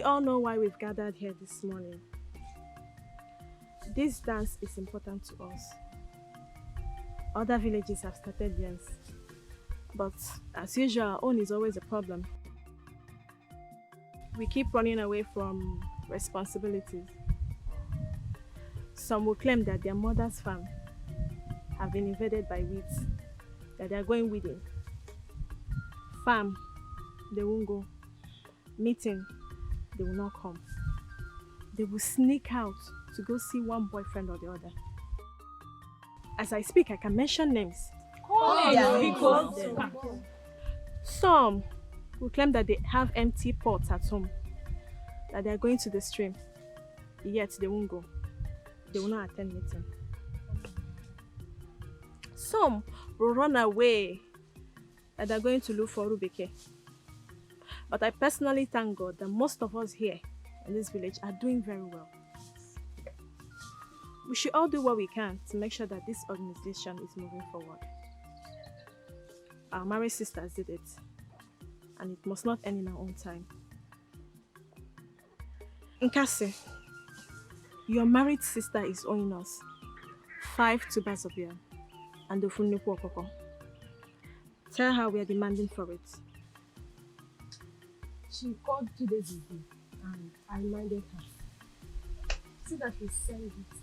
all know why we've gathered here this morning. This dance is important to us. Other villages have started theirs, but as usual, our own is always a problem. We keep running away from responsibilities. Some will claim that their mother's farm have been invaded by weeds, that they are going weeding. Farm, they won't go. Meeting, they will not come. They will sneak out to go see one boyfriend or the other. As I speak, I can mention names. Some will claim that they have empty pots at home, that they are going to the stream, yet they won't go. They will not attend meeting. Some will run away, that they are going to look for Rubeke. But I personally thank God that most of us here in this village are doing very well. We should all do what we can to make sure that this organization is moving forward. Our married sisters did it, and it must not end in our own time. Nkasi, your married sister is owing us 5 tubers of yam and the Funnuku Okoko. Tell her we are demanding for it. She called 2 days ago and I reminded her. See that we send it as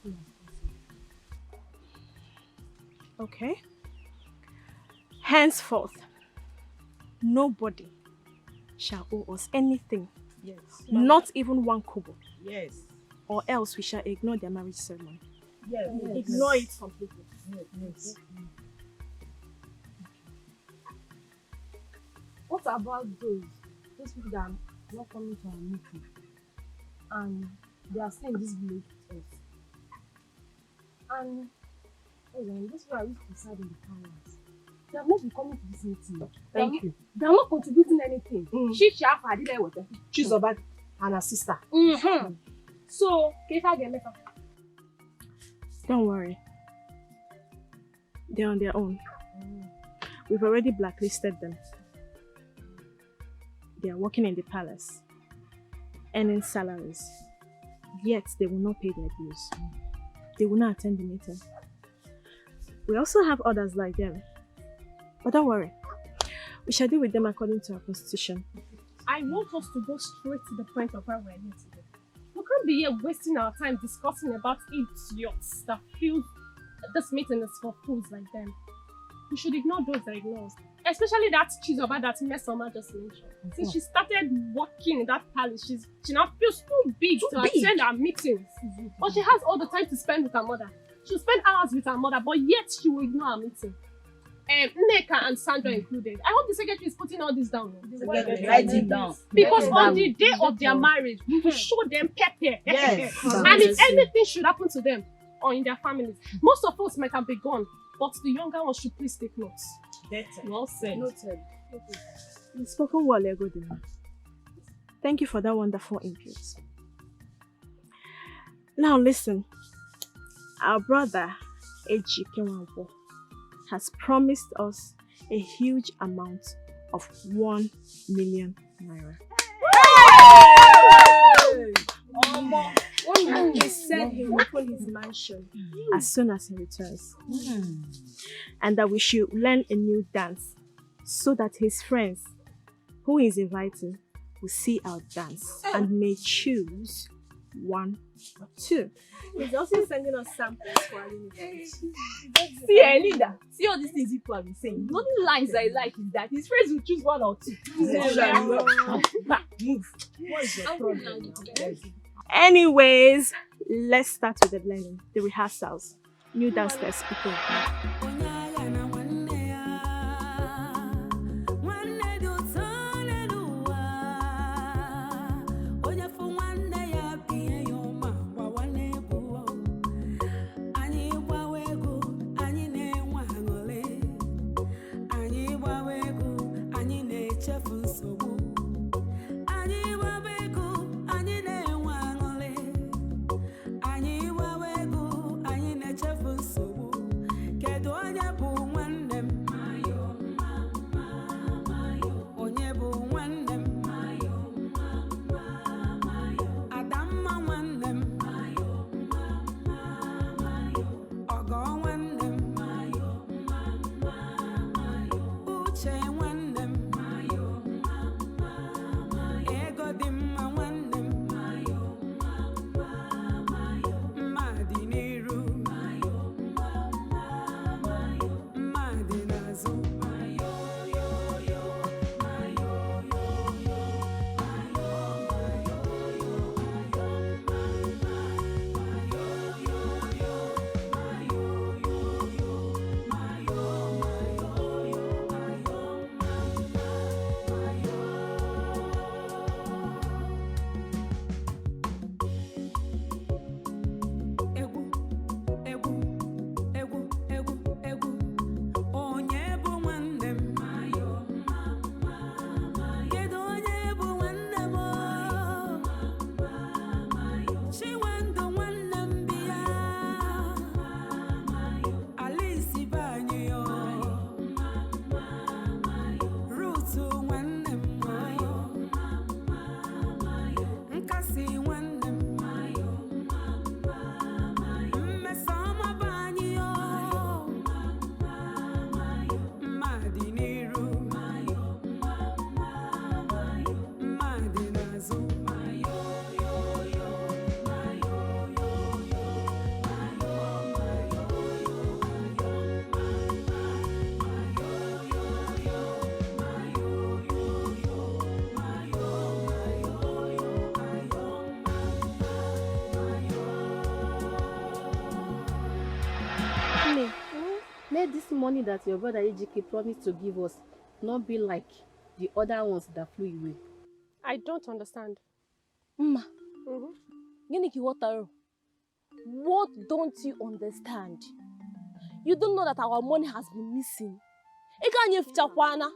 soon as possible. Okay. Henceforth, nobody shall owe us anything. Yes. Not even 1 kobo. Yes. Or else we shall ignore their marriage ceremony. Yes. Ignore it completely. Yes. What about those people that are not coming to our meeting and they are staying in this village with us? And those people are used to serve in the palace. They have not been coming to this meeting. Thank you. They are not contributing anything. She's Chizoba and her sister. So, Kefa. Don't worry. They're on their own. We've already blacklisted them. They are working in the palace, earning salaries, yet they will not pay their bills. They will not attend the meeting. We also have others like them. But don't worry, we shall deal with them according to our constitution. I want us to go straight to the point of where we're here today. We can't be here wasting our time discussing about idiots that feel this meeting is for fools like them. We should ignore those that ignore us. Especially that Chizoba that Mesoma just mentioned. Since she started working in that palace, she now feels too big to attend our meetings. But she has all the time to spend with her mother. She'll spend hours with her mother, but yet she will ignore our meeting. Nneka and Sandra included. I hope the secretary is putting all this down. Write it down. Because on the day of their marriage, we will show them pepper. Yes. And if anything should happen to them or in their families, most of us might have been gone, but the younger ones should please take notes. Better. Well said. Noted. You've spoken well, Egodina. Thank you for that wonderful input. Now listen, our brother Eji Kenwampo has promised us a huge amount of 1 million naira. And he said he will open his mansion as soon as he returns. And that we should learn a new dance so that his friends who he is inviting will see our dance and may choose 1 or 2. He's also sending us samples for our university. See, Elida, see all these things people have been saying. The only lines I like is that his friends will choose 1 or 2. Move. What is your problem? Anyways, let's start with the blending, the rehearsals. New dance steps, people. Kedo let this money that your brother Ejike promised to give us not be like the other ones that flew away. I don't understand. Mma, Mm-hmm. gịnị ka ịghọtara? What don't you understand? You don't know that our money has been missing. Ị ka anyị efichakwana.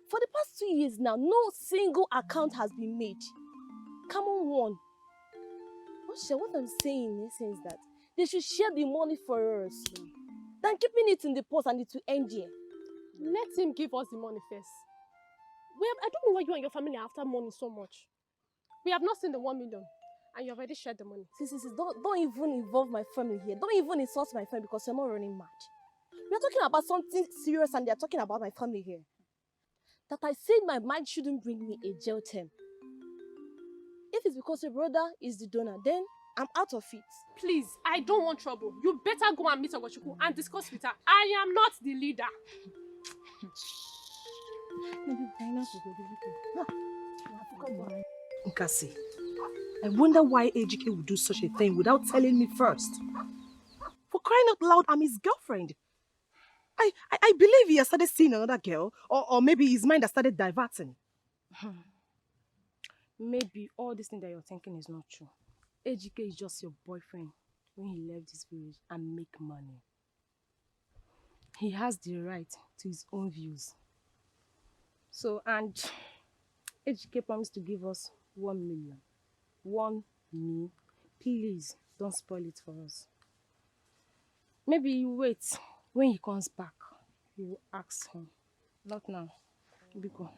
For the past 2 years now, no single account has been made. Come on, one. What I'm saying in essence that they should share the money for us than keeping it in the post and it will end here. Let him give us the money first. I don't know why you and your family are after money so much. We have not seen the 1 million, and you already shared the money. See, don't even involve my family here. Don't even insult my family because you're not running mad. We're talking about something serious and they're talking about my family here. That I said my mind shouldn't bring me a jail term. If it's because your brother is the donor, then I'm out of it. Please, I don't want trouble. You better go and meet Ogochukwu and discuss with her. I am not the leader. Nkasi, I wonder why Ejike would do such a thing without telling me first. For crying out loud, I'm his girlfriend. I believe he has started seeing another girl, or maybe his mind has started diverting. Maybe all this thing that you're thinking is not true. Ejike is just your boyfriend when he left this village and make money. He has the right to his own views. So, and Ejike promised to give us 1 million. 1 million. Please, don't spoil it for us. Maybe you wait. When he comes back, you will ask him. Not now. Biko.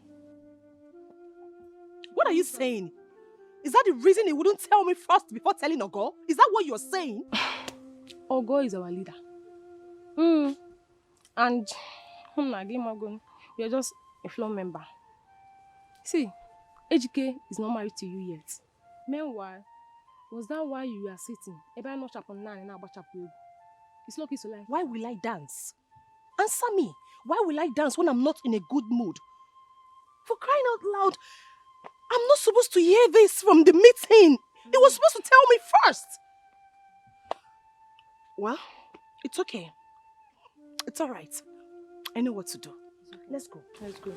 What are you saying? Is that the reason he wouldn't tell me first before telling Ogo? Is that what you're saying? Ogo is our leader. And you're just a floor member. See, Ejike is not married to you yet. Meanwhile, was that why you are sitting? It's lucky to lie. Why will I dance? Answer me. Why will I dance when I'm not in a good mood? For crying out loud, I'm not supposed to hear this from the meeting. He was supposed to tell me first. Well, it's okay. It's all right. I know what to do. Let's go. Let's go.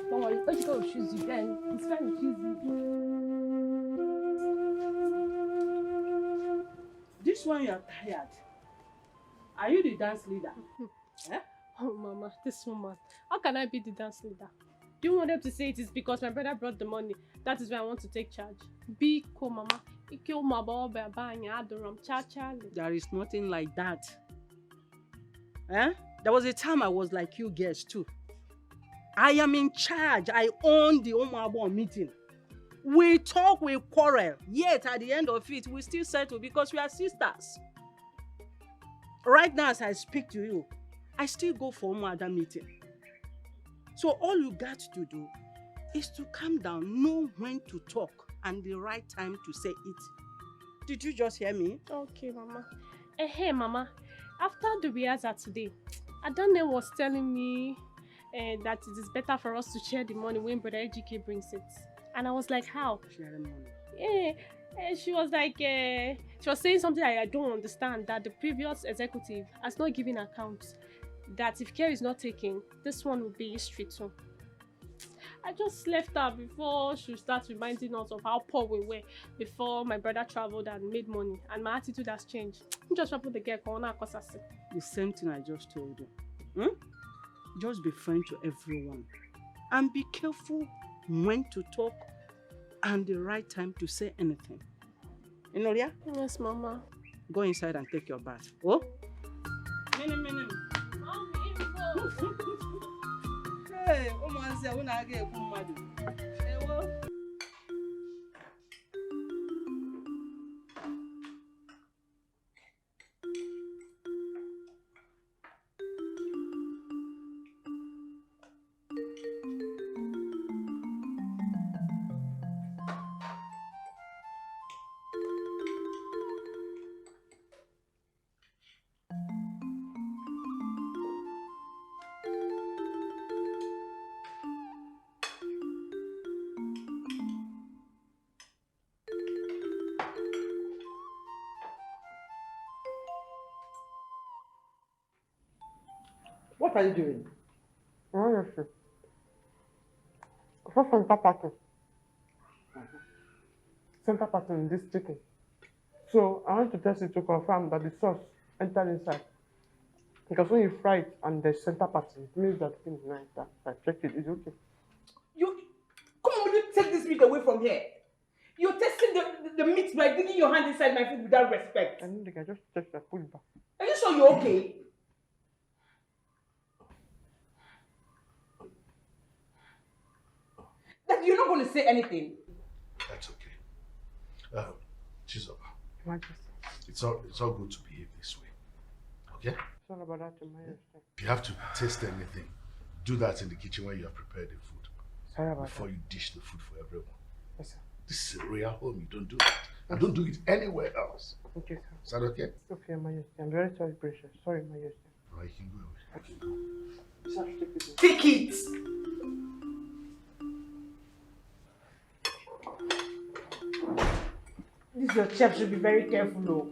Don't worry. Ejike will choose you then. It's fine to choose you. This one you're tired. Are you the dance leader? Eh? Oh, Mama, this woman. How can I be the dance leader? Do you want them to say it is because my brother brought the money? That is why I want to take charge. Be cool, Mama. There is nothing like that. Eh? There was a time I was like you guys too. I am in charge. I own the Omabo meeting. We talk, we quarrel. Yet at the end of it, we still settle because we are sisters. Right now, as I speak to you, I still go for another meeting. So all you got to do is to calm down, know when to talk, and the right time to say it. Did you just hear me? Okay, Mama. Hey, Mama. After the rehearsal today, Adane was telling me that it is better for us to share the money when Brother Ejike brings it. And I was like, how? Share money. She was like, she was saying something I don't understand, that the previous executive has not given accounts, that if care is not taken, this one will be history too. I just left her before she starts reminding us of how poor we were before my brother traveled and made money, and my attitude has changed. I'm just trying to get corner. The same thing I just told you. Just be friend to everyone and be careful when to talk and the right time to say anything. Inoria? Yes, Mama. Go inside and take your bath. Oh? Hey, What are you doing? Honestly, for center party. Center party in this chicken. So I want to test it to confirm that the sauce entered inside. Because when you fry it and there's center party, it means that thing is nice. That I check it, it's okay. You come on, will you take this meat away from here? You're testing the meat by digging your hand inside my food without respect. I don't think I just checked that, put it back. Are you sure you're okay? That you're not going to say anything? That's okay. Chizoba, Majesty. it's all good to behave this way. Okay? It's all about that to my understand. If you have to taste anything, do that in the kitchen when you have prepared the food. Sorry about before that. you dish the food for everyone. Yes, sir. This is a real home, you don't do that. And don't do it anywhere else. Okay, sir. Is that okay? It's okay, Majesty. I'm very sorry, precious. Sorry, Majesty. Alright, you can go away. You can go. Sir, take it. Take it! This your chef should be very careful, though.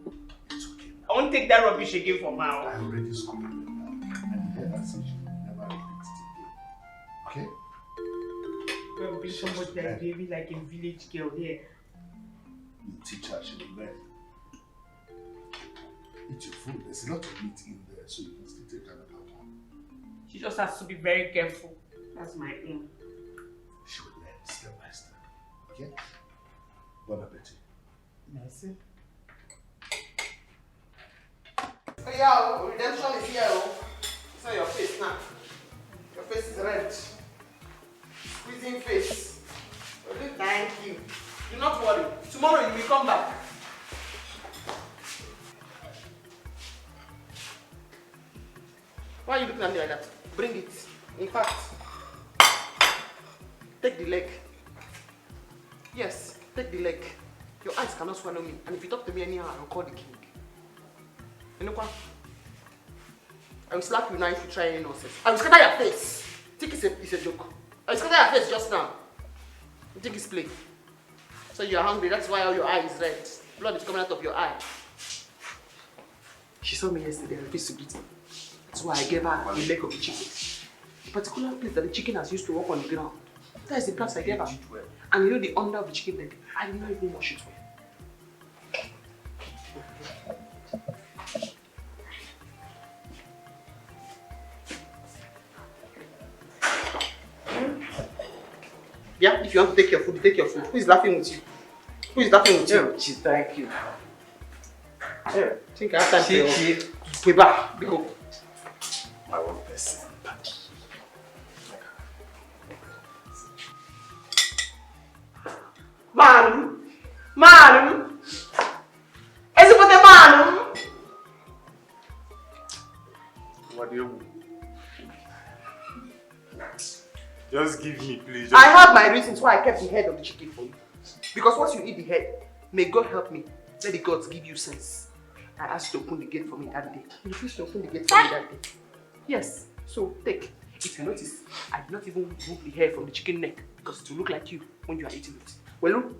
It's okay. I won't take that rubbish again from now. I already scolded them now. And the head said you never repeat it again. Okay? Well, be somebody that behaving like a village girl here. You teach her, she will learn. Eat your food. There's a lot of meat in there, so you can still take another one. She just has to be very careful. That's my aim. She will learn step by step. Okay? Bon appetit. Merci. Hey, yo, redemption is here. It's on your face now. Your face is red. Squeezing face. Thank you. Do not worry. Tomorrow you will come back. Why are you looking at me like that? Bring it. In fact, take the leg. Yes, take the leg. Your eyes cannot swallow me. And if you talk to me anyhow, I'll call the king. You know what? I will slap you now if you try any nonsense. I will scatter your face. Think it's a joke. I will scatter your face just now. You think it's play. So you are hungry, that's why all your eye is red. Blood is coming out of your eye. She saw me yesterday and refused to greet me. That's why I gave her the leg of the chicken. The particular place that the chicken has used to walk on the ground. That is the place I gave her. And you know the under of the chicken leg, I did not even wash it well. Yeah, if you want to take your food, take your food. Who is laughing with you? Who is laughing with you? Thank you. Yeah, think I have time for you. We're back. Go. My one person. Madam! Everybody, madam! What do you want? Just give me, please. I have my reasons why I kept the head of the chicken for you. Because once you eat the head, may God help me. Let the gods give you sense. I asked you to open the gate for me that day. You refused to open the gate for me that day. Yes, so take. If you notice, I did not even remove the hair from the chicken neck because it will look like you when you are eating it. Well, look.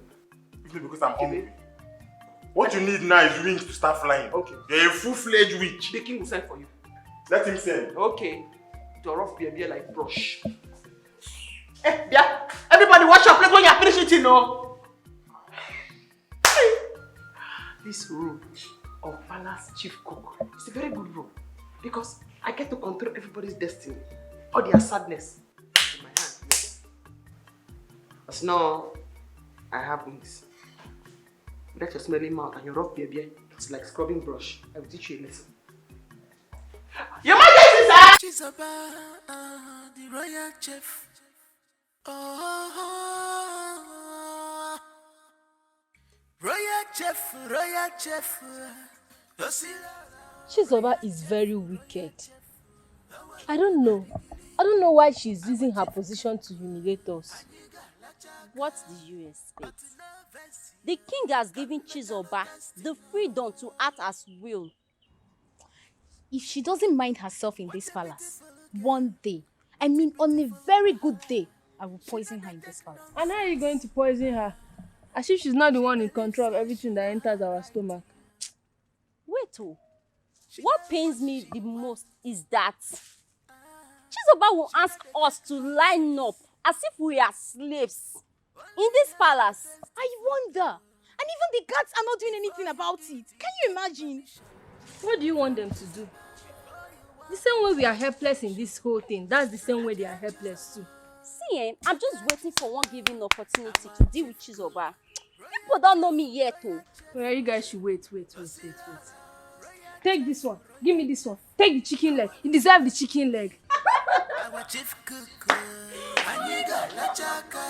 It's not because I'm hungry. What you need now is wings to start flying. Okay. You're a full-fledged witch. The king will send for you. Let him send. Okay. To rough beer like brush. Eh, yeah. Everybody watch your plate when you are finished eating, no? This role of palace chief cook is a very good role because I get to control everybody's destiny, all their sadness in my hand. Yes. As now, I have wings. Let your smelly mouth and your rough beer, it's like scrubbing brush. I will teach you a lesson. Your Majesty, sir! Chizoba, the royal chef. Oh, royal chef, royal chef. Chizoba is very wicked. I don't know why she's using her position to humiliate us. What did you expect? The king has given Chizoba the freedom to act as will. If she doesn't mind herself in this palace, one day, I mean on a very good day, I will poison her in this palace. And how are you going to poison her? As if she's not the one in control of everything that enters our stomach. Wait, what pains me the most is that Chizoba will ask us to line up as if we are slaves in this palace. I wonder. And even the guards are not doing anything about it. Can you imagine? What do you want them to do? The same way we are helpless in this whole thing, that's the same way they are helpless too. See, I'm just waiting for one given opportunity to deal with Chizoba. People don't know me yet, oh. Well, you guys should wait. Take this one. Give me this one. Take the chicken leg. You deserve the chicken leg. Our chief cook, and you got la chaka,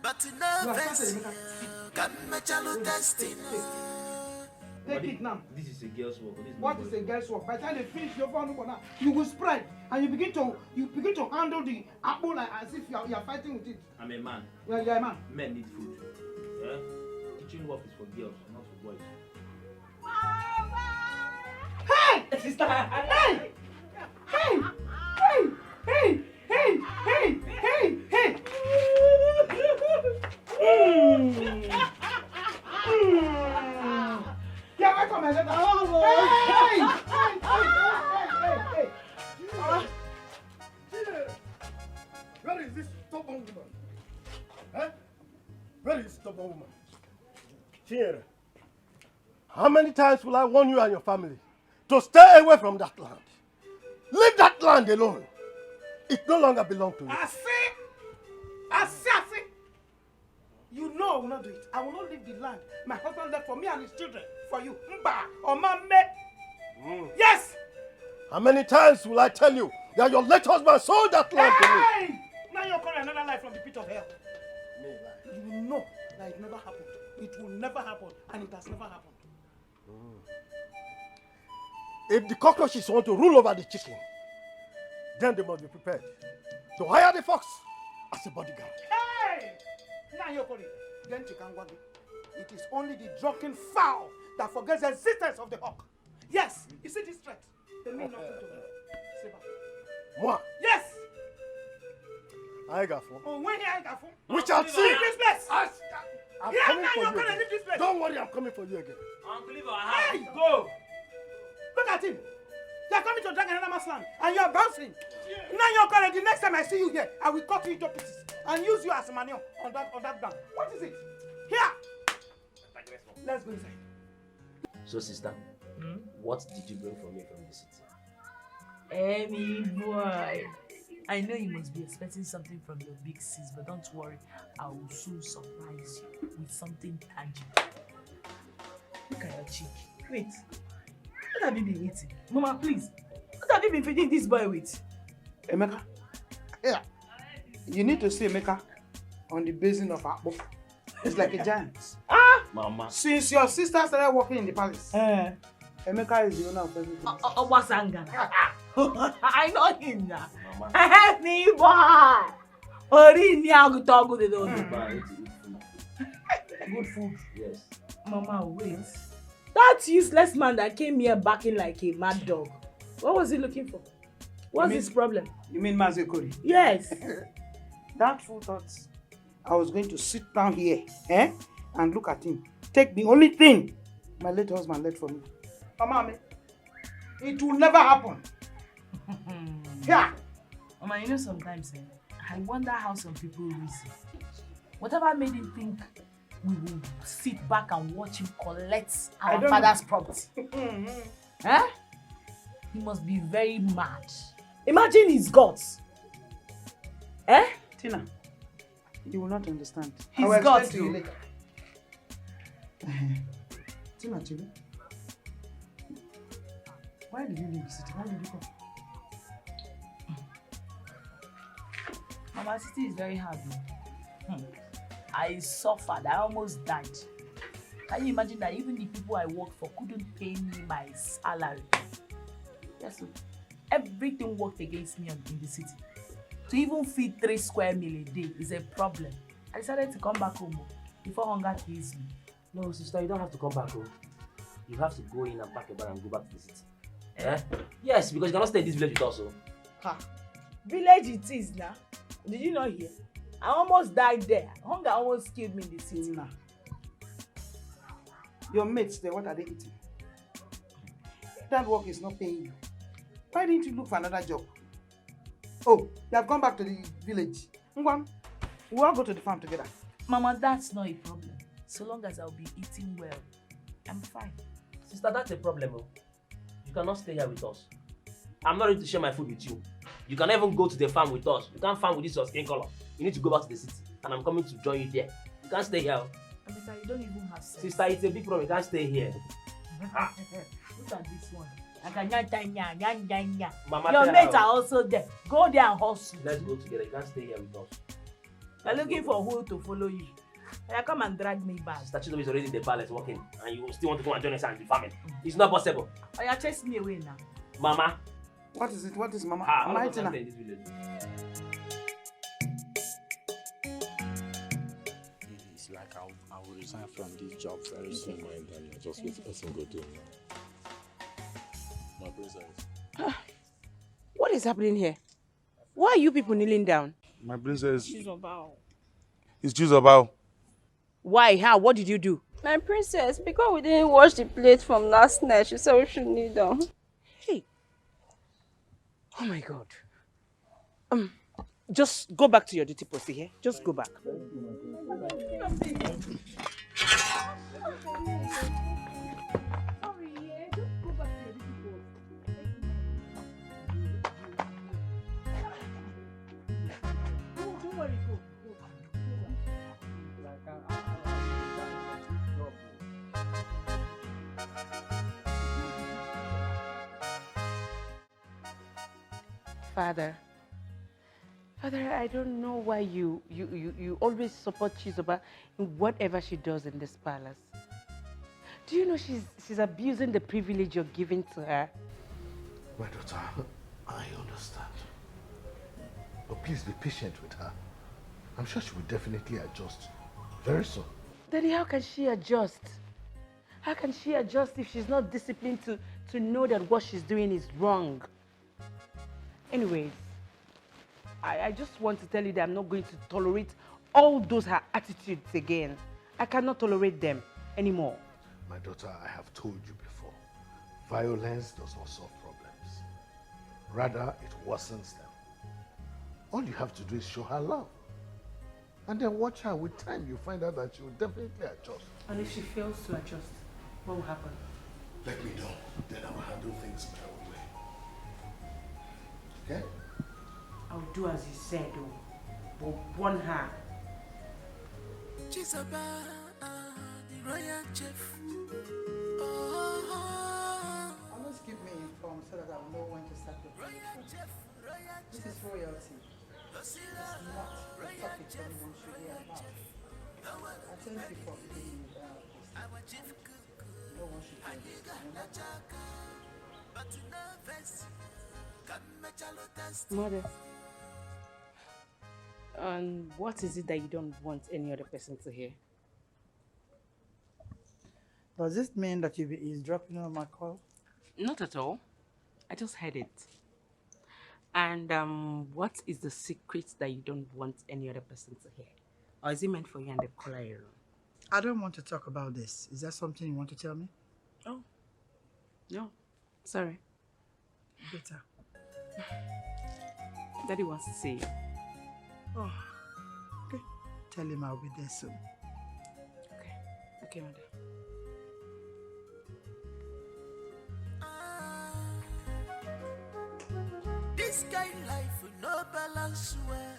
but no fancy. Come chalo testing. Take it now. This is a girl's work. What is a girl's work? By the time they finish your phone now, you will spread and you begin to handle the apple like as if you are fighting with it. I'm a man. Well, you're a man. Men need food. Yeah? Kitchen work is for girls, not for boys. Hey! Sister! Hey! Hey! Hey! Hey! Hey! Hey! Hey! Hey! Yeah, welcome, my daughter. Hey! Where is this stubborn woman? Huh? Where is stubborn woman? Chinyere, how many times will I warn you and your family to stay away from that land? Leave that land alone. It no longer belongs to you. I see. You know I will not do it. I will not leave the land my husband left for me and his children for you. Mba or Mame. Yes. How many times will I tell you that your late husband sold that land to me? Hey! Now you're calling another lie from the pit of hell. You will know that it never happened. It will never happen, and it has never happened. If the cockroaches want to rule over the chicken, then they must be prepared to hire the fox as a bodyguard. Hey! Now you're calling. Then Chikangwagi. It is only the drunken fowl that forgets the existence of the hawk. Yes, you see this threat. They mean nothing to me. Moi? Yes! I got four. Oh, when I got four? We shall see. Leave this place! I'm Yeah, coming now for you're you gonna again. leave this place. Don't worry, I'm coming for you again. Uncle, leave our house. Hey! Go! Look at him. You're coming to drag another man's land and you're bouncing. Now you're gonna, the next time I see you here, I will cut you into pieces and use you as manure on that ground. What is it? Here! Let's go inside. So, sister, what did you bring for me from the city? Amy boy, I know you must be expecting something from your big sis, but don't worry, I will soon surprise you with something tangible. Look at your cheek. Wait, what have you been eating? Mama, please, what have you been feeding this boy with? Emeka, yeah. You need to see Emeka on the basin of Akbo. It's like a giant. Mama. Since your sister started working in the palace, Emeka is the owner of everything. I know him now. Help me, boy. Good food. Yes. Mama, wait. That useless man that came here barking like a mad dog. What was he looking for? What's his problem? You mean Mazekori? Yes. That fool thought I was going to sit down here and look at him. Take the only thing my late husband left for me. Mama, it will never happen. Yeah. Mama, you know sometimes I wonder how some people reason. Whatever made him think we will sit back and watch him collect our father's property. He must be very mad. Imagine his guts. Tina, you will not understand. His I will guts explain to you later. Tina, Chile, why did you leave the city? Why did you come? Mama, city is very hard. I suffered. I almost died. Can you imagine that even the people I worked for couldn't pay me my salary? Yes, everything worked against me in the city. To even feed 3 square meals a day is a problem. I decided to come back home before hunger kills me. No, sister, you don't have to come back home. You have to go in and pack a bag and go back to the city. Yes, because you cannot stay in this village with us. Ha! Village it is now. Did you not hear? I almost died there. Hunger almost killed me in the city. Nah. Your mates there, what are they eating? If that work is not paying you, why didn't you look for another job? Oh, you have gone back to the village. Ngwan, we all go to the farm together. Mama, that's not a problem. So long as I'll be eating well, I'm fine. Sister, that's a problem. Oh. You cannot stay here with us. I'm not ready to share my food with you. You can even go to the farm with us. You can't farm with this your skin color. You need to go back to the city. And I'm coming to join you there. You can't stay here. Amita, you don't even have sense. Sister, it's a big problem. You can't stay here. Look at this one. Mama, your mates are also there. Go there and hustle. Let's go together. You can't stay here with us. You're looking for who to follow you. Now come and drag me back. Sister Chizobe is already in the palace working. And you still want to come and join us and be farming. It's not possible. Oh, you're chasing me away now. Mama. What is it? What is Mama? I'm Mama not Itina. in this village. It's like I will resign from this job very soon. And then just wait the person go do. My princess. What is happening here? Why are you people kneeling down? My princess. Chizobao. It's Chizobao. Why? How? What did you do? My princess, because we didn't wash the plate from last night, she said we should kneel down. Hey. Oh my God. Just go back to your duty post here. Just go back. Father, I don't know why you always support Chizoba in whatever she does in this palace. Do you know she's abusing the privilege you're giving to her? My daughter, I understand. But please be patient with her. I'm sure she will definitely adjust very soon. Then how can she adjust? How can she adjust if she's not disciplined to know that what she's doing is wrong? Anyways, I just want to tell you that I'm not going to tolerate all those her attitudes again. I cannot tolerate them anymore. My daughter, I have told you before, violence does not solve problems. Rather, it worsens them. All you have to do is show her love. And then watch her. With time, you find out that she will definitely adjust. And if she fails to adjust, what will happen? Let me know. Then I will handle things my own way. Okay? I'll do as you said, though. But warn her. Chizoba, the royal chef. Always keep me informed so that I will know when to start the food. This is royalty. It's not a topic anyone should hear about. I thank you for giving me that. No one should hear this. Mother, and what is it that you don't want any other person to hear? Does this mean that you'll be eavesdropping on my call? Not at all. I just heard it. And what is the secret that you don't want any other person to hear? Or is it meant for you and the caller alone? I don't want to talk about this. Is that something you want to tell me? Oh, no. Sorry. Better. Daddy wants to see you. Oh, okay. Tell him I'll be there soon. Okay. Okay, Mother. This kind life with no balance where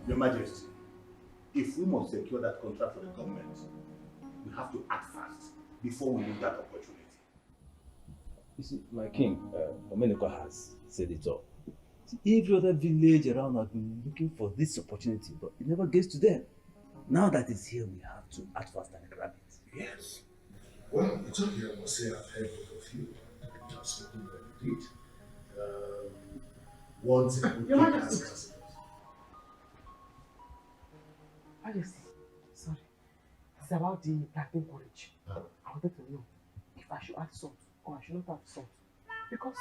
Your Majesty, if we must secure that contract for the government, we have to act fast before we lose that opportunity. You see, my king, Omeneko has said it all. See, every other village around has been looking for this opportunity, but it never gets to them. Now that it's here, we have to act fast and grab it. Yes. Well, it's okay. I must say I've heard both of you. Just what you did. One thing Your we Majesty. ask. Majesty, sorry. It's about the plantain porridge. I wanted to know if I should add salt or I should not add salt. Because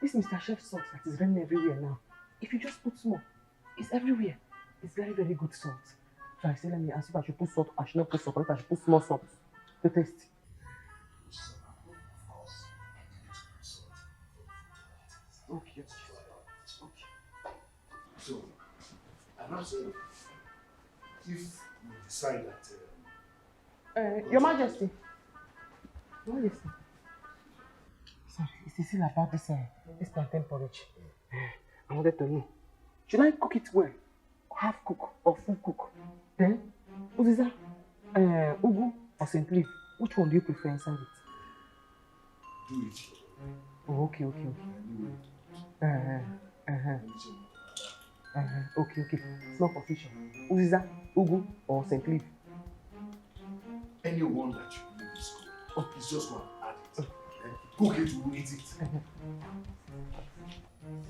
this Mr. Chef salt that is running everywhere now, if you just put small, it's everywhere. It's very, very good salt. So I said, let me ask if I should put salt, I should not put salt, or if I should put small salt to taste. Of I'm saying, if you decide that... Your Majesty. Your Majesty. Sorry, it's still about this plantain porridge. I wanted to know, should I cook it well, half cook or full cook? Then, Uziza, Ugu or St. Leaf, which one do you prefer inside it? Do it. Oh, okay. Okay. It's not official. Uziza, Ugu or St. Leaf? Anyone that you believe is good. It's just one. Add it. Cook it, we'll eat it.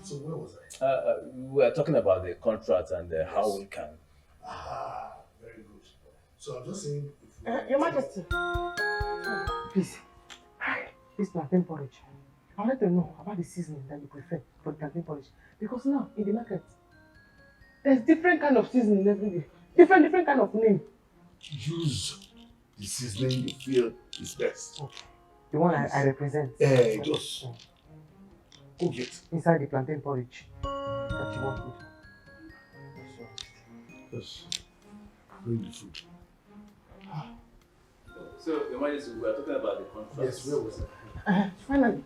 So where was I? We were talking about the contract and how we can. Very good. So I'm just saying... Your Majesty. Please. This plantain porridge. I wanted to know about the seasoning that you prefer for the plantain porridge. Because now, in the market, there's different kind of seasoning every day. Different kind of name. Use the seasoning you feel is best. Okay. The one I represent. Just cook it. Inside the plantain porridge that you want me to. Just bring the food. So, Your Majesty, we were talking about the contract. Yes, where was it? Finally.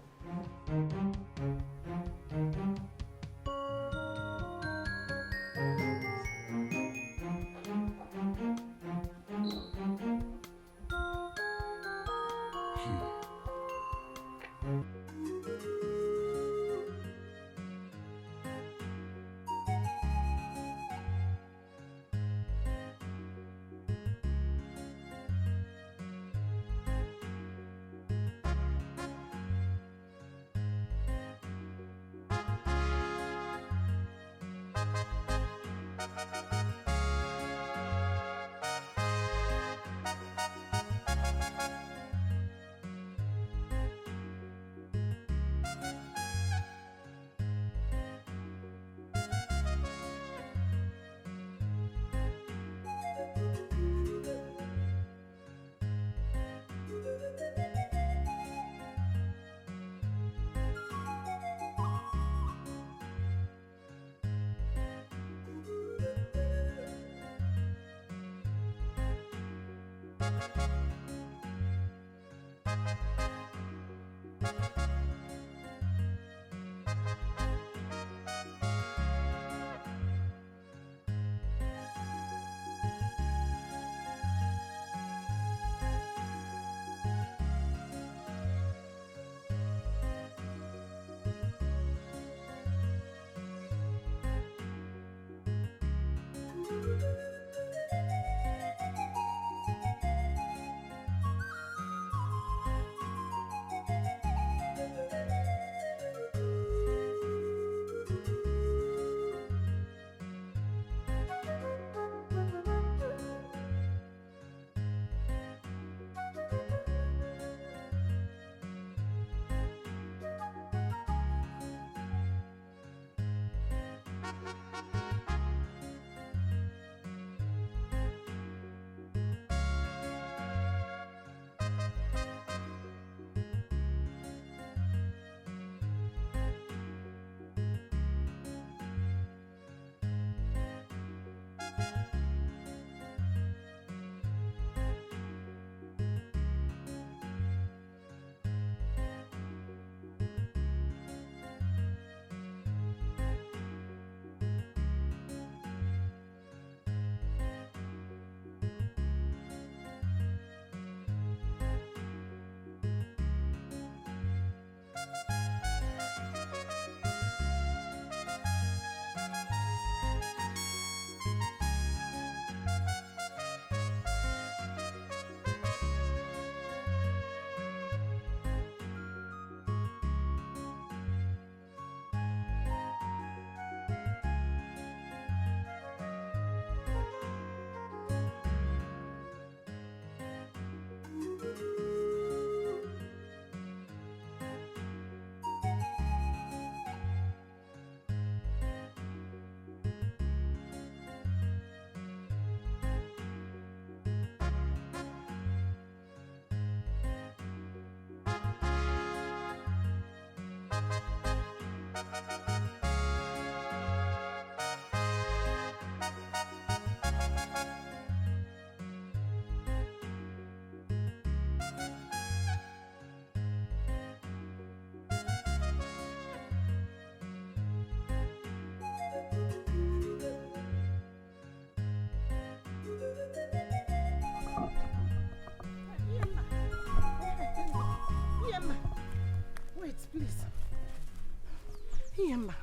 Iyemba,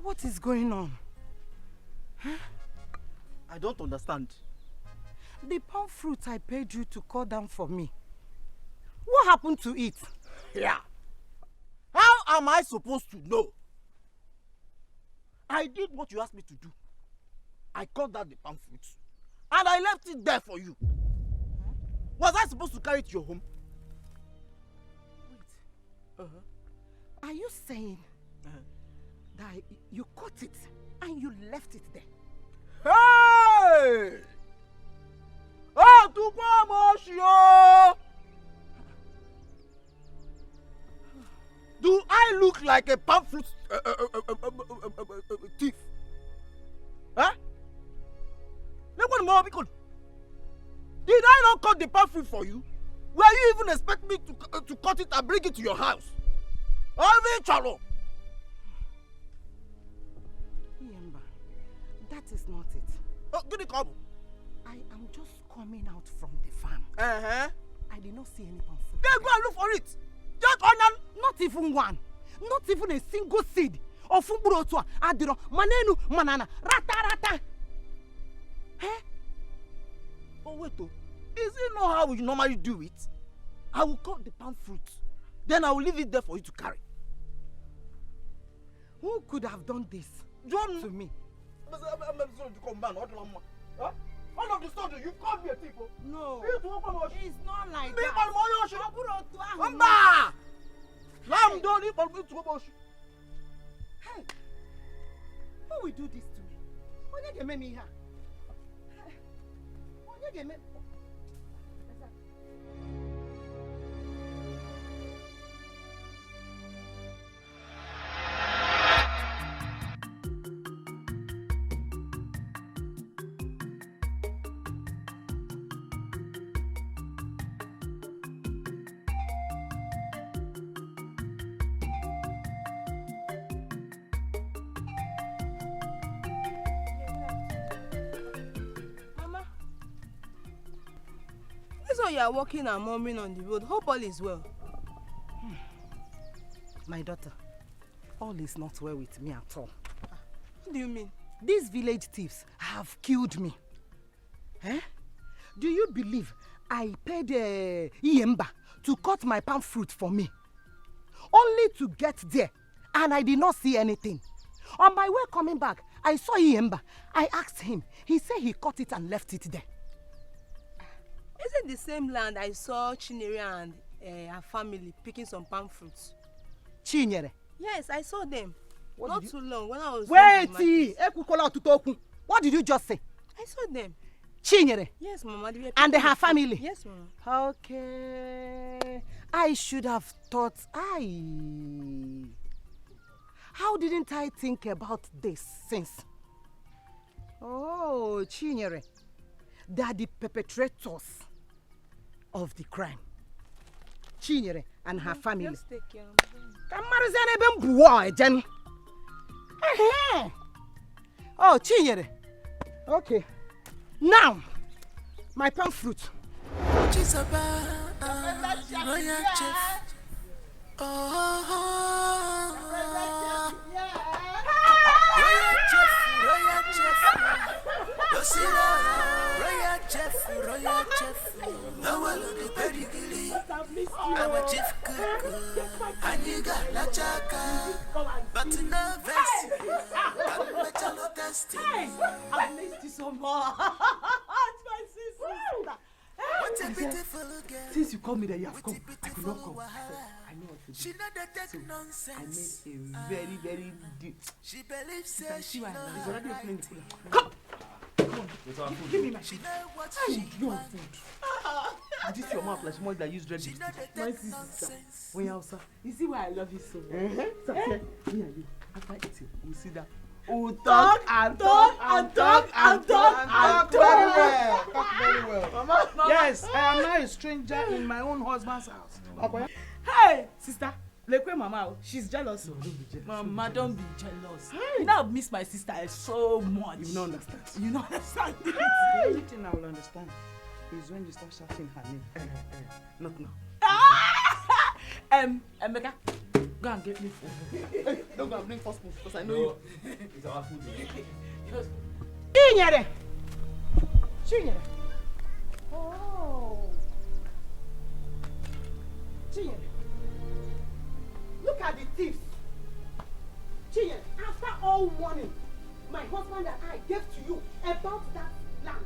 what is going on? Huh? I don't understand. The palm fruit I paid you to cut down for me. What happened to it? Yeah. How am I supposed to know? I did what you asked me to do. I cut down the palm fruit. And I left it there for you. Was I supposed to carry it to your home? Wait. Are you saying that you cut it and you left it there? Hey! Oh, do I look like a palm fruit thief? Huh? Did I not cut the palm fruit for you? Were you even expecting me to cut it and bring it to your house? Iyemba, that is not it. I am just coming out from the farm. I did not see any palm fruit. Then go and look for it. Just onion. Not even one. Not even a single seed of fumburotua, adiro, manenu, manana, rata. Oh wait, is it not how we normally do it? I will cut the palm fruit, then I will leave it there for you to carry. Who could have done this to me? All of the sudden, you called me a thief. No, it's not like that. Hey, who will do this to me? When you get me here? When you get me? So you are walking and murmuring on the road. Hope all is well. My daughter, all is not well with me at all. What do you mean? These village thieves have killed me. Do you believe I paid Iyemba to cut my palm fruit for me? Only to get there, and I did not see anything. On my way coming back, I saw Iyemba. I asked him. He said he cut it and left it there. Is it the same land I saw Chinyere and her family picking some palm fruits? Chinyere? Yes, I saw them. Not too long when I was... Wait! What did you just say? I saw them. Chinyere? Yes, Mama. And her family? Yes, Mama. Okay. I should have thought... How didn't I think about this since? Oh, Chinyere. They are the perpetrators of the crime. Chinyere and her family. Just take care of them. Oh, Chinyere. Okay. Now, my palm fruit. Royal chef, no one will be pedigree. I'm a chief cook, and you got la chaka, but no vest. I'm a testing. I missed you so much. It's my sister. What a beautiful girl. Since you called me that you have come, I could not come. I know what to do. She not that so nonsense. I made a very, very deep. She believes that she knows. He's already opening the cooler. Come! Give me my food. Your food. This your mouth like someone that used red lipstick. My sister. When you're outside, you see why I love you so much. So, me and you, after eating, we'll see that. We'll talk and talk and talk and talk and talk. Very well. Talk very well. Mama. Yes, I am now a stranger in my own husband's house. Okay. Hey, sister. Lekwe Mama, she's jealous. No, don't be jealous. Mama, don't be jealous. Hey. You know, I miss my sister so much. You don't understand. You don't understand. The only thing I will understand is when you start shouting her name. Not now. Emeka, go and get me food. Hey, don't go and bring first food because I know you. It's our food. Chinyere! Chinyere! Oh! Chinyere! Look at the thieves! Chinyere, after all warning my husband and I gave to you about that land,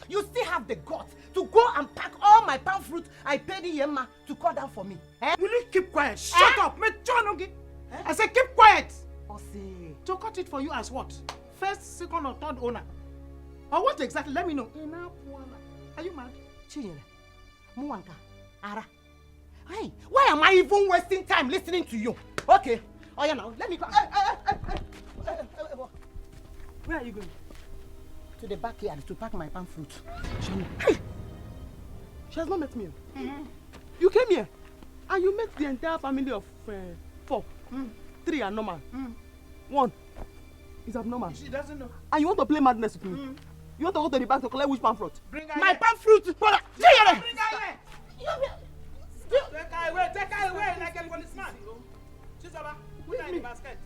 you still have the guts to go and pack all my palm fruit I paid Yemma to cut down for me. Eh? Will you keep quiet? Shut up! I said keep quiet! To cut it for you as what? First, second or third owner? Or what exactly? Let me know. Are you mad? Chinyere, Muwanka, Ara. Hey, why am I even wasting time listening to you? Okay. Oh yeah, now let me go. Where are you going? To the backyard to pack my palm fruit. Hey! She has not met me. You came here and you met the entire family of 4. 3 are normal. 1 is abnormal. She doesn't know. And you want to play madness with me? You want to go to the bank to collect which palm fruit? Bring her my palm fruit! Bring her here! Take her away like a policeman. Chizoba, put her in the basket.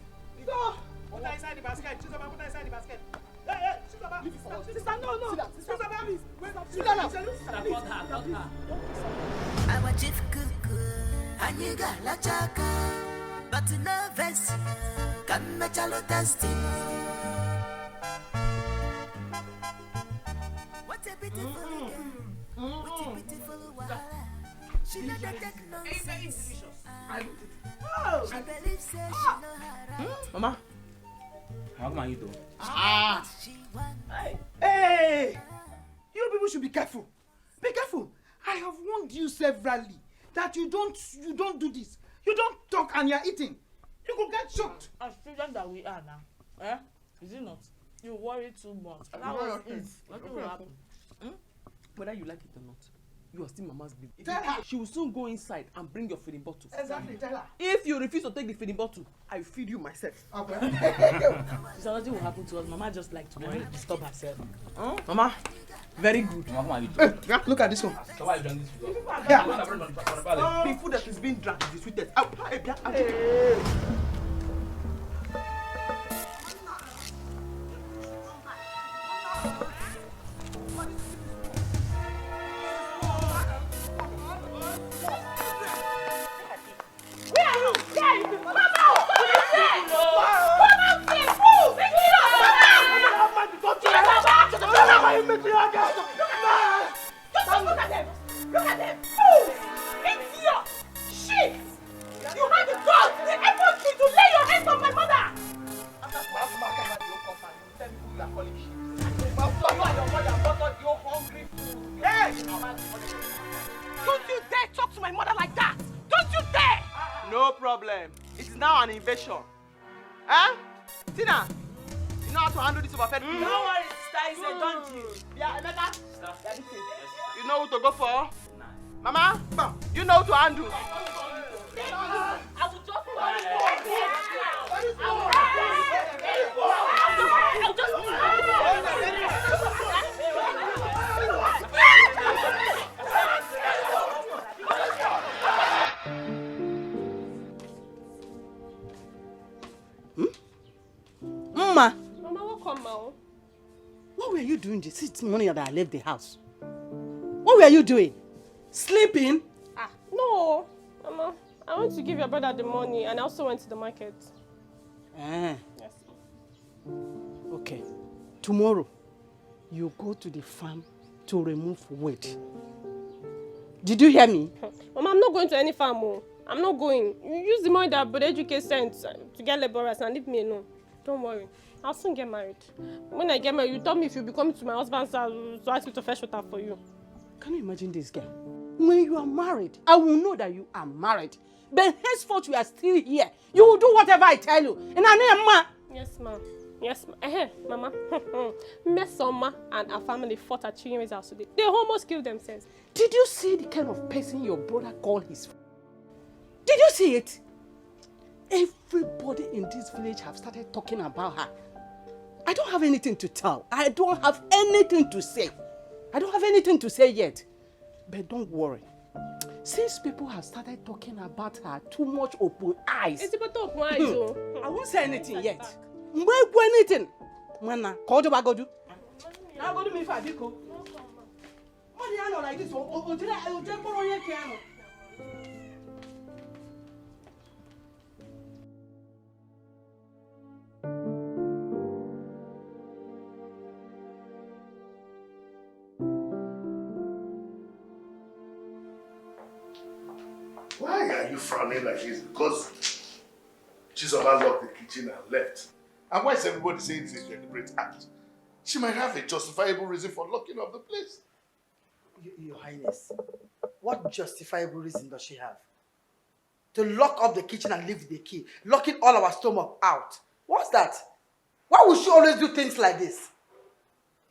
Go! Put her inside the basket. Chizoba, put her inside the basket. Hey, Chizoba. Sister, no. Chizoba, please. Sit down now. I'm a chief cook. Aniga la chaka. But nervous. Can match a lot testing. What a beautiful girl. What a beautiful wahala. She not take nonsense. She believes she know her right. Mama, how come you do? Hey! You people should be careful. Be careful. I have warned you severally that you don't do this. You don't talk and you're eating. You could get shocked. As children that we are now, is it not? You worry too much. That was it. Nothing will happen. Whether you like it or not, you are still Mama's baby. Tell her. She will soon go inside and bring your feeding bottle. Exactly, tell her. If you refuse to take the feeding bottle, I will feed you myself. Okay. So nothing will happen to us. Mama just like to worry, disturb herself. Mama, very good. Mama, Look at this one. So why you done this food? Yeah. The food that is being drank is the sweetest. Look at them! Fools! Idiot! Shit! You had the guts, the effort to lay your hands on my mother! Hey! Don't you dare talk to my mother like that! Don't you dare! No problem. It is now an invasion. Huh? Tina, you know how to handle this overfed food? No worries, sister. It's a done deal. Yeah, Emeka. You know who to go for? Mama, you know who to handle. Mama, welcome, Ma. What were you doing this morning that I left the house? What were you doing? Sleeping? No, Mama. I went to give your brother the money and I also went to the market. Ah. Yes. Okay. Tomorrow, you go to the farm to remove wood. Did you hear me? Mama, I'm not going to any farm. I'm not going. You use the money that Fredrick sent to get laborers and leave me alone. Don't worry. I'll soon get married. When I get married, you tell me if you'll be coming to my husband's house to ask me to fetch water for you. Can you imagine this girl? When you are married, I will know that you are married. But henceforth you are still here. You will do whatever I tell you. And I name Ma. Yes, ma. Yes, ma. Mama. Mesoma and her family fought at Chinyere's house today. They almost killed themselves. Did you see the kind of person your brother called his friend? Did you see it? Everybody in this village have started talking about her. I don't have anything to tell. I don't have anything to say. I don't have anything to say yet. But don't worry. Since people have started talking about her too much open eyes. It's about open eyes, oh. I won't say anything yet. Mbwe anything. Mana, call you bagodu. Now go to me for Biko. What do you know like this? Oh, did I just borrow your piano? Why are you frowning like this? Because Chizoba locked the kitchen and left. And why is everybody saying it's a deliberate act? She might have a justifiable reason for locking up the place. Your Highness, what justifiable reason does she have? To lock up the kitchen and leave the key, locking all our stomach out. What's that? Why would she always do things like this?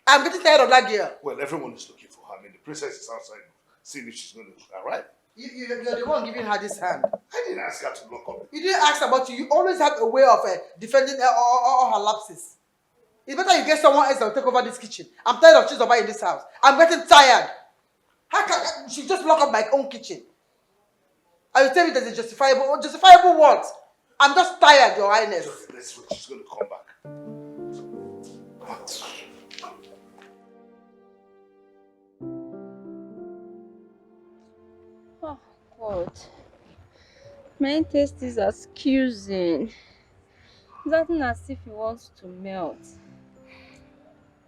I'm getting tired of that girl. Well, everyone is looking for her. I mean, the princess is outside seeing if she's going to arrive. You're the one giving her this hand. I didn't ask her to lock up. You didn't ask about you. You always have a way of defending all her lapses. It's better you get someone else that will take over this kitchen. I'm tired of Chizoba in this house. I'm getting tired. How can she just lock up my own kitchen? Are you telling me there's a justifiable what? I'm just tired, Your Highness. Okay, let's wait. She's going to come back. Oh, God. My taste is as Cuisine. It's acting as if he wants to melt.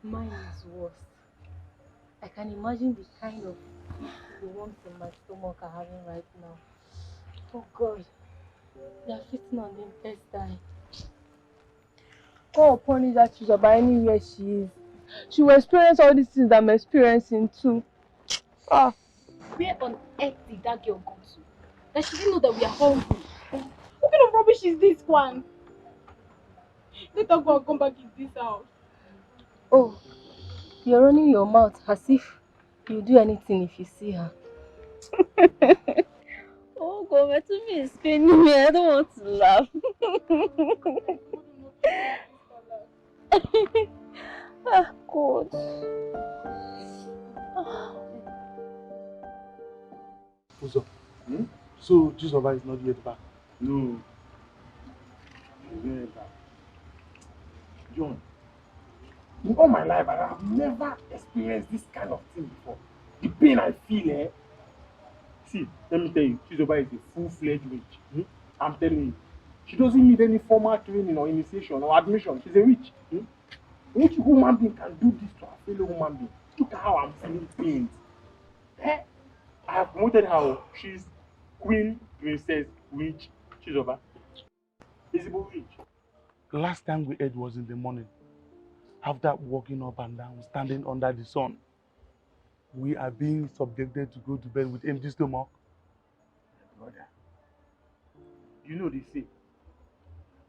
Mine is worse. I can imagine the kind of the warmth in my stomach are having right now. Oh God, they are fitting on the intestine. God punish that Chizoba anywhere she is. She will experience all these things I'm experiencing too. Ah. Where on earth did that girl go to? That she didn't know that we are hungry. What kind of rubbish is this one? Let her go and come back in this house. Oh, you're running your mouth as if you'll do anything if you see her. Oh God, my tummy is paining me. I don't want to laugh. Ah, God. Uzo, so Chizoba is not yet back? No. She's not yet back. John, in all my life, I have never experienced this kind of thing before. The pain I feel, eh? See, let me tell you, Chizoba is a full-fledged witch. I'm telling you. She doesn't need any formal training or initiation or admission. She's a witch. Which human being can do this to a fellow human being? Look at how I'm feeling pain. Eh? I have promoted her. She's Queen Princess Witch Chizoba. Visible witch. Last time we ate was in the morning. After walking up and down, standing under the sun, we are being subjected to go to bed with empty stomach. Brother, you know they say,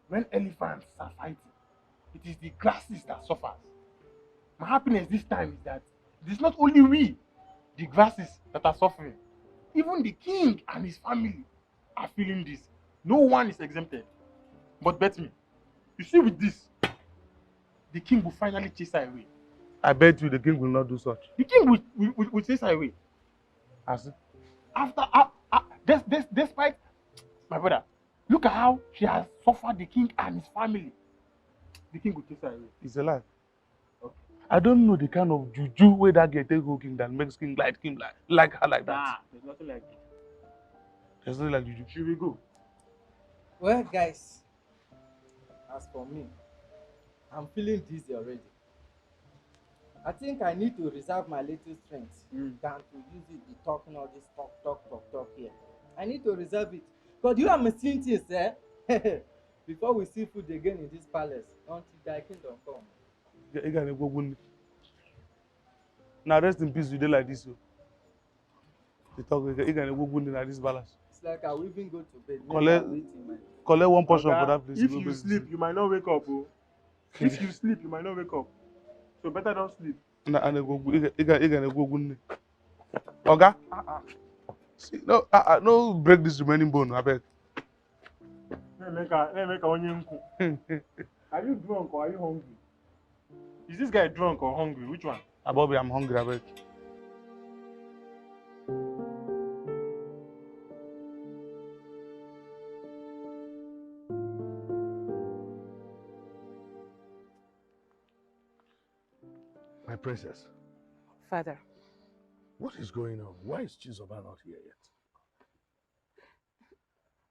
when elephants are fighting, it is the grasses that suffers. My happiness this time is that it is not only we, the grasses, that are suffering. Even the king and his family are feeling this. No one is exempted. But bet me, you see with this, the king will finally chase her away. I bet you the king will not do such. The king will chase her away. As after, despite, my brother, look at how she has suffered the king and his family. The king will chase her away. It's a lie. Okay. I don't know the kind of juju where that girl take go king that makes king like her like that. There's nothing like juju. There's nothing like juju. Should we go? Well, guys, as for me, I'm feeling dizzy already. I think I need to reserve my little strength than to use it to talking all this talk here. I need to reserve it. Because you are seeing things, eh? Before we see food again in this palace, until thy kingdom come. Now rest in peace, you dey like this. You talk, you can go in this palace. It's like I will even go to bed. Collect one portion for that place. If you sleep, you might not wake up. Oh. If you sleep, you might not wake up. So better don't sleep. Oga? See, no break this remaining bone, I beg. Are you drunk or are you hungry? Is this guy drunk or hungry? Which one? Bobby, I'm hungry, I beg. Princess, Father. what is going on? Why is Chizoba not here yet?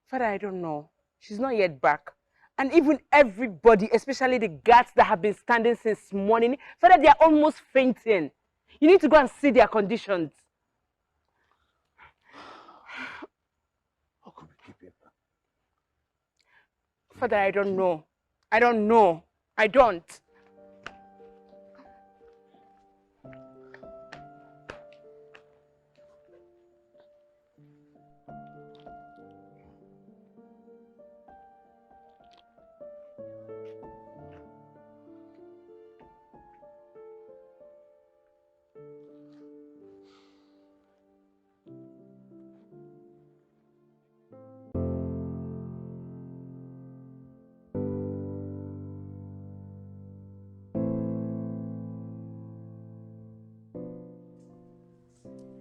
Father, I don't know. She's not yet back. And even everybody, especially the guards that have been standing since morning, Father, they are almost fainting. You need to go and see their conditions. How could we keep him? Father, I don't know. I don't know. I don't.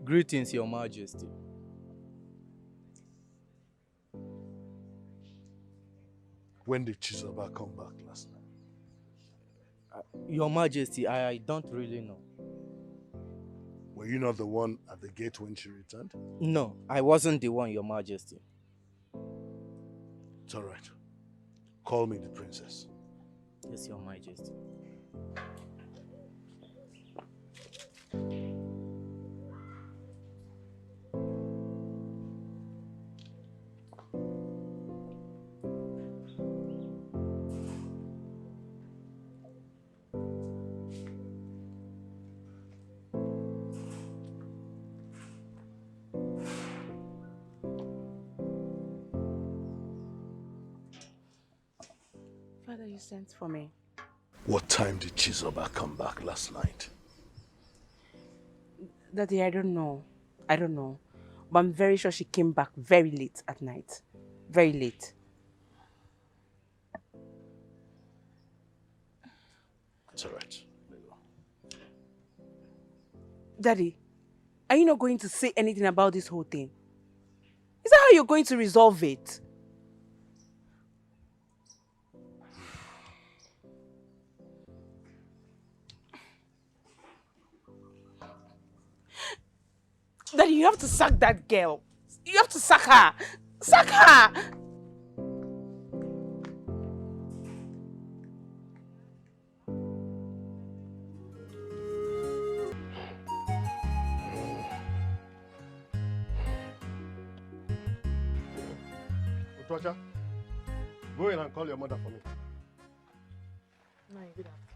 Greetings, Your Majesty. When did Chizoba come back last night? Your Majesty, I don't really know. Were you not the one at the gate when she returned? No, I wasn't the one, Your Majesty. It's all right. Call me the princess. Yes, Your Majesty. Father, you sent for me. What time did Chizoba come back last night? Daddy, I don't know. I don't know. But I'm very sure she came back very late at night. Very late. It's all right. Daddy, are you not going to say anything about this whole thing? Is that how you're going to resolve it? Daddy, you have to sack that girl. You have to sack her. Sack her! Otocha, go in and call your mother for me. No, good afternoon.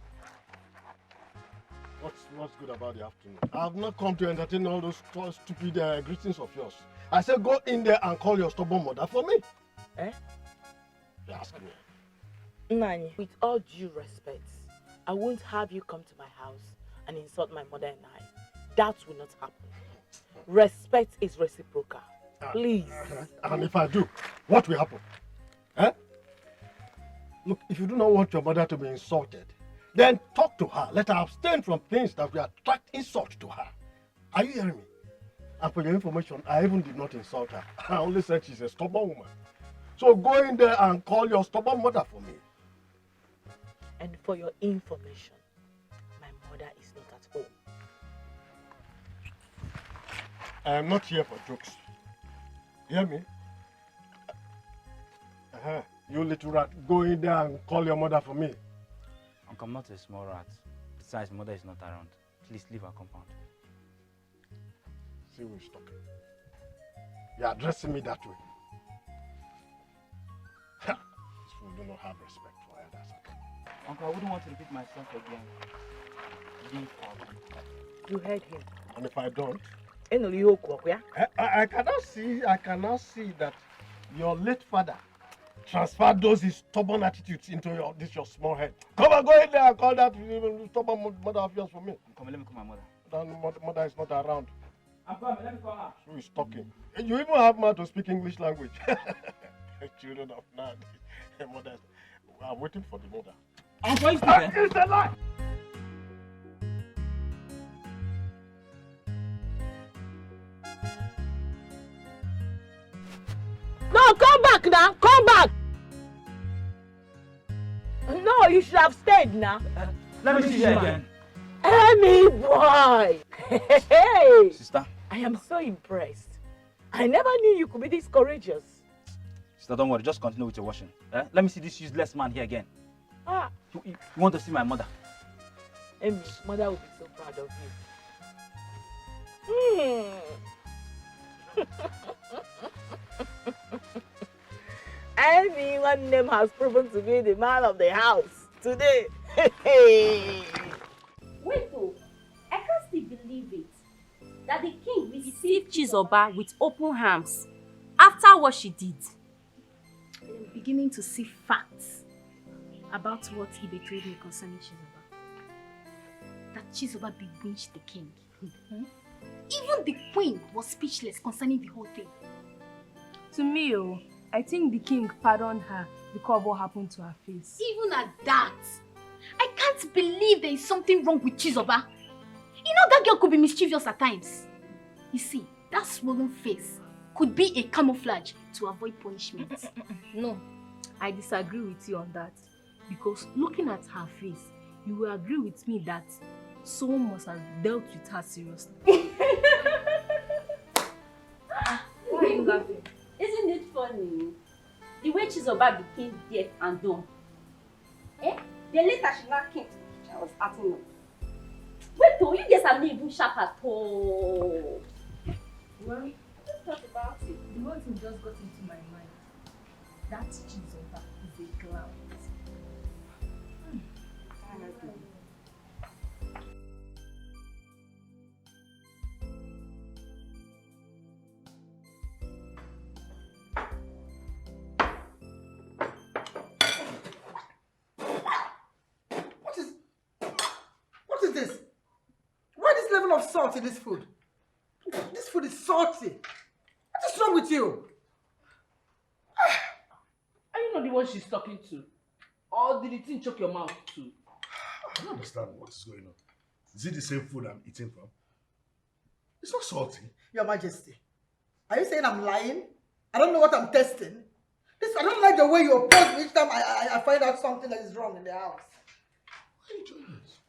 What's good about the afternoon? I have not come to entertain all those stupid greetings of yours. I said go in there and call your stubborn mother for me. Eh? You ask me. Nani, with all due respect, I won't have you come to my house and insult my mother and I. That will not happen. Respect is reciprocal. Please. And if I do, what will happen? Eh? Look, if you do not want your mother to be insulted, then talk to her. Let her abstain from things that will attract insult to her. Are you hearing me? And for your information, I even did not insult her. I only said she's a stubborn woman. So go in there and call your stubborn mother for me. And for your information, my mother is not at home. I am not here for jokes. You hear me? You little rat, go in there and call your mother for me. Uncle, I'm not a small rat. Besides, mother is not around. Please leave our compound. See who's talking. You're addressing me that way. These people do not have respect for elders. Uncle, I wouldn't want to repeat myself again. Leave our compound. You heard him. And if I don't, I cannot see that your late father transferred those his stubborn attitudes into your small head. Come on, go in there and call that stubborn mother of yours for me. Come on, let me call my mother. Mother is not around. I'm coming, let me call her. Who is talking? You even have mouth to speak English language. Children of now, mother. I'm waiting for the mother. Uncle, is it's a lie! No, come back now! Come back! No, you should have stayed now. Let me see you again. Emmy boy! Hey! Sister? I am so impressed. I never knew you could be this courageous. Sister, don't worry. Just continue with your washing. Let me see this useless man here again. Ah. You want to see my mother? Emmy, mother will be so proud of you. Emmy, one name has proven to be the man of the house today. Wait, oh, I can't still believe it. That the king received Chizoba with open arms after what she did. I'm beginning to see facts about what he betrayed me concerning Chizoba. That Chizoba bewitched the king. Even the queen was speechless concerning the whole thing. To me, I think the king pardoned her because of what happened to her face. Even at that, I can't believe there is something wrong with Chizoba. You know that girl could be mischievous at times. You see, that swollen face could be a camouflage to avoid punishment. No, I disagree with you on that. Because looking at her face, you will agree with me that someone must have dealt with her seriously. Why are you laughing? Isn't it funny? The way Chizoba became deaf and dumb. Then later she now came to the kitchen and was acting up. Wait, though, you guys are not even sharp at all. Well, let's talk about it. The one thing just got into my mind. That Chizoba is a clown. What is this? Why this level of salt in this food? This food is salty. What is wrong with you? Are you not the one she's talking to? Or did the thing choke your mouth too? I don't understand what is going on. Is it the same food I'm eating from? It's not salty. Your Majesty, are you saying I'm lying? I don't know what I'm testing. I don't like the way you oppose me each time I find out something that is wrong in the house. Why are you doing this?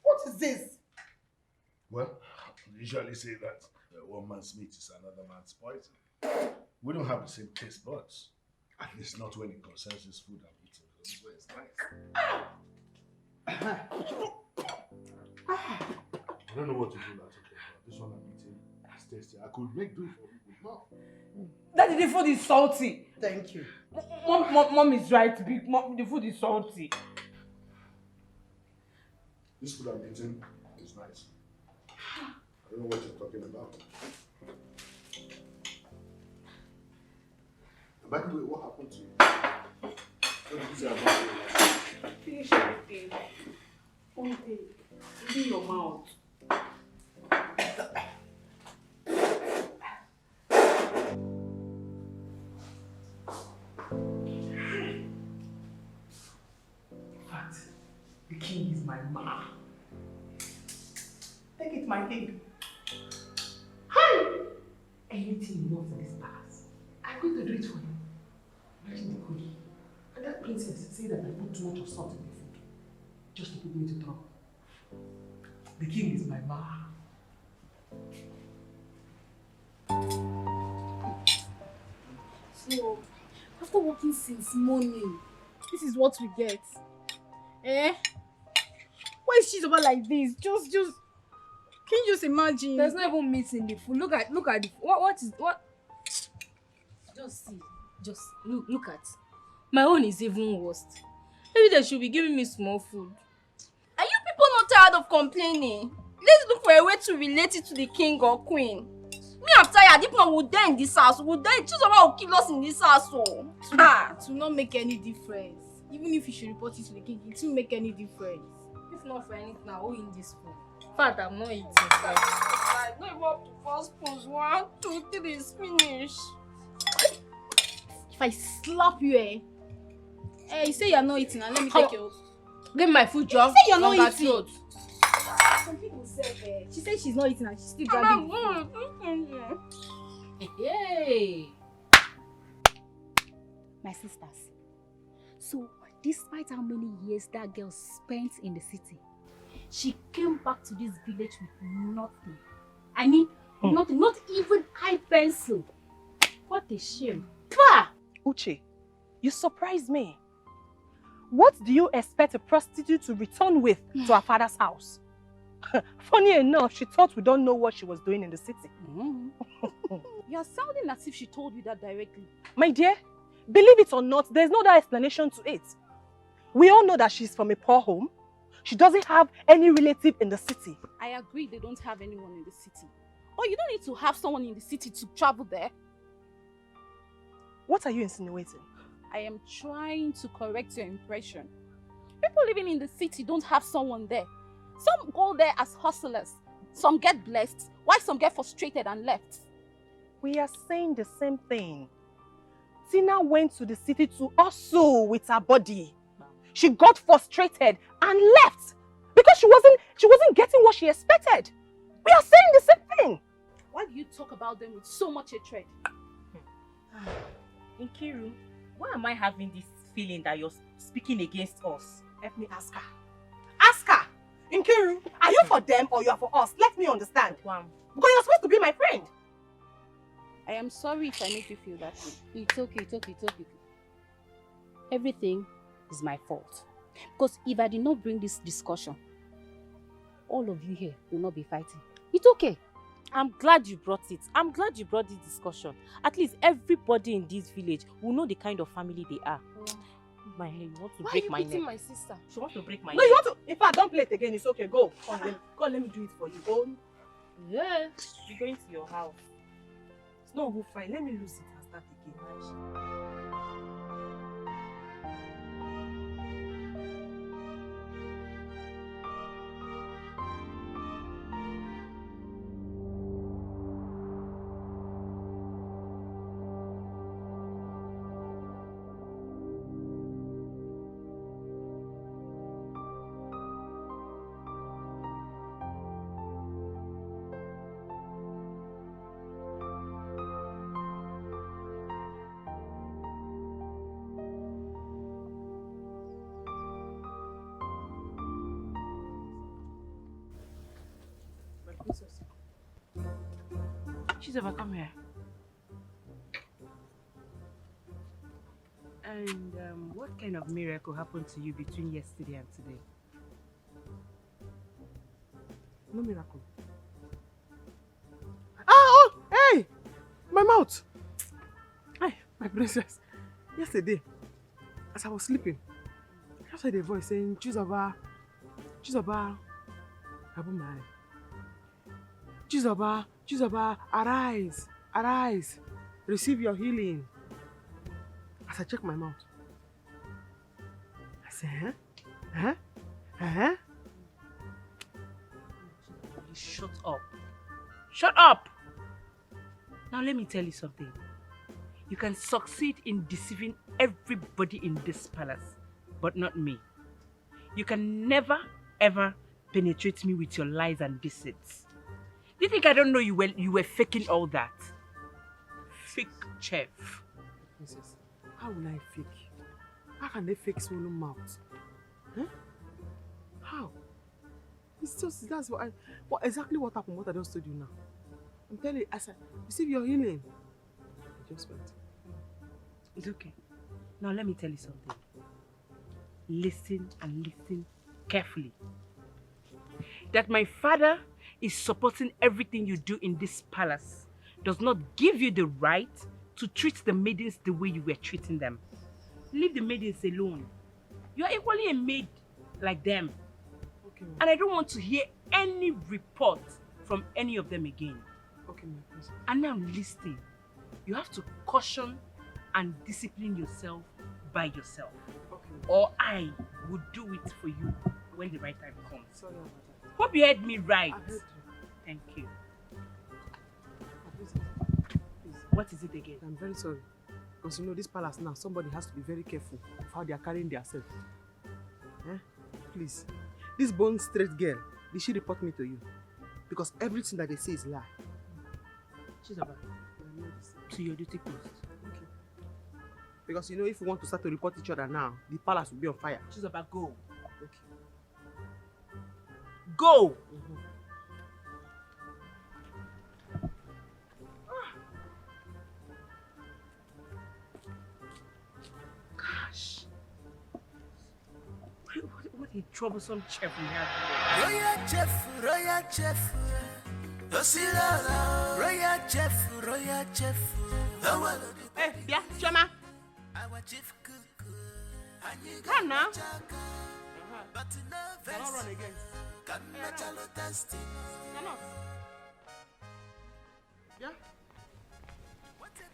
What is this? Well, I usually say that one man's meat is another man's poison. We don't have the same taste buds. At least not when it concerns this food I'm eating. This way is nice. I don't know what to do now. This one I'm eating is tasty. I could make do for people. No. Daddy, the food is salty. Thank you. Mom is right. The food is salty. This food I'm eating is nice. I don't know what you're talking about. By the way, what happened to you? What did you say about you? Finish everything. One thing. In your mouth. In fact, the king is my man. Take it, my king. Hi! Anything you want in this palace, I'm going to do it for you. Imagine the cookie. And that princess saying that I put too much of salt in the food. Just to put me into trouble. The king is my man. So, after working since morning, this is what we get. Eh? Why is Chizoba like this? Just can you just imagine? There's not even meat in the food. Look at the what? Just see. Just look at. My own is even worse. Maybe they should be giving me small food. Are you people not tired of complaining? Let's look for a way to relate it to the king or queen. Me, I'm tired. If not, we'll die in this house. We'll die. Chizoba will kill us in this house. To not make any difference. Even if you should report it to the king, it won't make any difference. If not for anything, I'll who in this food. In fact, I'm not eating. I don't even up to first spoons. 1, 2, 3 is finished. If I slap you, you say you're not eating, and let me take your... Give me my food, Joe. You say you're not eating. Some people say, she said she's not eating and she's still dragging the food. Hey! My sisters, so despite how many years that girl spent in the city, she came back to this village with nothing. I mean, nothing, not even eye pencil. What a shame. Pah! Uche, you surprise me. What do you expect a prostitute to return with to her father's house? Funny enough, she thought we don't know what she was doing in the city. You're sounding as if she told you that directly. My dear, believe it or not, there's no other explanation to it. We all know that she's from a poor home. She doesn't have any relative in the city. I agree they don't have anyone in the city. But you don't need to have someone in the city to travel there. What are you insinuating? I am trying to correct your impression. People living in the city don't have someone there. Some go there as hustlers. Some get blessed, while some get frustrated and left. We are saying the same thing. Tina went to the city to hustle with her body. She got frustrated and left because she wasn't getting what she expected. We are saying the same thing. Why do you talk about them with so much hatred? Nkiru, why am I having this feeling that you're speaking against us? Let me ask her. Ask her! Nkiru, are you for them or you are for us? Let me understand. Because you're supposed to be my friend. I am sorry if I make you feel that way. It's okay. Everything is my fault. Because if I did not bring this discussion, all of you here will not be fighting. It's okay. I'm glad you brought it. I'm glad you brought this discussion. At least everybody in this village will know the kind of family they are. My hair, you want to break my neck. Why are you beating my sister? She wants to break my No, neck. you want to. In fact, don't play it again. It's okay. Go. Come, let me do it for you. Go. Yeah. You're going to your house. It's not good, fine. Let me lose it and start again. She's ever come here. And what kind of miracle happened to you between yesterday and today? No miracle. Oh, hey! My mouth! Hi, my princess. Yesterday, as I was sleeping, I just heard a voice saying, Chizoba, Abumai. Chizoba, arise, arise, receive your healing. As I check my mouth, I said, huh? Shut up. Shut up! Now let me tell you something. You can succeed in deceiving everybody in this palace, but not me. You can never, ever penetrate me with your lies and deceits. Do you think I don't know you were faking all that? Fake chef. Princess, how will I fake? How can they fake swollen mouth? Huh? How? It's just, that's exactly what happened, what I just told you now. I'm telling you, as I receive your healing, I just went. It's okay. Now let me tell you something. Listen and listen carefully. That my father is supporting everything you do in this palace does not give you the right to treat the maidens the way you were treating them. Leave the maidens alone. You are equally a maid like them. Okay. And I don't want to hear any report from any of them again. Okay, my princess. And now listen. You have to caution and discipline yourself by yourself. Okay. Or I will do it for you when the right time comes. Sorry about that. Hope you heard me right. I heard you. Thank you. Please. What is it again? I'm very sorry. Because you know, this palace now, somebody has to be very careful of how they are carrying themselves. Eh? Please. This bone straight girl, did she report me to you? Because everything that they say is lie. She's about to your duty post. Okay. Because you know, if we want to start to report each other now, the palace will be on fire. She's about go. Okay. Go! Gosh. What a troublesome chef we have here. Royal chef. Royal chef. Hey, yeah, Choma. Come now. Cannot run again. Cannot. Yeah?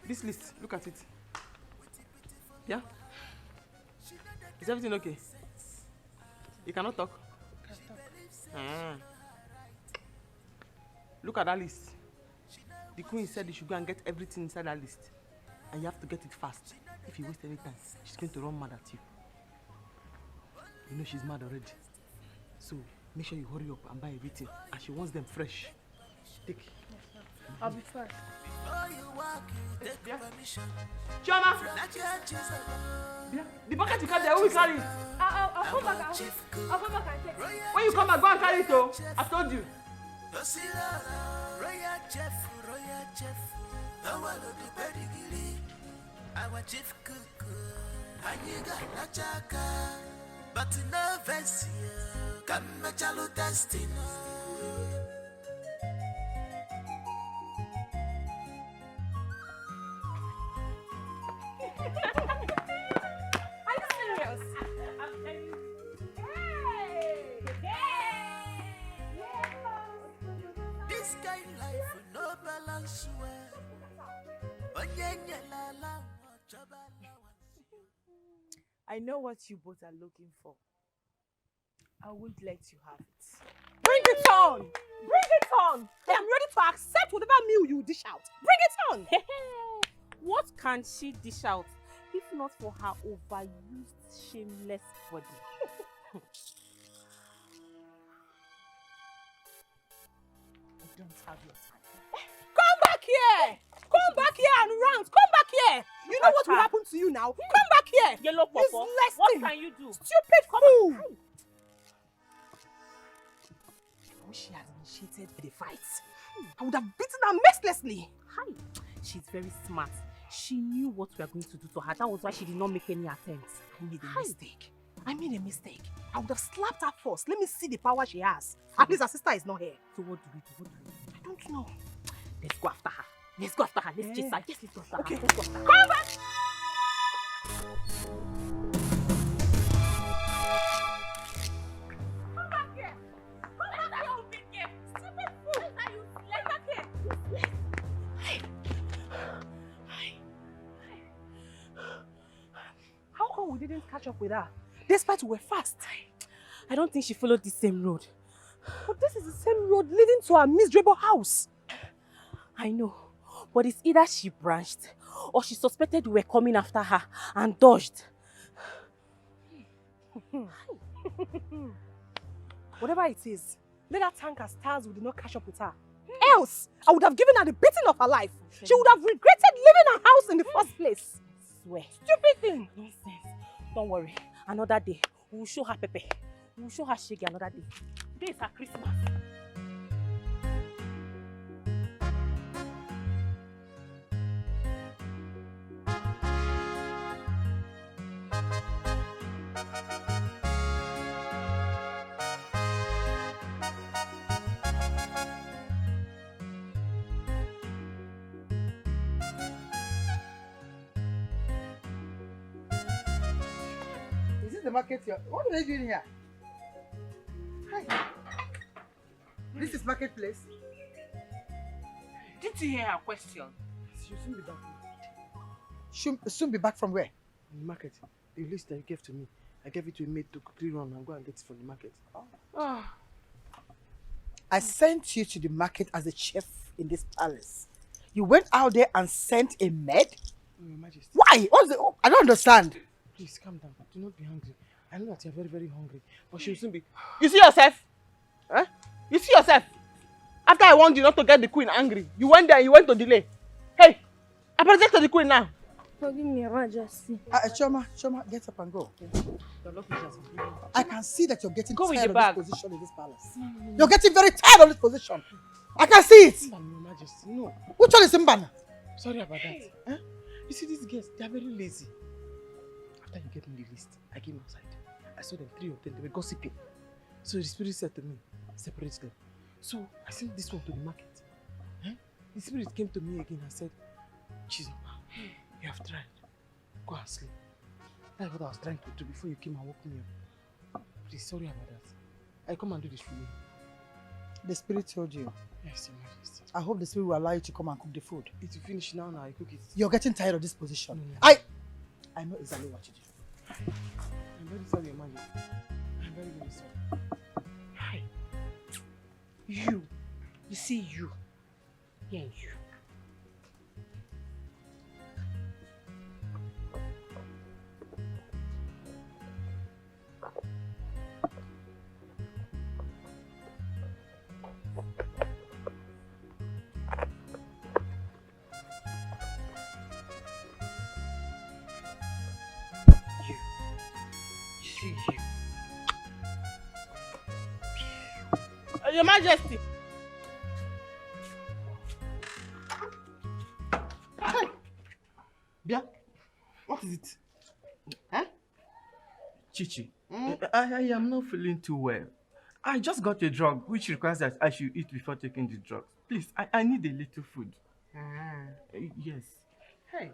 This list, look at it. Yeah? Is everything okay? You cannot talk? Look at that list. The queen said you should go and get everything inside that list. And you have to get it fast. If you waste any time, she's going to run mad at you. You know she's mad already. So make sure you hurry up and buy everything. And she wants them fresh. Take. I'll be fast. Yeah. Chioma! Yeah. The bucket you carry there, who will carry it? I'll come back. I'll come back and take it. When you come back, go and carry it, oh. I told you. Royal chef. Our chief cook, Aniga Lachaka, but no vessel, come chalo testing. Are you serious? I'm telling you. This kind life no balance well. I know what you both are looking for. I won't let you have it. Bring it on! Bring it on! I am ready to accept whatever meal you dish out. Bring it on! What can she dish out if not for her overused, shameless body? I don't have your time. Come back here! Come back here and rant! Come back here! You know what will happen to you now? Come back here! Yellow pawpaw, what can you do? Stupid fool! Before she had initiated the fight, I would have beaten her mercilessly. Hi. She's very smart. She knew what we are going to do to her. That was why she did not make any attempts. I made a mistake. I would have slapped her first. Let me see the power she has. At least her sister is not here. So what do we do? I don't know. Let's go after her. Let's chase her. Yes, let's go after her. Okay. Let's go after her. Come back! Come back here! Come back here, you big game! Stupid fool! Let back here! How come we didn't catch up with her? Despite we were fast. I don't think she followed the same road. But this is the same road leading to our miserable house. I know. But it's either she branched or she suspected we were coming after her and dodged. Whatever it is, let her thank her stars we did not catch up with her. Else, I would have given her the beating of her life. She would have regretted leaving her house in the first place. I swear. Stupid thing. Nonsense. Don't worry. Another day, we will show her Pepe. We will show her Shaggy another day. Today is her Christmas. The market here. What are they doing here? Hi. This is marketplace. Did you hear her question? She'll soon be back. She'll soon be back from where? In the market. The list that you gave to me, I gave it to a maid to quickly run and go and get it from the market. I sent you to the market as a chef in this palace. You went out there and sent a maid? Your Majesty. Why? What's the... I don't understand. Please calm down. Do not be hungry. I know that you're very, very hungry. But she'll soon be... You see yourself? Huh? You see yourself? After I warned you not to get the queen angry, you went there and you went to delay. Hey, apologize to the queen now. Forgive me, Your Majesty. Choma, get up and go. I can see that you're getting tired of this position in this palace. You're getting very tired of this position. I can see it. Your Majesty, no. Which one is Mbana? Sorry about that. Huh? You see, these guests, they are very lazy. After you gave me the list, I came outside. I saw them, 3 of them, they were gossiping. So the spirit said to me, separate them. So I sent this one to the market. Huh? The spirit came to me again and said, Jesus, you have tried. Go and sleep. That's what I was trying to do before you came and woke me up. Please, sorry about that. I come and do this for you. The spirit told you? Yes, Your Majesty. I hope the spirit will allow you to come and cook the food. It will finish now, I cook it. You're getting tired of this position. No. I know exactly what you do. I'm very sorry, Your Majesty. I'm very, very sorry. Hi. You see you. Yeah, you. Your Majesty. Bia, what is it? Huh? Chichi, I am not feeling too well. I just got a drug which requires that I should eat before taking the drugs. Please, I need a little food. Yes. Hey.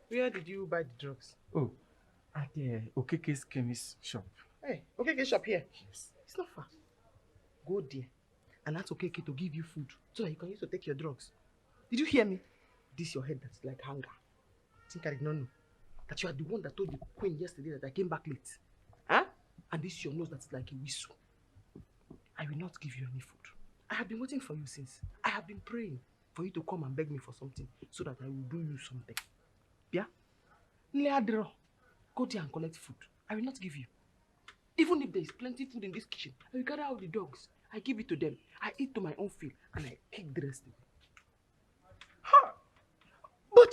Where did you buy the drugs? Oh, at Okeke's chemist shop. Hey, Okeke shop here? Yes. It's not far. Go there and ask Okeke to give you food so that you can use to take your drugs. Did you hear me? This your head that's like hunger. I think I did not know that you are the one that told the queen yesterday that I came back late. Huh? And this your nose that's like a whistle. I will not give you any food. I have been waiting for you since. I have been praying for you to come and beg me for something so that I will do you something. Yeah? Leonard, go there and collect food. I will not give you. Even if there is plenty food in this kitchen, I will gather out the dogs. I give it to them. I eat to my own fill and I kick the rest away. But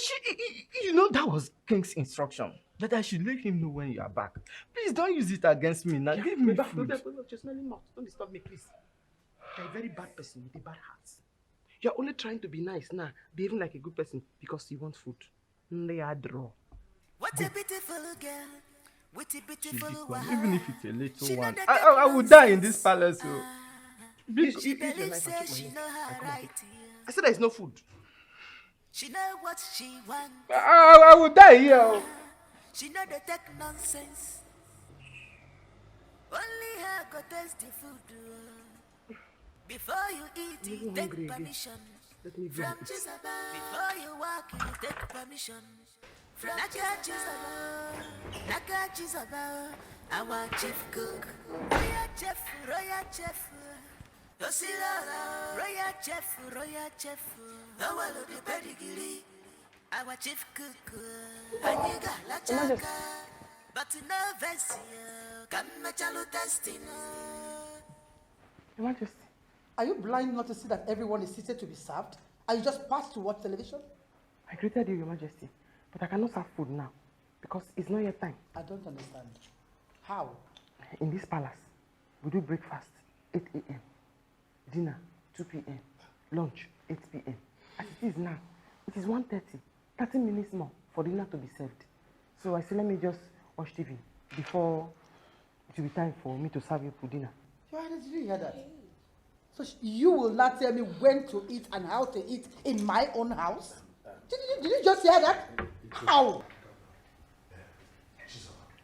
you know that was King's instruction. That I should let him know when you are back. Please don't use it against me now. Give me food. Just smelling mouth. Don't disturb me, please. You're a very bad person with a bad heart. You're only trying to be nice now, behaving like a good person because you want food. Leandro. What a beautiful girl. What a beautiful woman. Even if it's a little one. I would die in this palace. Please, I said there is no food. She know what she wants. I will die here. She know they take nonsense. Only her go taste the food. Before you eat, you take permission. From Jesus above. Before you walk, you take permission. From Jesus above. Our chief cook. Royal chef. Royal chef. Our the pedigree. Our chief cook. Aniga la chaka. But no verse. Come chalo testing. Your Majesty, are you blind not to see that everyone is seated to be served? Are you just passed to watch television? I greeted you, Your Majesty, but I cannot serve food now because it's not yet time. I don't understand. How? In this palace, we do breakfast 8 a.m., dinner 2 p.m., lunch 8 p.m. As it is now, it is 1:30, 30 minutes more for dinner to be served. So I said, let me just watch TV before it will be time for me to serve you for dinner. Your Highness, did you hear that? So you will not tell me when to eat and how to eat in my own house? Did you just hear that? How?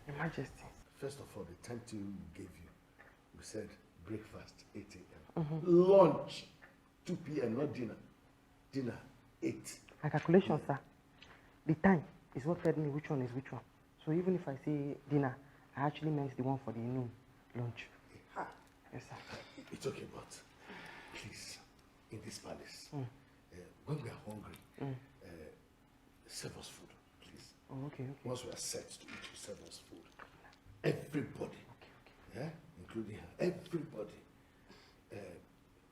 Your Majesty. First of all, the time you gave you said breakfast 8 a.m. Lunch 2 p.m., not dinner. Dinner 8. My calculation, sir. The time is what tells me which one is which one. So even if I say dinner, I actually meant the one for the noon lunch. Yes, sir. It's okay, but please, in this palace, when we are hungry, serve us food, please. Oh, okay. Once we are set to eat, serve us food. Everybody, yeah, including her, everybody.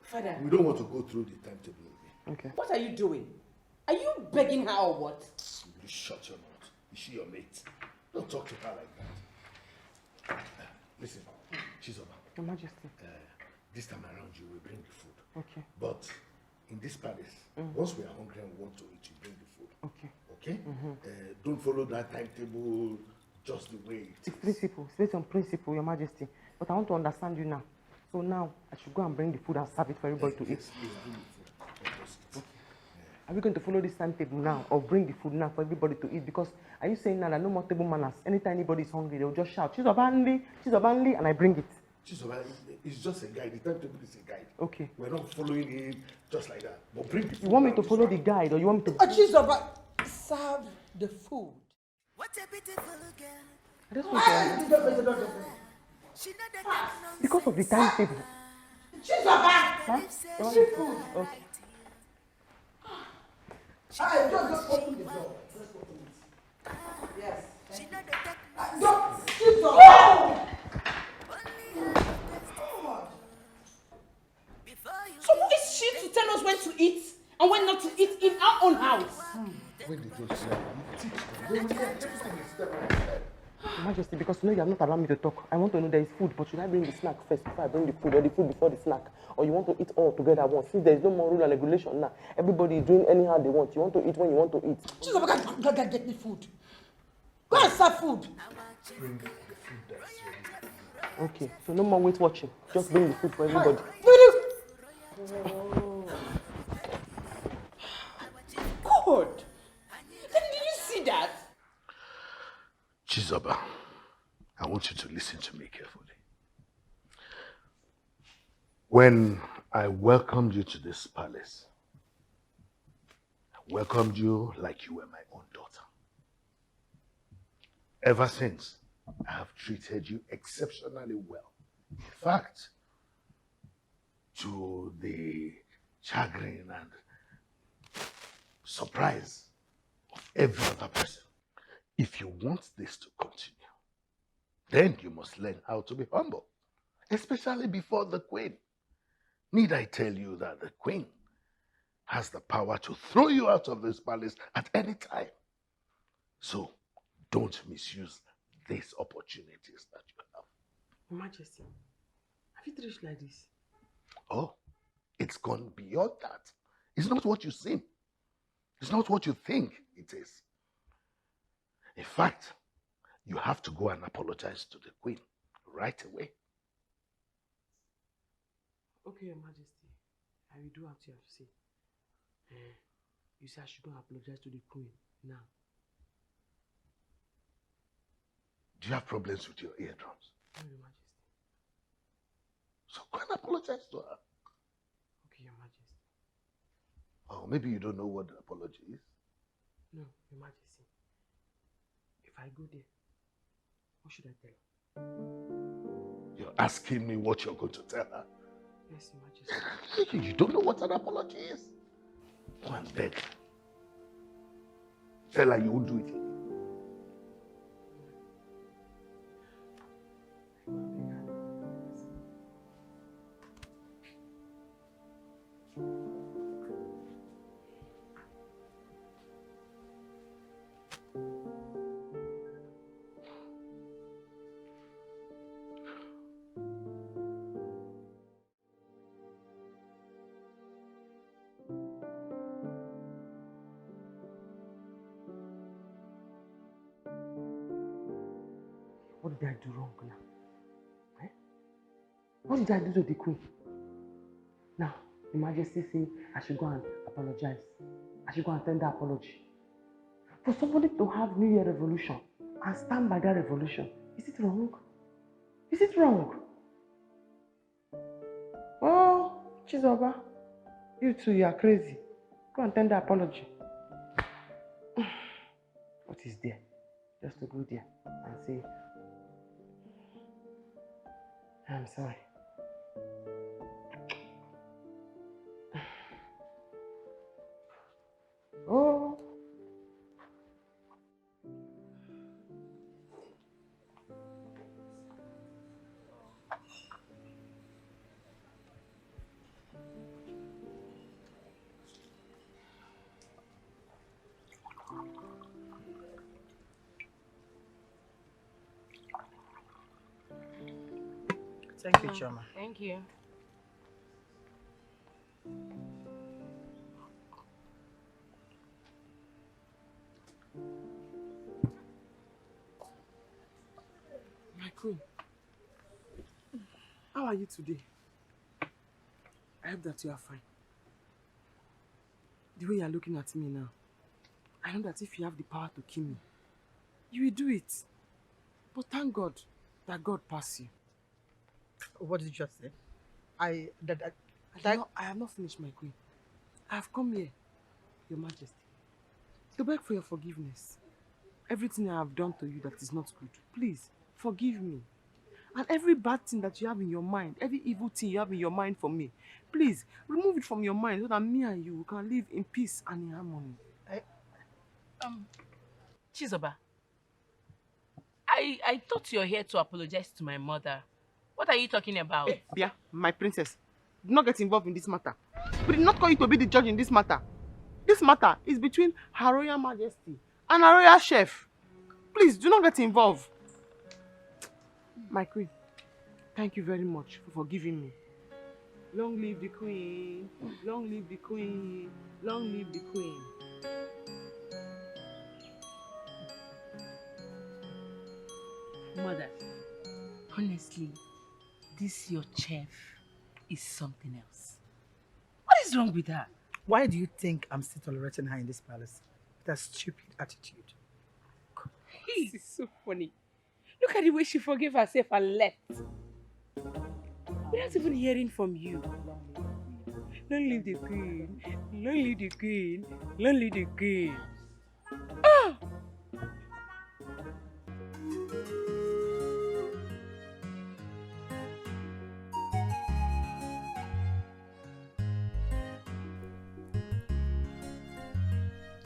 Father. We don't want to go through the timetable again. Okay. What are you doing? Are you begging her or what? You shut your mouth. Is she your mate? Don't talk to her like that. Listen, Chizoba. Your Majesty. This time around you will bring the food. Okay. But in this palace, once we are hungry and want to eat, you bring the food. Okay. Okay? Don't follow that timetable just the way it is. It's principle. It's based on principle, Your Majesty. But I want to understand you now. So now I should go and bring the food and serve it for everybody to eat. Yes, please bring the food. Okay. Are we going to follow this timetable now or bring the food now for everybody to eat? Because are you saying now that no more table manners? Anytime anybody is hungry, they'll just shout, Chizobanli, and I bring it. Chizoba, it's just a guide. The timetable is a guide. Okay. We're not following it just like that. But bring the food. You want me to follow the guide or you want me to... Chizoba, serve the food. What a beautiful girl. I just want to... Because of the timetable. Chizoba! Huh? Seafood. Okay. Just open the door. Let's open it. Yes. Don't, Chizoba! Oh! So who is she to tell us when to eat and when not to eat in our own house? When they don't share, you teach them. They will learn. Everything is step by step. Your Majesty, because you know you have not allowed me to talk. I want to know there is food, but should I bring the snack first before I bring the food, or the food before the snack? Or you want to eat all together at once? Since there is no more rule and regulation now, everybody is doing anyhow they want. You want to eat when you want to eat. Chizoba, go get me food. Go and serve food. Bring the food that's ready. Okay, so no more weight watching. Just bring the food for everybody. God! Did you see that? Chizoba, I want you to listen to me carefully. When I welcomed you to this palace, I welcomed you like you were my own daughter. Ever since, I have treated you exceptionally well. In fact, to the chagrin and surprise of every other person. If you want this to continue, then you must learn how to be humble, especially before the queen. Need I tell you that the queen has the power to throw you out of this palace at any time? So don't misuse these opportunities that you have. Your Majesty, have you reached like this? Oh, it's gone beyond that. It's not what you seem. It's not what you think it is. In fact, you have to go and apologize to the queen right away. Okay, Your Majesty. I will do what you have to say. You say I should go and apologize to the queen now. Do you have problems with your eardrums? No, Your Majesty. So go and apologize to her. Okay, Your Majesty. Oh, maybe you don't know what the apology is. No, Your Majesty. If I go there, what should I tell her? You're asking me what you're going to tell her. Yes, Your Majesty. You don't know what an apology is? Go and beg her. Tell her you won't do it again. What did I do wrong now? Eh? What did I do to the queen? Now, Your Majesty said I should go and apologize. I should go and tender apology. For somebody to have New Year revolution and stand by that revolution, is it wrong? Is it wrong? Oh, Chizoba, you too, you are crazy. Go and tender apology. What is there? Just to go there and say, I'm sorry. Oh. Thank you, Choma. Thank you. My queen, how are you today? I hope that you are fine. The way you are looking at me now, I know that if you have the power to kill me, you will do it. But thank God that God passed you. What did you just say? I have not finished, my queen. I have come here, Your Majesty, to beg for your forgiveness. Everything I have done to you that is not good, please, forgive me. And every bad thing that you have in your mind, every evil thing you have in your mind for me, please, remove it from your mind so that me and you can live in peace and in harmony. Chizoba, I thought you're here to apologize to my mother. What are you talking about? Hey, Bia, my princess, do not get involved in this matter. We did not call you to be the judge in this matter. This matter is between Her Royal Majesty and Her Royal Chef. Please, do not get involved. My queen, thank you very much for forgiving me. Long live the queen, long live the queen, long live the queen. Mother, honestly, this your chef is something else. What is wrong with her? Why do you think I'm still tolerating her in this palace? That stupid attitude. This is so funny. Look at the way she forgave herself and left. Without even hearing from you. Long live the queen, long live the queen, long live the queen. Ah!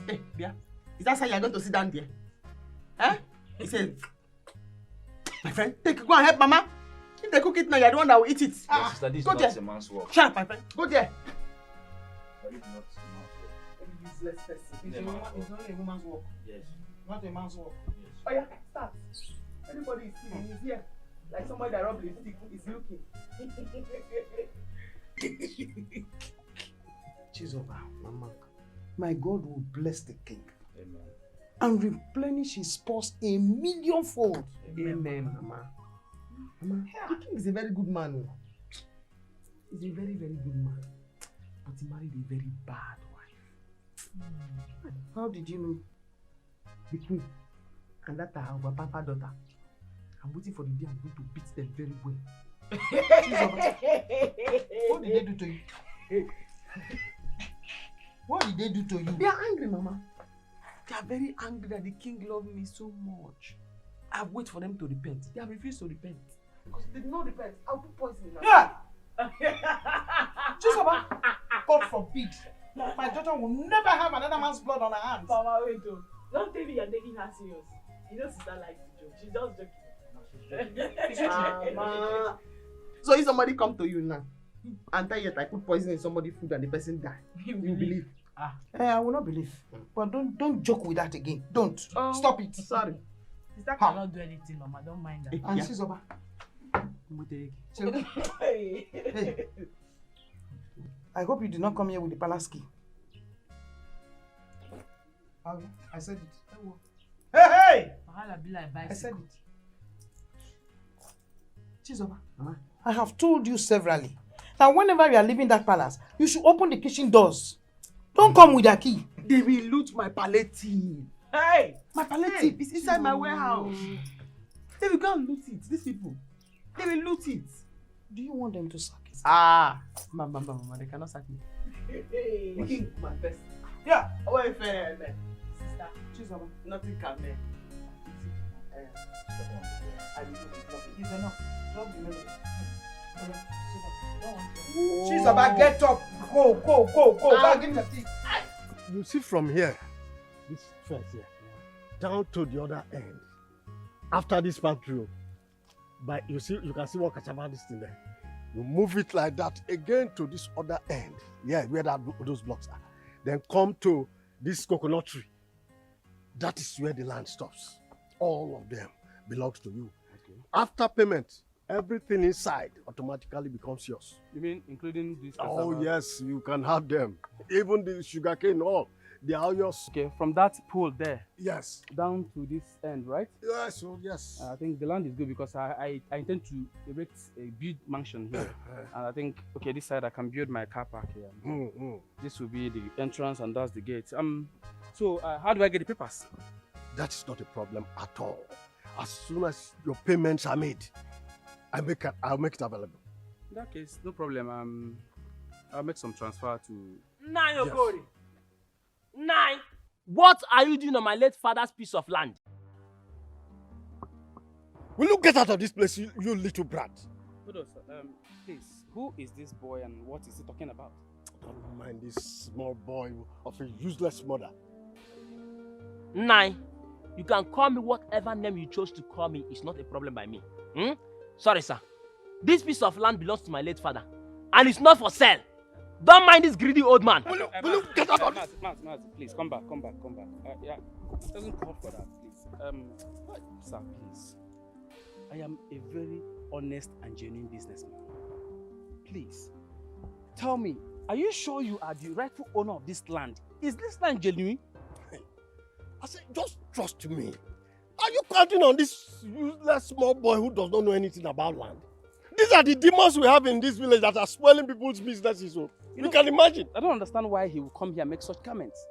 Hey, Bia, is that how you're going to sit down there? Huh? He said, my friend, go and help Mama. If they cook it now, you're the one that will eat it. Sister, this is go not there. a man's work. Shut up, my friend. Go there. That is not a man's work. Useless person. It's only a woman's work. Yes. Not a man's work. Yes. Oh yeah, start. Everybody is sitting. He's here. Like somebody that rubbed his stick is looking. Chizoba, Mama, my God will bless the king. Amen. And replenish his purse a millionfold. Amen, Mama. Mama, the king is a very good man. He's a very, very good man. But he married a very bad wife. How did you know? The queen and that her papa daughter. I'm waiting for the day I'm going to beat them very well. What did they do to you? What did they do to you? They are angry, Mama. They are very angry that the king loved me so much. I've waited for them to repent. They have refused to repent. Because they did not repent, I'll put poison in them. Yeah! Chizoba, God forbid. My daughter will never have another man's blood on her hands. Mama, wait, don't tell me you're taking her serious. You know sister likes to joke. She's just joking. Mama. So if somebody come to you now and tell you that I put poison in somebody's food and the person die, you believe? I will not believe. But don't joke with that again. Don't. Stop it. Sorry. Sister cannot do anything, Mama. Don't mind that. And Chizoba. Hey. I hope you did not come here with the palace key. I said it. Hey! I said it. Chizoba, I have told you severally that whenever you are leaving that palace, you should open the kitchen doors. Don't come with your key. They will loot my palliative. Hey! My palliative is inside my warehouse. They will go and loot it. These people. They will loot it. Do you want them to sack it? Mama, they cannot sack me. Hey. My best. Yeah, wait, fair, man. Sister, Chizoba, nothing can man. It's enough. Drop the melody. Chizoba, get up. Go. Go, give me the tea. You see from here, this fence here, down to the other end. After this part through, but you can see what Kachama this thing there. You move it like that again to this other end. Yeah, where those blocks are. Then come to this coconut tree. That is where the land stops. All of them belongs to you. Okay. After payment, everything inside automatically becomes yours. You mean including this? Oh yes, you can have them. Even the sugarcane, all they are yours. Okay, from that pool there. Yes. Down to this end, right? Yes. Oh yes. I think the land is good because I intend to erect a big mansion here, and I think okay, this side I can build my car park here. This will be the entrance, and that's the gate. So how do I get the papers? That's not a problem at all. As soon as your payments are made, I'll make it available. In that case, no problem. I'll make some transfer to. Nine Okori. Nine. What are you doing on my late father's piece of land? Will you get out of this place, you little brat? Please, who is this boy and what is he talking about? Don't mind this small boy of a useless mother. Nine. You can call me whatever name you chose to call me. It's not a problem by me. Sorry, sir. This piece of land belongs to my late father. And it's not for sale. Don't mind this greedy old man. Will you get out of this? Please, come back. Yeah, it doesn't call for that, please. Sir, please. I am a very honest and genuine businessman. Please, tell me, are you sure you are the rightful owner of this land? Is this land genuine? I said, just trust me. Are you counting on this useless small boy who does not know anything about land? These are the demons we have in this village that are spoiling people's businesses. So you can imagine. I don't understand why he will come here and make such comments.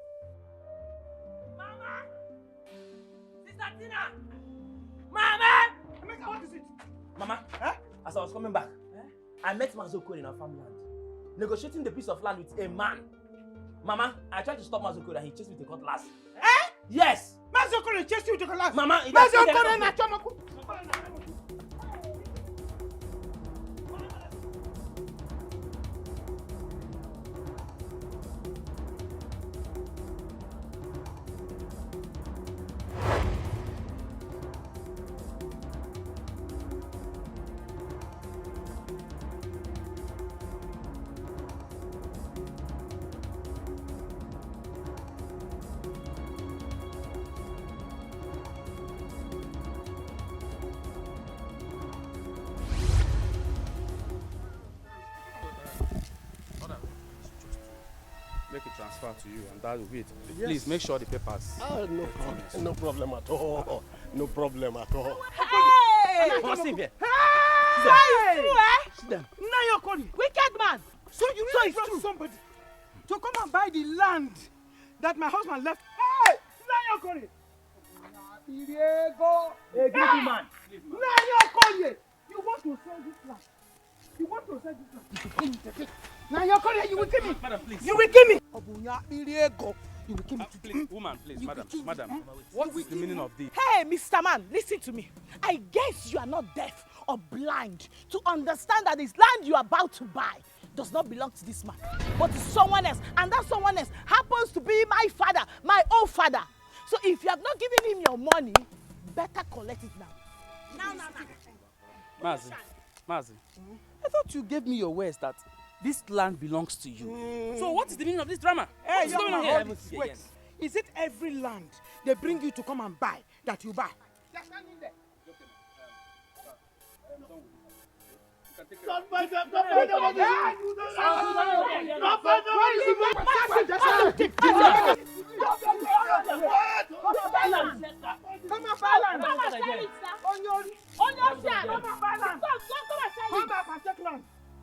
Mama! Sister Tina! Mama! Emeka, what is it? Mama, as I was coming back, I met Mazoko in our farmland, negotiating the piece of land with a man. Mama, I tried to stop Mazoko and he chased me with a cutlass. Yes! Mazoko chased you with a cutlass? Mama, Mazoko na chomaku. Make a transfer to you and that will be it. Yes. Please make sure the papers. No problem at all. No problem at all. Hey! Come on, here. Hey! See them. Now you're calling. Wicked man. So you really brought somebody to come and buy the land that my husband left. Hey! Now you're calling. Diego. A greedy man. Now you're calling. You want to sell this land. You want to sell this land. Now you're calling. You will kill me. Madam, please. You will kill me. You will kill me. Please, woman, please, madam. What is the meaning of this? Hey, Mr. Man, listen to me. I guess you are not deaf or blind to understand that this land you are about to buy does not belong to this man, but to someone else. And that someone else happens to be my father, my own father. So if you have not given him your money, better collect it now. Now. Mazi, I thought you gave me your words that this land belongs to you. So what is the meaning of this drama? Hey, what's going on here? Wait. Is it every land they bring you to come and buy that you buy? They're standing there.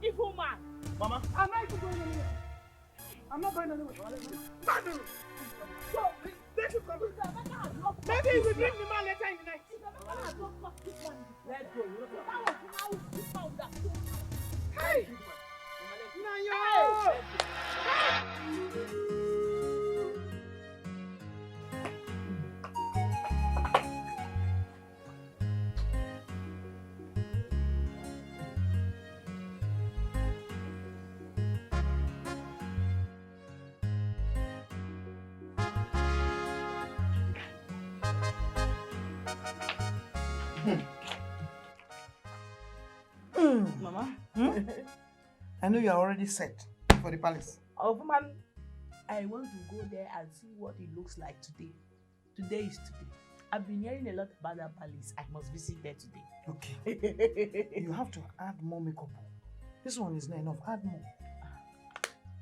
Evil man. Mama, I'm not even going anywhere. I'm not going anywhere. So, they should come. Maybe you will bring the man later in the night. let's go. Hey! Nayo! Mama, I know you are already set for the palace. Oh, woman, I want to go there and see what it looks like today. Today is today. I've been hearing a lot about that palace. I must visit there today. Okay. You have to add more makeup. This one is not enough. Add more.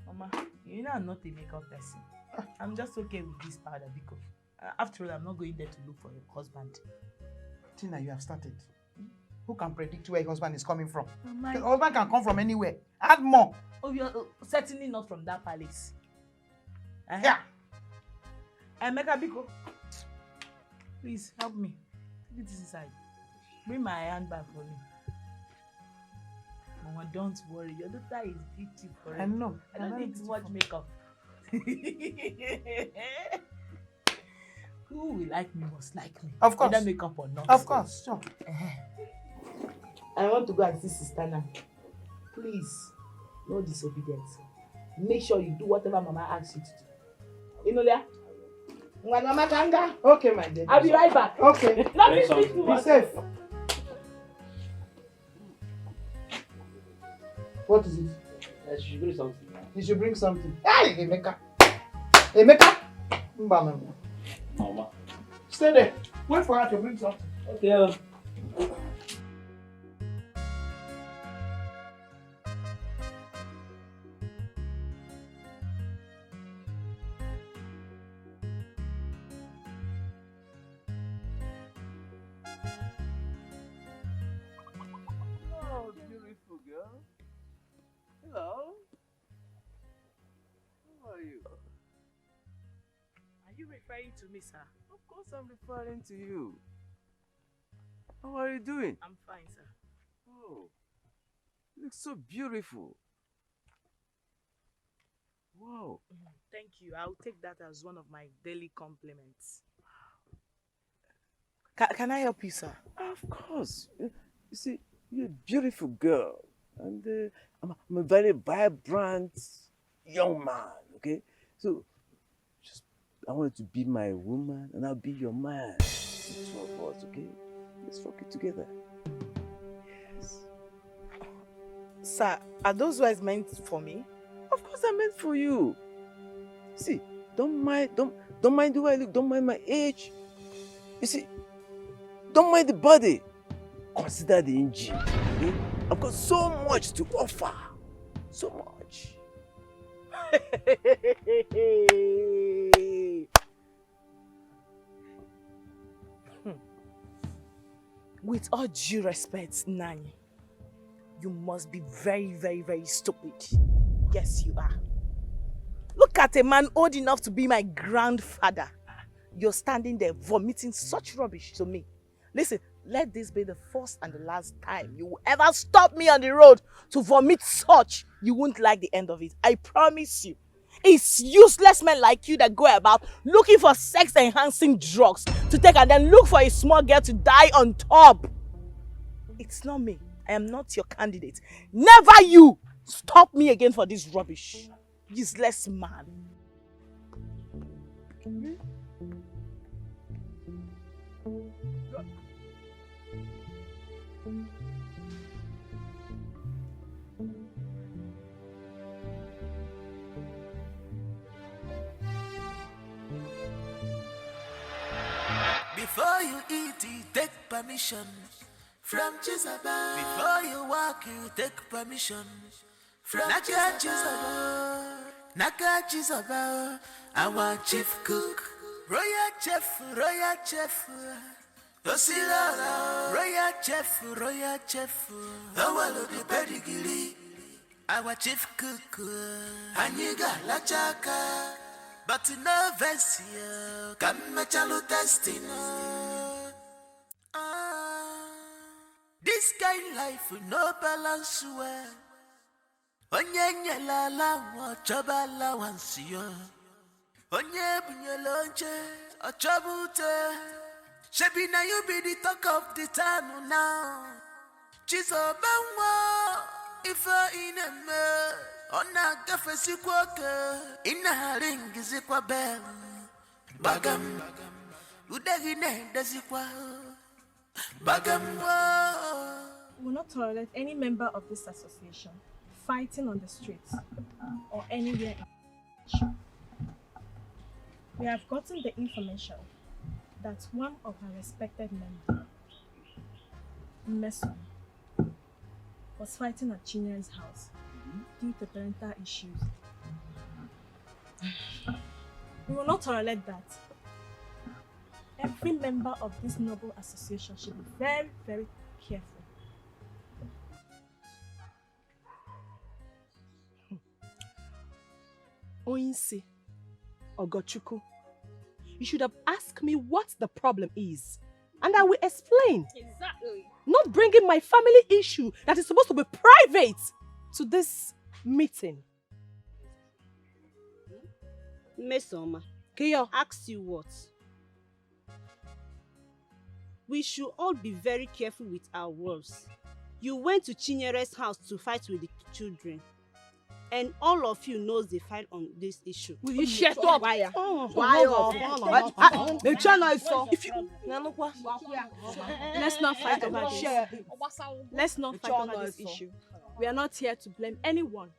Mama, you know I'm not a makeup person. I'm just okay with this powder because after all, I'm not going there to look for a husband. Tina, you have started. Who can predict where your husband is coming from? Mama, Your husband can come from anywhere. Add more. Oh, you're certainly not from that palace. Yeah. Emeka Biko, please help me. Take this inside. Bring my handbag for me. Mama, don't worry. Your daughter is beautiful. I know. I don't need too much makeup. Who will like me must like me. Of course. Whether makeup or not. Of course, sure. I want to go and see Sister now. Please, no disobedience. Make sure you do whatever Mama asks you to do. You know that? Mama Kanga. Okay, my dear. I'll be right back. Okay. Be safe. What is it? She should bring something. You should bring something. Hey, Emeka. Emeka. Mama. Stay there. Wait for her to bring something. Okay. Oh, beautiful girl. Hello. How are you? Are you referring to me, sir? Of course I'm referring to you. How are you doing? I'm fine, sir. Oh, you look so beautiful. Wow. Thank you. I'll take that as one of my daily compliments. Can I help you, sir? Of course. You see, you're a beautiful girl. And I'm a very vibrant young man, okay? So, I want you to be my woman and I'll be your man. The two of us, okay? Let's rock it together. Yes. Sir, are those words meant for me? Of course I meant for you. See, don't mind the way I look, don't mind my age. You see, don't mind the body. Consider the engine. Okay? I've got so much to offer. So much. With all due respect, Nani, you must be very, very, very stupid. Yes, you are. Look at a man old enough to be my grandfather. You're standing there vomiting such rubbish to me. Listen, let this be the first and the last time you will ever stop me on the road to vomit such. You won't like the end of it. I promise you. It's useless men like you that go about looking for sex-enhancing drugs to take and then look for a small girl to die on top. It's not me. I am not your candidate. Never you stop me again for this rubbish. Useless man. Before you eat, you take permission from Jezebel. Before you walk, you take permission from Jezebel. Naka Jezebel, our chief cook. Royal chef, Osila, royal chef, the the pedigree. Our chief cook, Aniga Lachaka. But no version can match a destiny. This kind life with no balance well. Onye la la chabala once you. Onye bunyelonche a chabute. Shebi na you be the talk of the town now. Chizo bangwa if in a me. Ona gafesi kwake ina ringi zikwa bel bagam udagine dazikwa bagam. We will not tolerate any member of this association fighting on the streets or anywhere. We have gotten the information that one of our respected members, Meso, was fighting at Chinya's house due to parental issues. We will not tolerate that. Every member of this noble association should be very, very careful. Oinsi, Ogochuku, you should have asked me what the problem is, and I will explain. Exactly. Not bringing my family issue that is supposed to be private to this meeting. Mesoma, ask you what? We should all be very careful with our words. You went to Chinyere's house to fight with the children. And all of you knows they fight on this issue. Will you shut up? Why? Let's not fight over this. Let's not fight over this issue. We are not here to blame anyone,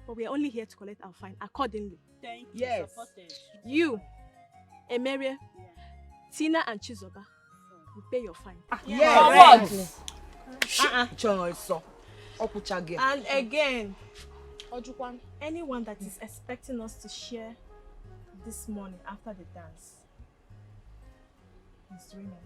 but we are only here to collect our fine accordingly. Thank you. Yes. You, Emerie, Tina, and Chizoba will pay your fine. Yes. And again, anyone that is expecting us to share this morning after the dance is dreaming.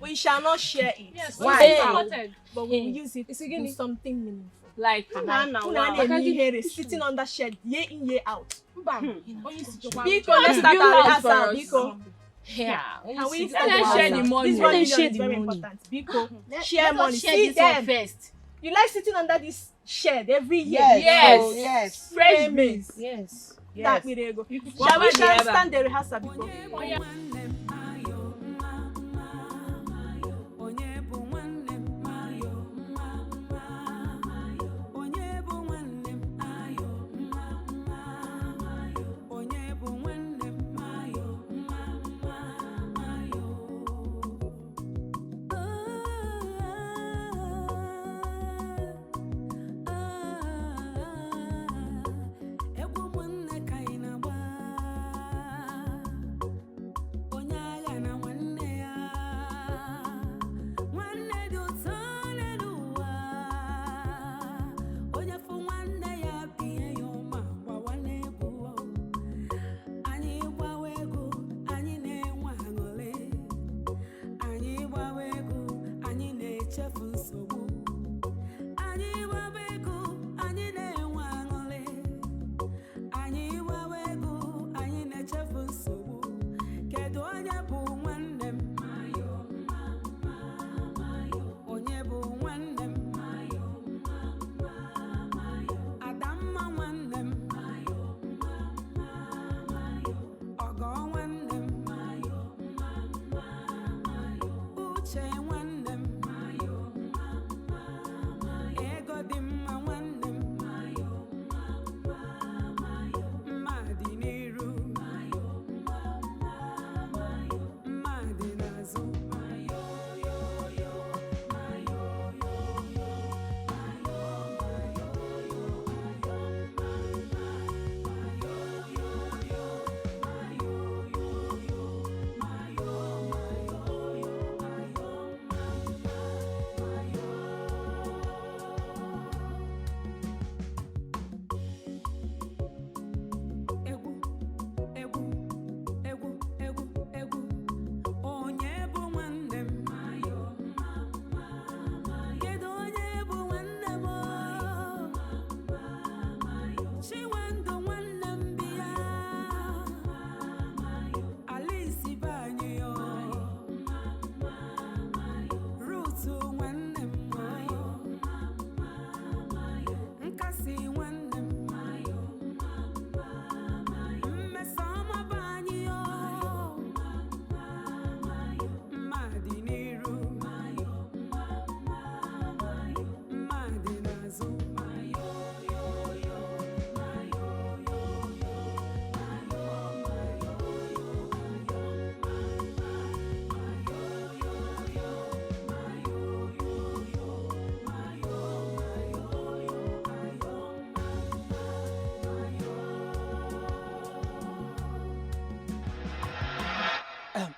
We shall not share it. Yes, why? But we will use it in something meaningful. Like sitting under shed year in, year out. Biko, let's start our rehearsal. Biko. Yeah. And we share the money. This 1 million is very important. Biko, share money. See them first. You like sitting under this shed every year? Yes. Fresh maize. Yes. That we go. Shall we stand the rehearsal before?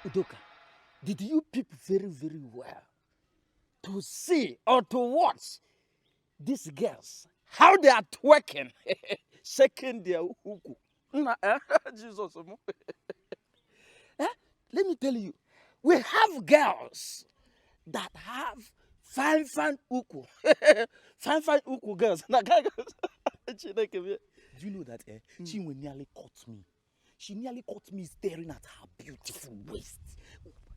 Udoka, did you peep very, very well to see or to watch these girls, how they are twerking, shaking their huku? Jesus. Let me tell you, we have girls that have fine uku. fine uku girls. Do you know that Chinwe nearly caught me? She nearly caught me staring at her beautiful waist.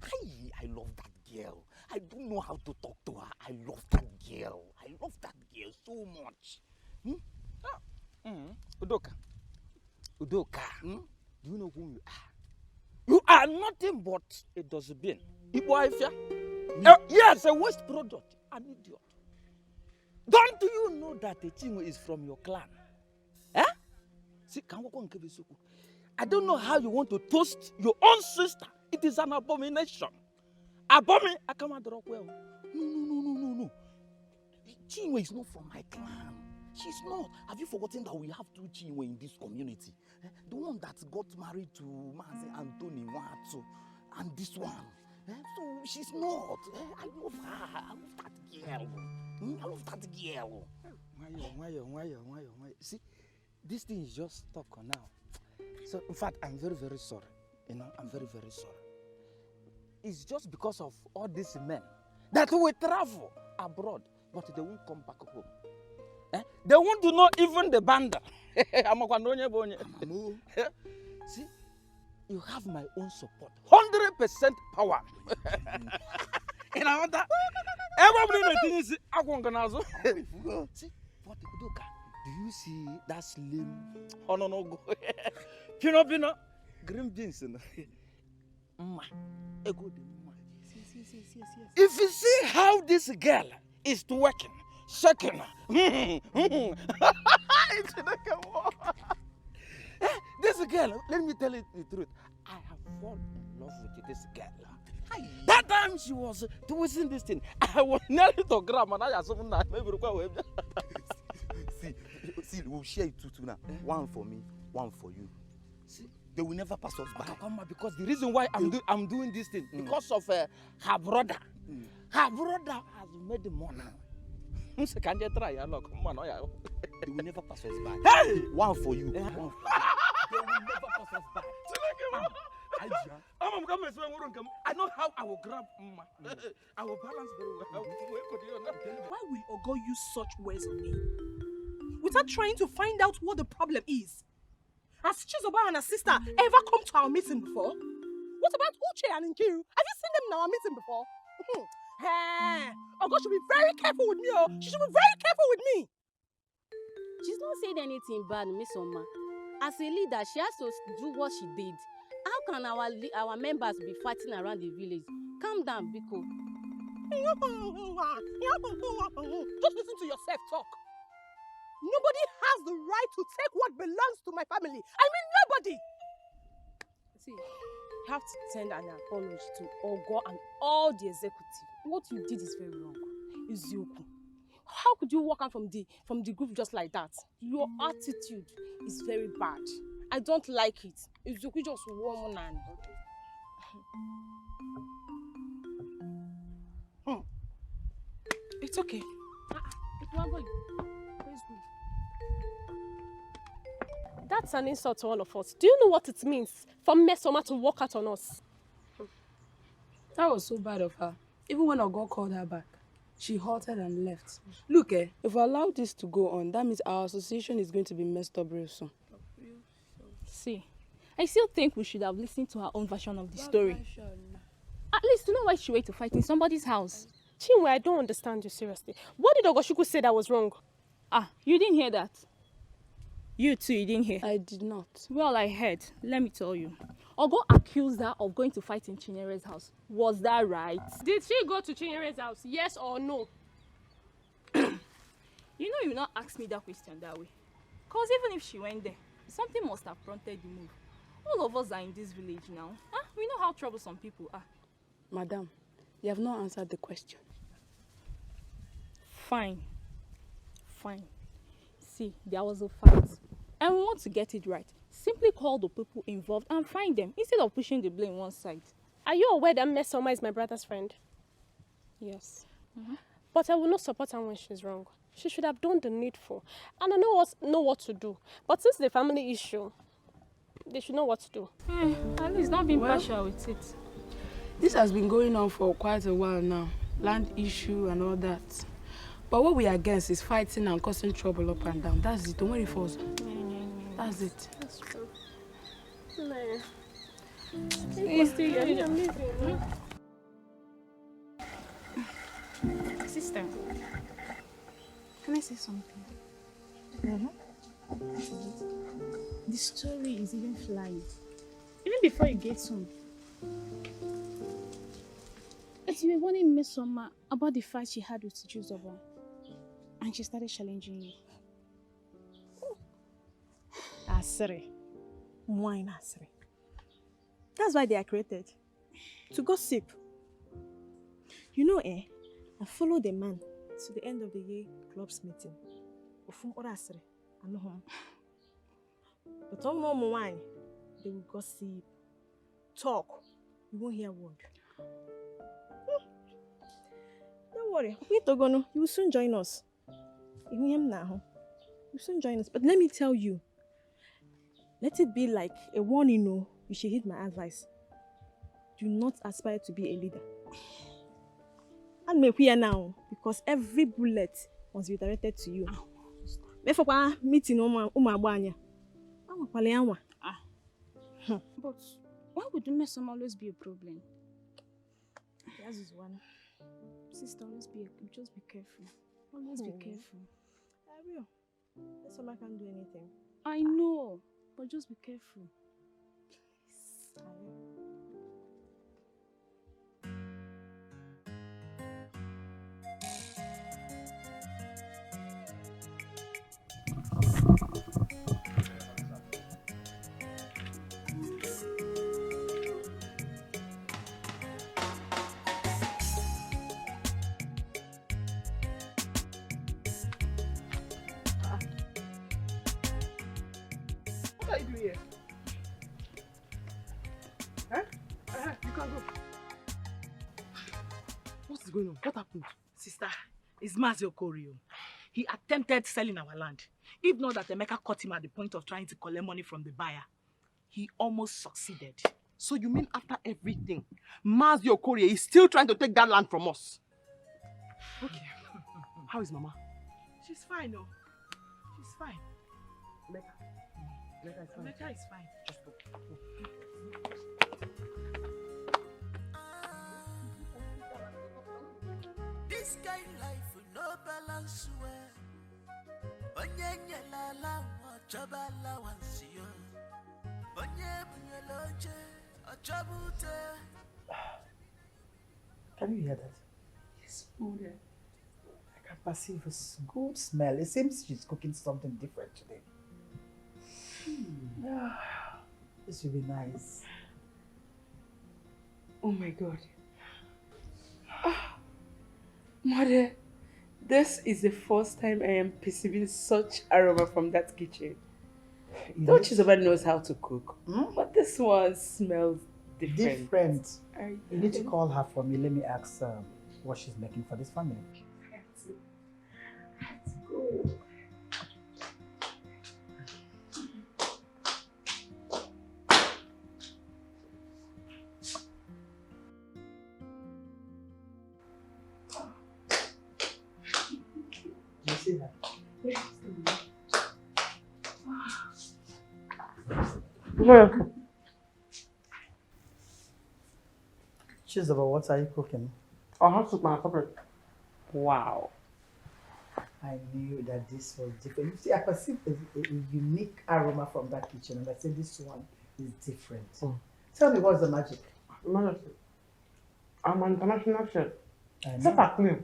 I love that girl. I don't know how to talk to her. I love that girl. I love that girl so much. Udoka, do you know who you are? You are nothing but a dustbin. Yes, a waste product. An idiot. Don't you know that the Chinwe is from your clan? See, I don't know how you want to toast your own sister. It is an abomination. Abomin, I come out well. No. Chinwe is not from my clan. She's not. Have you forgotten that we have two Chinwe in this community? The one that got married to Mazi Anthony Watu, and this one. So she's not. I love her. I love that girl. I love that girl. Why? See, this thing is just stuck on now. So, in fact, I'm very, very sorry. I'm very, very sorry. It's just because of all these men that we travel abroad, but they won't come back home. They won't know even the banda. See, you have my own support. 100% power. And I want that. Everybody see, what the Udoka? Do you see that slim? Oh no. Pino. Green beans. If you see how this girl is working, shaking. This girl, let me tell you the truth. I have fallen in love with this girl. That time she was twisting this thing, I was nearly to grab and I had something that maybe require. See, we'll share it two now. One for me, one for you. See, they will never pass us by. Because the reason why I'm doing this thing, because of her brother. Her brother has made the money. Can you try? They will never pass us by. Hey! One for you. They will never pass us by. I know how I will grab. I will balance very well. Why will Ogo use such words on me? Without trying to find out what the problem is. Has Chizoba and her sister ever come to our meeting before? What about Uche and Nkiru? Have you seen them in our meeting before? Ogo should be very careful with me. She should be very careful with me. She's not saying anything bad, Miss Oma. As a leader, she has to do what she did. How can our members be fighting around the village? Calm down, Biko. Just listen to yourself talk. Nobody has the right to take what belongs to my family. I mean, nobody. See, you have to send an apology to Ogo and all the executive. What you did is very wrong. Izioku. How could you walk out from the group just like that? Your attitude is very bad. I don't like it. Izioku just one man. It's okay. That's an insult to all of us. Do you know what it means for Mesoma to walk out on us? That was so bad of her. Even when Ogo called her back, she halted and left. Look, if we allow this to go on, that means our association is going to be messed up real soon. See, I still think we should have listened to her own version of the story. At least to know why she went to fight in somebody's house. Chinwe, I don't understand you seriously. What did Ogoshuku say that was wrong? You didn't hear that? You too, you didn't hear? I did not. Well, I heard. Let me tell you. Ogo accused her of going to fight in Chinyere's house. Was that right? Did she go to Chinyere's house? Yes or no? You know you not ask me that question that way. Because even if she went there, something must have prompted the move. All of us are in this village now. We know how troublesome people are. Madam, you have not answered the question. Fine. See, there was a fight. And we want to get it right. Simply call the people involved and find them instead of pushing the blame one side. Are you aware that Mesoma is my brother's friend? Yes. But I will not support her when she's wrong. She should have done the needful. And I know what to do. But since the family issue, they should know what to do. At least not being partial with it. This has been going on for quite a while now. Land issue and all that. But what we are against is fighting and causing trouble up and down. That's it. Don't worry for us. That's it. That's true. I'm leaving. Sister, can I say something? The story is even flying. Even before you get home. As you were warning Mesoma about the fight she had with Juzoba, and she started challenging you. Asiri. Wine Asiri. That's why they are created. To gossip. You know, I followed the man to the end of the year club's meeting. Asiri. I know him. But on more wine, they will gossip. Talk. You won't hear a word. Don't worry. You will soon join us. You will soon join us. But let me tell you, let it be like a warning, you should heed my advice. Do not aspire to be a leader. And me here now, because every bullet must be directed to you. Therefore, meeting But why would Mesoma always be a problem? That is one. Sister, just be careful. Always be careful. I will. Mesoma can't do anything. I know, but just be careful. Please. I will. What are you doing here? You can go. What's going on? What happened? Sister, it's Mazio Korio. He attempted selling our land. If not that Emeka caught him at the point of trying to collect money from the buyer, he almost succeeded. So you mean after everything, Mazio Korio is still trying to take that land from us? Okay. How is Mama? She's fine, no. She's fine. Emeka is fine. Just go. This kind life with no balance well. Onye la la chaba la wansio. Onye bunyeloje achabute. Can you hear that? Yes, Mother. I can perceive a good smell. It seems she's cooking something different today. This will be nice. Oh my God. Mother, this is the first time I am perceiving such aroma from that kitchen. Though Chizoba knows how to cook, but this one smells different. You need to call her for me. Let me ask what she's making for this family. Let's go. You see her? Chizoba, what are you cooking? I have to my favorite. Wow. I knew that this was different. You see, I perceived a unique aroma from that kitchen, and I said this one is different. Tell me, what's the magic? Magic. I'm an international chef. I I clean.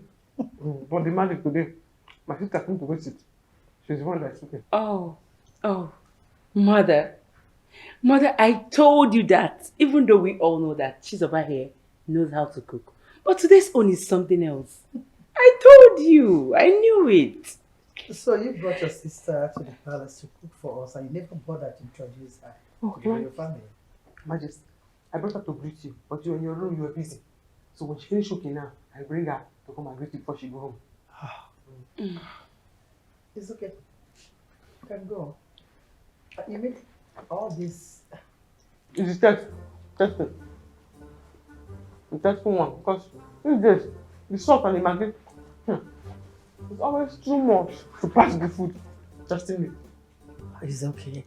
But the magic today, my sister came to visit. She's the one that's cooking. Oh, Mother, I told you that, even though we all know that she's over here, knows how to cook. But today's own is something else. I told you, I knew it. So you brought your sister to the palace to cook for us, and you never bothered to introduce her to your family. Majesty, I brought her to greet you, but you were in your room, you were busy. So when she finished cooking now, I bring her to come and greet you before she go home. It's okay. You can go. You make all this. It's a test. Test it. The test one, because these days, the salt and the maggi, it's always too much to pass the food. Testing it. It's okay.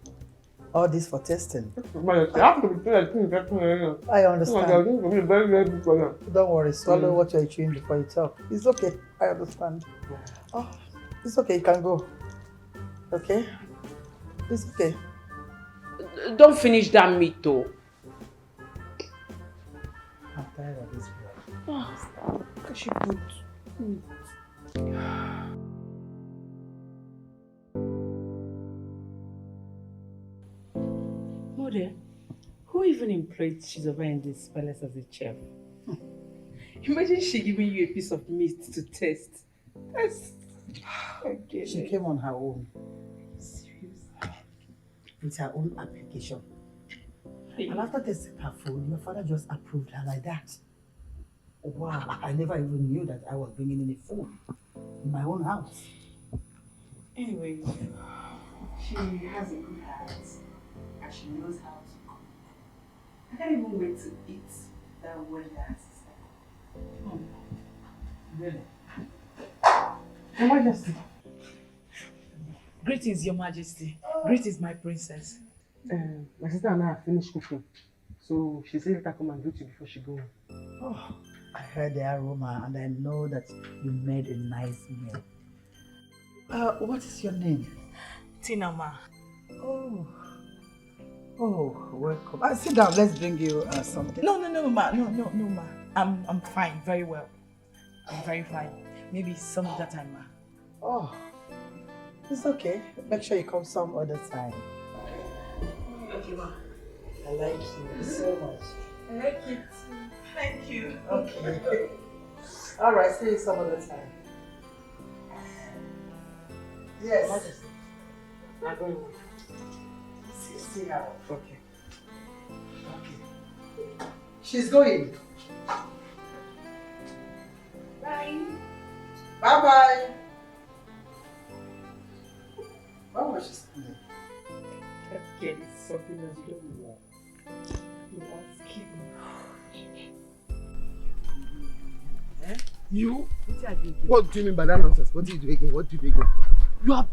All this for testing. But you have to be doing I understand. Very, very big for them. Don't worry, swallow what you're chewing before you talk. It's okay. I understand. Oh, it's okay. You can go. Okay? It's okay. Don't finish that meat though. I'm tired of this blood. Oh, because she put meat. Mother, who even employed Chizoba in this palace as a chef? Imagine she giving you a piece of meat to taste. That's... Okay. She came on her own. Serious? With her own application. And after tasting her food, your father just approved her like that. Wow, I never even knew that I was bringing any food in my own house. Anyway, she has a good heart and she knows how to cook. I can't even wait to eat that well that her sister. Oh, really? Your Majesty. Greetings, Your Majesty. Greetings, my princess. My sister and I have finished cooking. So she said let her come and greet you before she goes. Oh, I heard the aroma and I know that you made a nice meal. What is your name? Tina Ma. Oh, welcome. Sit down. Let's bring you something. No, ma. No, ma. I'm fine. Very well. I'm very fine. Maybe some other time, ma. Oh, it's okay. Make sure you come some other time. Okay, ma. I like you so much. I like you too. Thank you. Okay. All right. See you some other time. Yes. I'm going home. See her. Okay. She's going. Bye. Bye-bye. Why was she standing? Okay, it's something that you don't want. You asking me. You? What do you mean by that nonsense? What do you do again? What do you do again?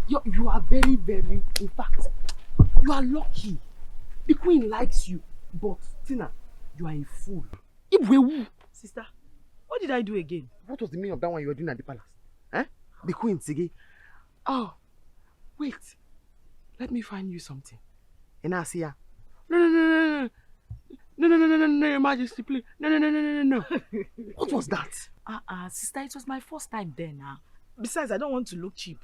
You are very, very, in fact, you are lucky. The queen likes you, but Tina, you are a fool. Sister, what did I do again? What was the meaning of that one you were doing at the palace? Eh? The queen, Sige. Oh, wait. Let me find you something. And I see her. No, Your Majesty, please. No. What was that? Sister, it was my first time there now. Besides, I don't want to look cheap.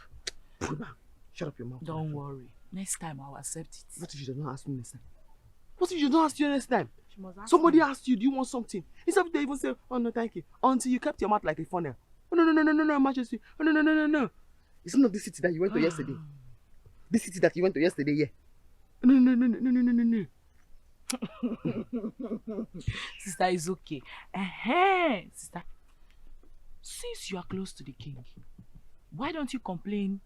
Shut up your mouth. Don't worry. Next time I'll accept it. What if she does not ask you next time? What if she does not ask you next time? She must ask Somebody me. asked you, do you want something? Instead of they even say, oh no, thank you. Until you kept your mouth like a funnel. Oh, no, Majesty. Oh, no. It's not this city that you went to yesterday. This city that you went to yesterday, yeah. No. Sister, it's okay. Sister, since you are close to the king, why don't you complain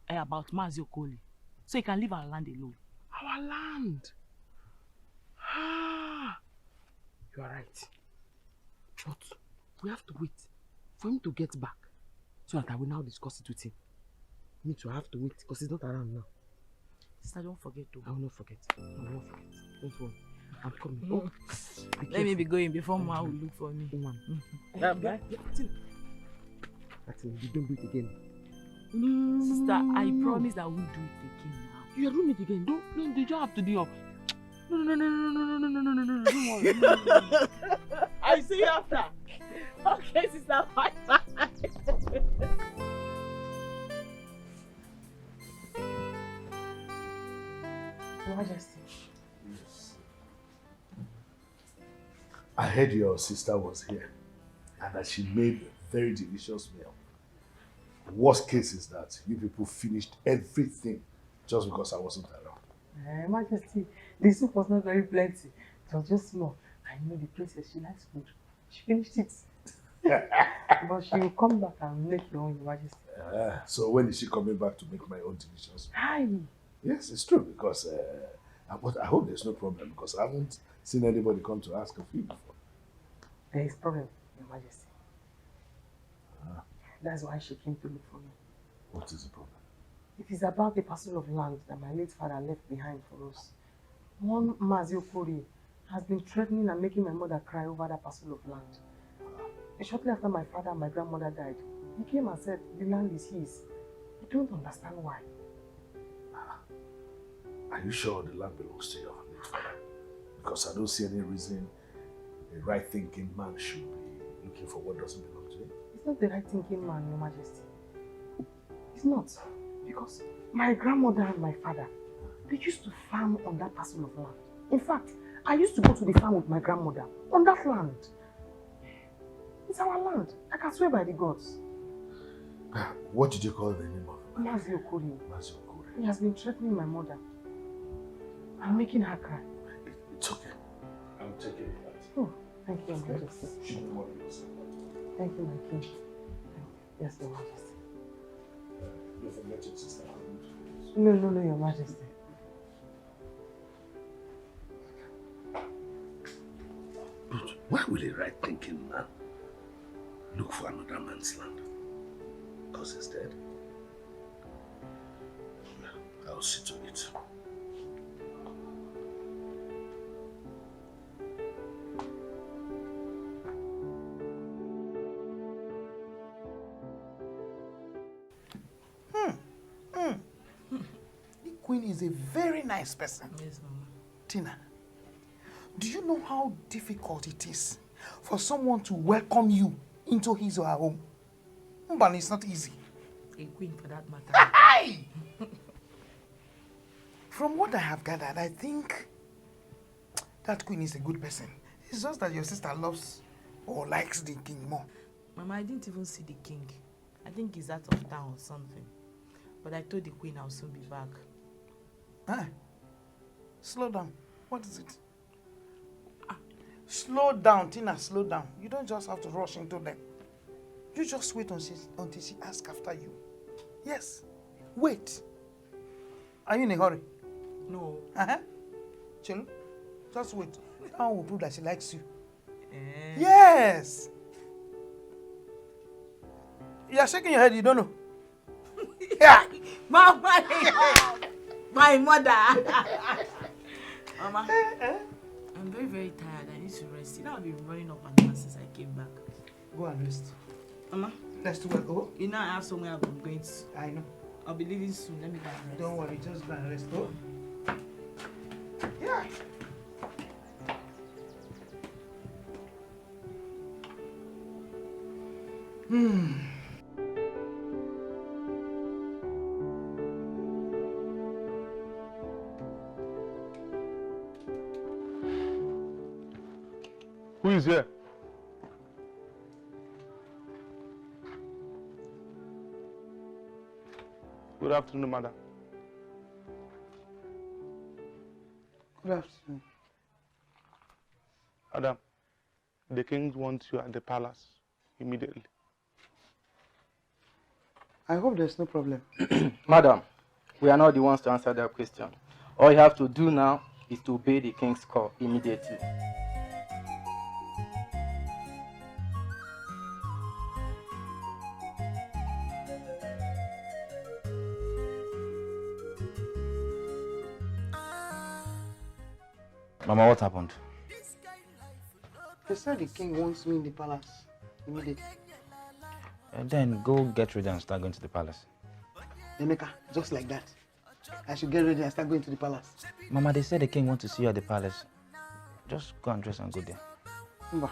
about Mazio Koli so he can leave our land alone? Our land? You are right. But we have to wait for him to get back so that I will now discuss it with him. Me too, I have to wait because he's not around now. Sister, don't forget to. I will not forget. Don't worry. I'm coming. Oh, let me be going before Ma will look for me. Bye. That's it. You don't do it again. Sister, I promise I won't do it again now. You are doing it again. Don't you don't have to do your... No. Don't worry. I see you after. Okay, sister. Bye. Your Majesty. Yes. I heard your sister was here and that she made a very delicious meal. The worst case is that you people finished everything just because I wasn't around. Majesty, the soup was not very plenty. It was just small. I know the princess, she likes food. She finished it. But she will come back and make your own, Your Majesty. So when is she coming back to make my own delicious? Hi. Yes, it's true because but I hope there's no problem because I haven't seen anybody come to ask of you before. There is problem, Your Majesty. That's why she came to look for me. What is the problem? It is about the parcel of land that my late father left behind for us. One Mazio Kori has been threatening and making my mother cry over that parcel of land. Shortly after my father and my grandmother died, he came and said the land is his. I don't understand why. Are you sure the land belongs to your late father? Because I don't see any reason a right-thinking man should be looking for what doesn't belong to him. It's not the right thinking man, Your Majesty. It's not. Because my grandmother and my father, they used to farm on that parcel of land. In fact, I used to go to the farm with my grandmother on that land. It's our land. I can swear by the gods. What did you call the name of him? Mazio Kori. Mazio Kori. He has been threatening my mother and making her cry. It's okay. I'm taking it back. Oh, thank you, Your Majesty. Thank you, my king. Yes, Your Majesty. Don't forget your sister. No, Your Majesty. But why would a right-thinking man look for another man's land? Because he's dead. I'll see to it. The queen is a very nice person. Yes, Mama. Tina, do you know how difficult it is for someone to welcome you into his or her home? But it's not easy. A queen for that matter. Aye! From what I have gathered, I think that queen is a good person. It's just that your sister loves or likes the king more. Mama, I didn't even see the king. I think he's out of town or something. But I told the queen I'll soon be back. Huh? Slow down. What is it? Slow down, Tina, slow down. You don't just have to rush into them. You just wait until she asks after you. Yes. Wait. Are you in a hurry? No. Chill. Just wait. That one will prove that she likes you. Yes. You are shaking your head, you don't know. Yeah. Mama, my mother. Mama, I'm very, very tired. I need to rest. You know, I've been running up and down since I came back. Go and rest. Mama, let's do it. Oh. You know, I have somewhere I'm going to. I know. I'll be leaving soon. Let me go and rest. Don't worry, just go and rest. Oh. Yeah. Who is here? Good afternoon, madam. Good afternoon. Madam, the king wants you at the palace immediately. I hope there's no problem. Madam, we are not the ones to answer that question. All you have to do now is to obey the king's call immediately. Mama, what happened? They said the king wants me in the palace immediately. Then go get ready and start going to the palace. Emeka, just like that. I should get ready and start going to the palace. Mama, they said the king wants to see you at the palace. Just go and dress and go there. Mba,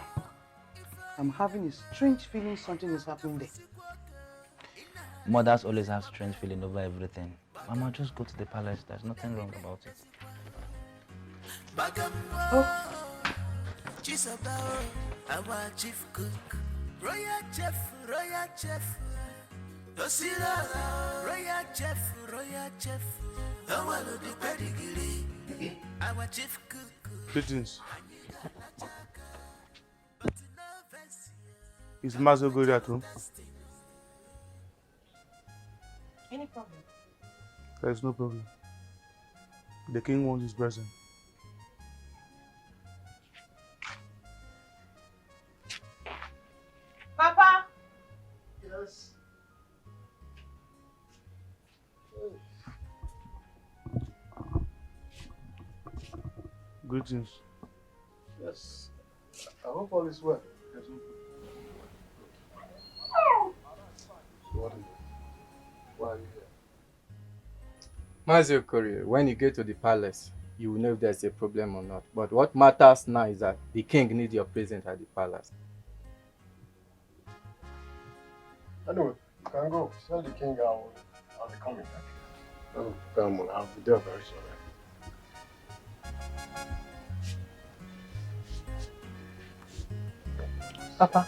I'm having a strange feeling something is happening there. Mothers always have strange feeling over everything. Mama, just go to the palace. There's nothing wrong about it. Oh. Our chief cook, royal chef, royal chef, our chief cook. Greetings. Is Mazo good at home? Any problem? There is no problem. The king wants his present. Papa! Yes. Greetings. Yes. I hope all is well. Yes. What is it? Why are you here? Mazio Korea, when you get to the palace, you will know if there's a problem or not. But what matters now is that the king needs your presence at the palace. Anyway, you can go. Tell the king I'll be coming. Oh, come on, I'll be there very soon. Papa,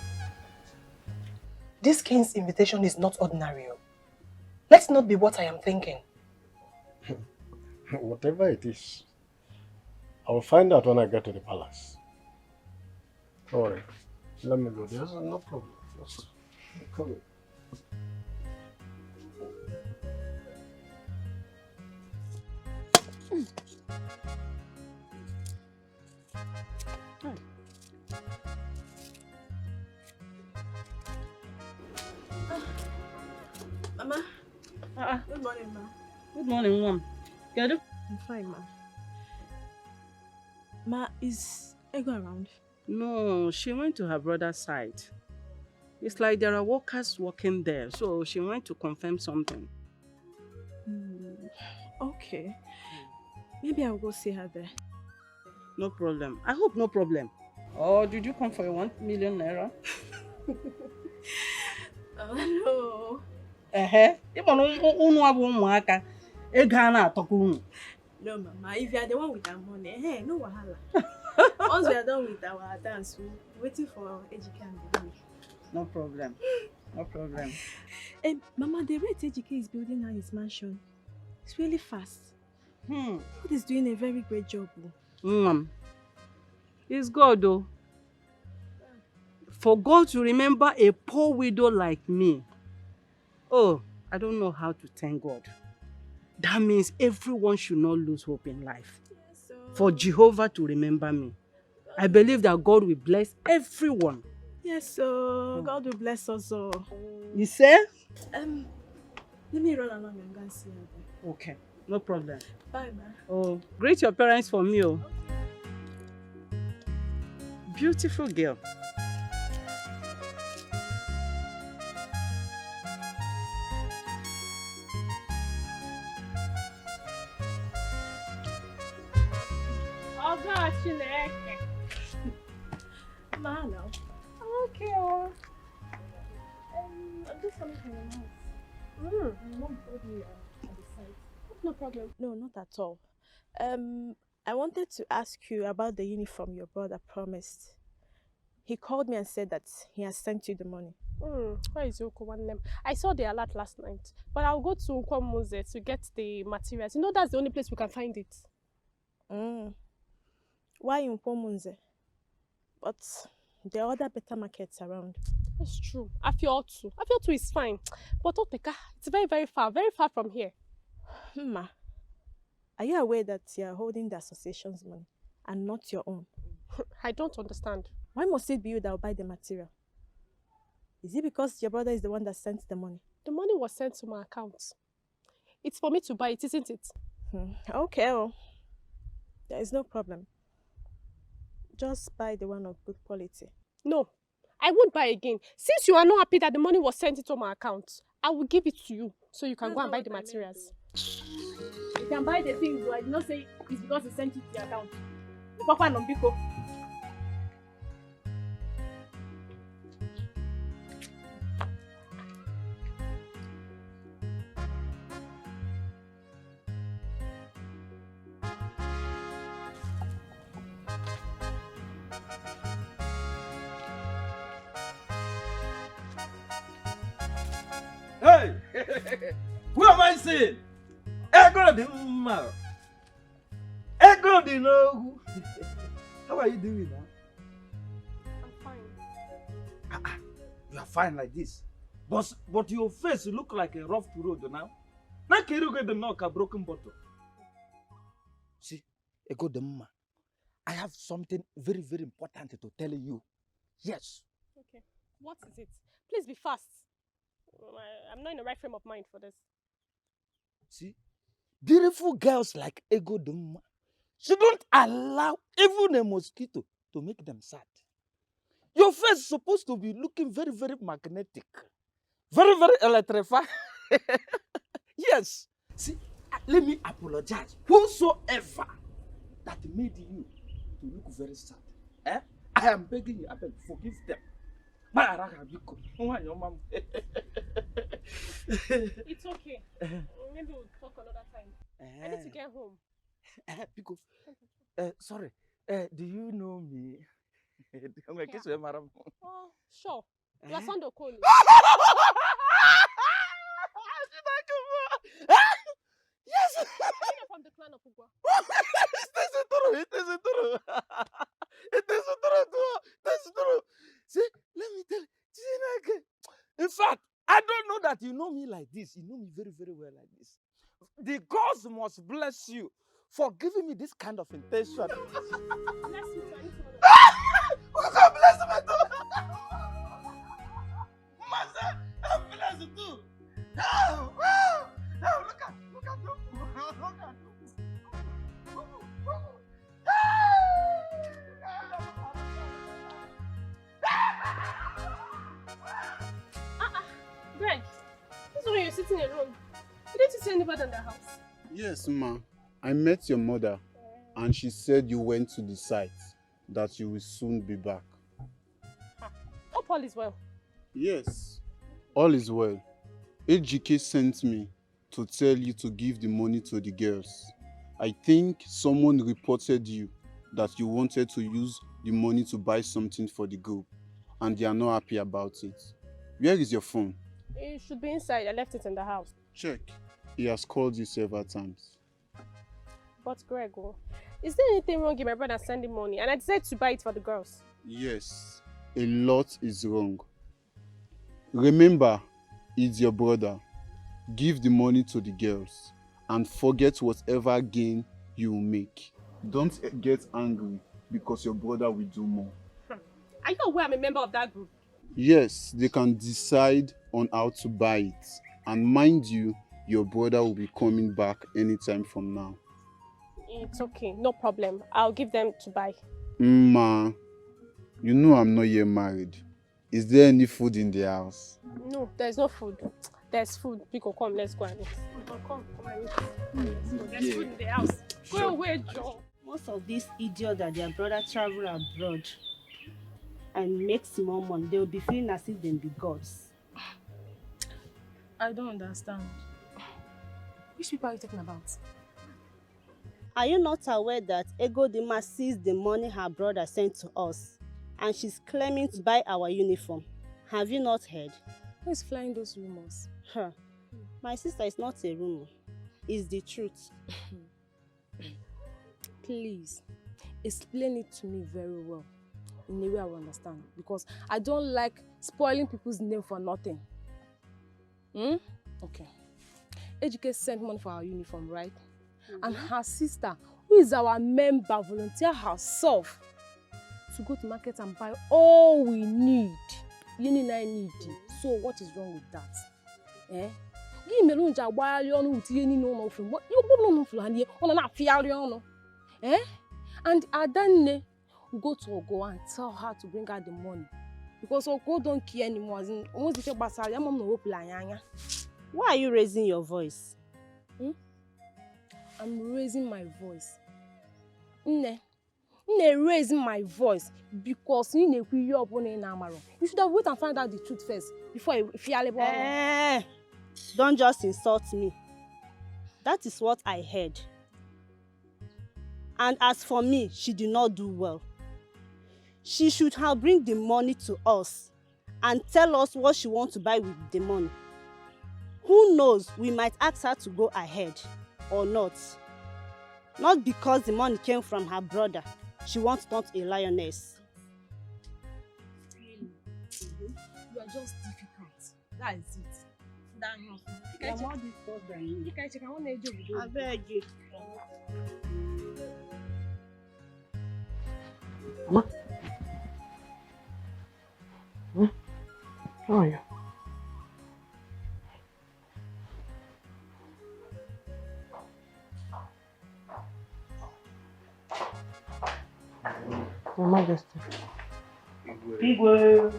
this king's invitation is not ordinary. Let's not be what I am thinking. Whatever it is, I will find out when I get to the palace. Don't worry. Let me go. There's no problem. Just come in. Mama. Good morning, ma. Good morning, Mom. Good? I'm fine, ma. Ma, is Ego around? No, she went to her brother's side. It's like there are workers working there, so she went to confirm something. Okay. Maybe I'll go see her there. No problem. I hope no problem. Or did you come for a 1 million naira? Oh, no. No, Mama. If you are the one with our money, hey, no wahala. Once we are done with our dance, we're waiting for Ejike and the baby. No problem. No problem. Mama, the rate Ejike is building now his mansion. It's really fast. God is doing a very great job. It's God, though. For God to remember a poor widow like me. Oh, I don't know how to thank God. That means everyone should not lose hope in life. Yes, for Jehovah to remember me. I believe that God will bless everyone. Yes, so God will bless us all. You say? Let me run along and go and see her. Okay, no problem. Bye, ma. Oh, greet your parents for me. Oh. Beautiful girl. Ma, now. Okay. I'll do something in the house. My mom told me at the site. No problem. No, not at all. I wanted to ask you about the uniform your brother promised. He called me and said that he has sent you the money. Where is Oko one name? I saw the alert last night, but I'll go to Oko Mose to get the materials. You know that's the only place we can find it. Why in Pomunze? But there are other better markets around. That's true. Afiotu is fine. But Oteka, it's very, very far from here. Ma, are you aware that you are holding the association's money and not your own? I don't understand. Why must it be you that will buy the material? Is it because your brother is the one that sent the money? The money was sent to my account. It's for me to buy it, isn't it? Okay, well, there is no problem. Just buy the one of good quality. No, I won't buy again. Since you are not happy that the money was sent into my account, I will give it to you so you can go and buy the materials. You can buy the things, but I did not say it's because they sent it to your account. Papa Nombiko. Hey! Who am I seeing? Ego the Umar. Ego the no. How are you doing now? I'm fine. are fine like this. But your face look like a rough road now. Now can you get the knock a broken bottle? See, a good man. I have something very, very important to tell you. Yes. Okay. What is it? Please be fast. I'm not in the right frame of mind for this. See, beautiful girls like Ego Duma shouldn't allow even a mosquito to make them sad. Your face is supposed to be looking very, very magnetic. Very, very electrified. Yes. See, let me apologize. Whosoever that made you to look very sad, I am begging you, I beg, forgive them. It's okay. Maybe we'll talk another time. I need to get home. Pico, sorry, do you know me? Oh, sure. You are Sondo Koli. Yes! You're from the clan of Ugwa. It isn't true. It isn't true. That's true. See, let me tell you. In fact, I don't know that you know me like this. You know me very, very well like this. The gods must bless you for giving me this kind of intention. Bless you, God bless me too. Master, I'm blessed too. Oh, look at you. Look at you. Greg, this is when you're sitting alone. Didn't you see anybody in the house? Yes, ma. I met your mother, and she said you went to the site, that you will soon be back. Hope all is well. Yes, all is well. AGK sent me to tell you to give the money to the girls. I think someone reported you that you wanted to use the money to buy something for the group, and they are not happy about it. Where is your phone? It should be inside. I left it in the house. Check. He has called you several times. But Greg, is there anything wrong in my brother sending money? And I decided to buy it for the girls. Yes, a lot is wrong. Remember, it's your brother. Give the money to the girls and forget whatever gain you will make. Don't get angry because your brother will do more. Are you aware I'm a member of that group? Yes, they can decide on how to buy it. And mind you, your brother will be coming back anytime from now. It's okay, no problem. I'll give them to buy. Ma, you know I'm not yet married. Is there any food in the house? No, there's no food. There's food. Pico, come, let's go and eat. Come and eat. There's food in the house. Go away, Joe. Most of these idiots that their brother travel abroad and make small money, they will be feeling as if they be gods. I don't understand. Which people are you talking about? Are you not aware that Ego Dima sees the money her brother sent to us and she's claiming to buy our uniform? Have you not heard? Who is flying those rumors? Huh. My sister, is not a rumor. It's the truth. Please, explain it to me very well, in a way I will understand, because I don't like spoiling people's name for nothing. Okay. AGK sent money for our uniform, right? And her sister, who is our member, volunteered herself to go to market and buy all we need. So what is wrong with that? And Adanne will go to Ogo and tell her to bring out the money. Because Ogo don't care anymore. Why are you raising your voice? I'm raising my voice. Raising my voice because you should have waited and find out the truth first before you feel don't just insult me. That is what I heard. And as for me, she did not do well. She should have bring the money to us and tell us what she wants to buy with the money. Who knows, we might ask her to go ahead or not. Not because the money came from her brother. She wants not a lioness. You are just difficult. That is it. You're more difficult than you. I want to do I beg you. Mama? How are you? Your Majesty. Igwe.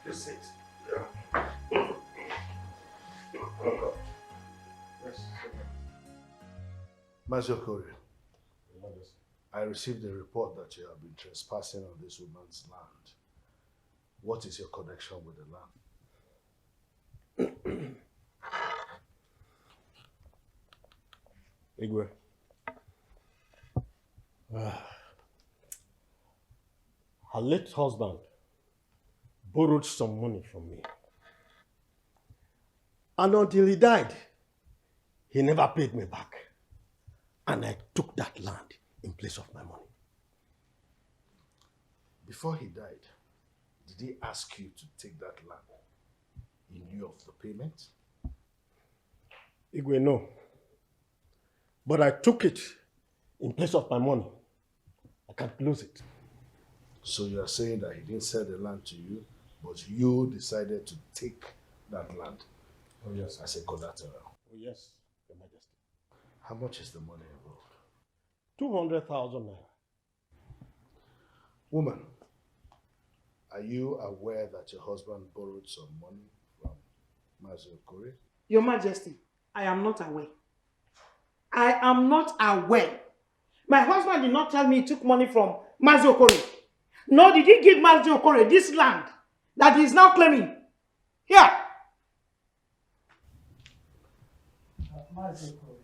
This is Mazokori, I received a report that you have been trespassing on this woman's land. What is your connection with the land? Igwe. Her late husband borrowed some money from me. And until he died, he never paid me back. And I took that land in place of my money. Before he died, did he ask you to take that land in lieu of the payment? Igwe, no. But I took it in place of my money. I can't lose it. So you are saying that he didn't sell the land to you, but you decided to take that land? Oh, yes. As a collateral? Oh, yes, Your Majesty. How much is the money involved? 200,000 naira. Woman, are you aware that your husband borrowed some money from Mazokori? Your Majesty, I am not aware. I am not aware. My husband did not tell me he took money from Mazokori. Nor did he give Mazokori this land that he is now claiming. Here. Mazokori,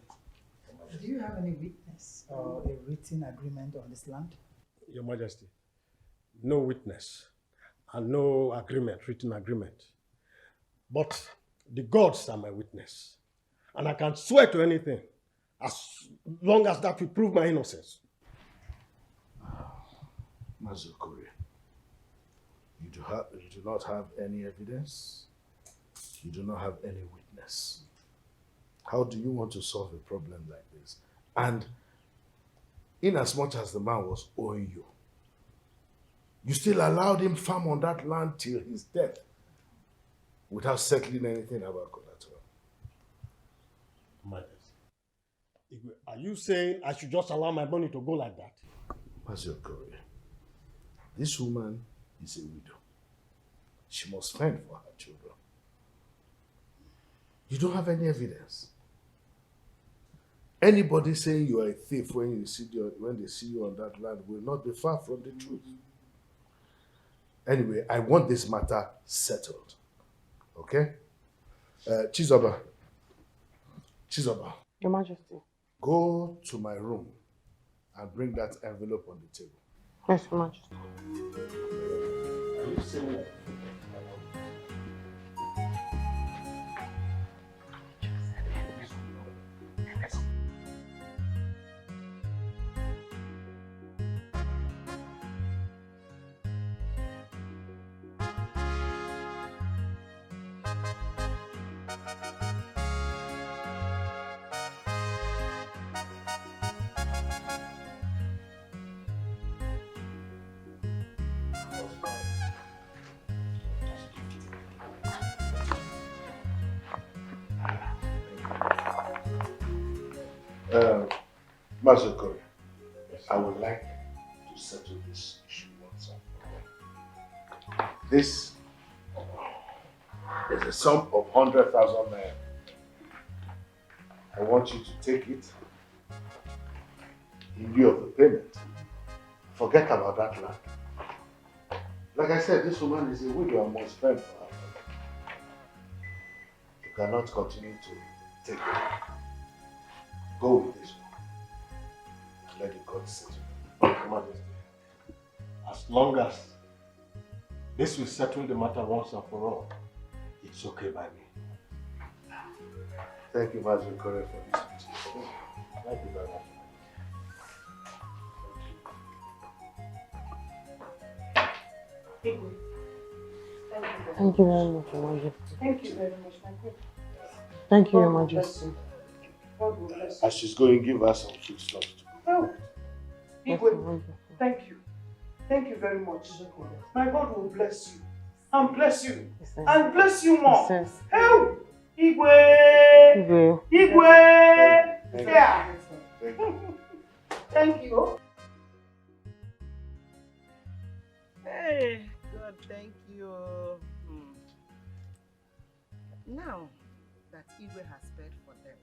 do you have any witness or a written agreement on this land? Your Majesty, no witness and no agreement, written agreement. But the gods are my witness. And I can swear to anything as long as that will prove my innocence. Mazokori, you do not have any evidence. You do not have any witness. How do you want to solve a problem like this? And in as much as the man was owing you, you still allowed him farm on that land till his death without settling anything about collateral. Majesty, are you saying I should just allow my money to go like that? Mazokori, this woman is a widow. She must fend for her children. You don't have any evidence. Anybody saying you are a thief when they see you on that land will not be far from the truth. Anyway, I want this matter settled. Okay? Chizoba. Your Majesty. Go to my room and bring that envelope on the table. Yes, Your Majesty. Are you saying that? Mazokori, I would like to settle this issue once and for all. This is a sum of 100,000 naira. I want you to take it in lieu of the payment. Forget about that land. Like I said, this woman is a widow and must fend for her family. You cannot continue to take it. Go with this one. Let the gods settle. Your Majesty, as long as this will settle the matter once and for all, it's okay by me. Thank you, Mazokori, for this. Thank you very much. Thank you very much, Your Majesty. Thank you very much, my queen. Thank you, Your God bless Majesty. you. God will bless you. As she's going, give her some food stuff. Oh, Igwe, thank you. Thank you very much. My God will bless you. And bless you. And bless you more. Help! Igwe! Igwe! Yeah. Thank you. Hey, God, thank you. Now that Igwe has paid for them,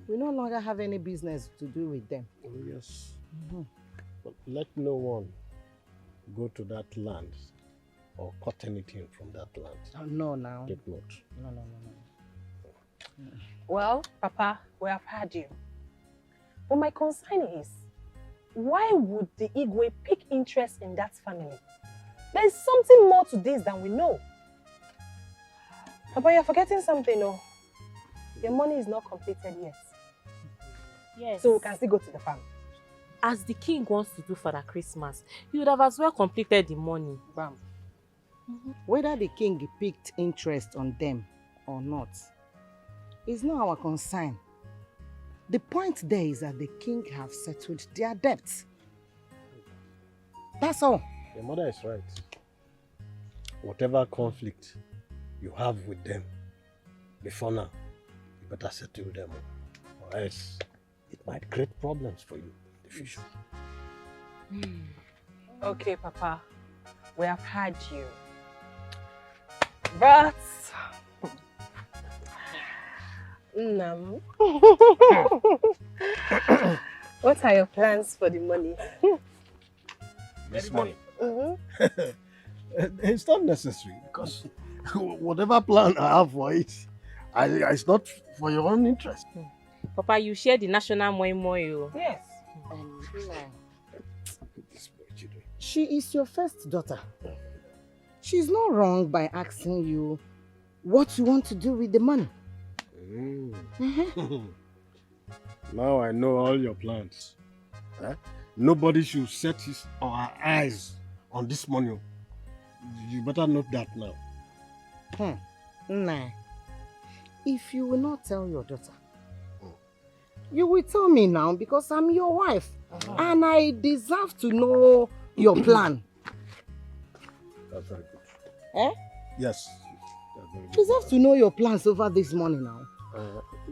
we no longer have any business to do with them. Oh, yes. But let no one go to that land or cut anything from that land. No, now. Take note. No. Well, Papa, we have heard you. But my concern is, why would the Igwe pick interest in that family? There is something more to this than we know. Papa, you're forgetting something, no? Your money is not completed yet. Yes. So we can still go to the farm. As the king wants to do for the Christmas, you would have as well completed the money. Bam. Whether the king picked interest on them or not is not our concern. The point there is that the king have settled their debts. That's all. Your mother is right. Whatever conflict you have with them, before now, you better settle them, or else it might create problems for you in the future. Okay, Papa, we have heard you. But... Nam, what are your plans for the money? This money? It's not necessary, because whatever plan I have for it, it's not for your own interest. Papa, you share the national moi. Yes. She is your first daughter. She's not wrong by asking you what you want to do with the money. Now I know all your plans. Nobody should set his or her eyes on this money. You better note that now. Nah. If you will not tell your daughter, you will tell me now, because I'm your wife and I deserve to know your plan. That's very good. Eh? Yes. That's very good. Deserve to know your plans over this money now.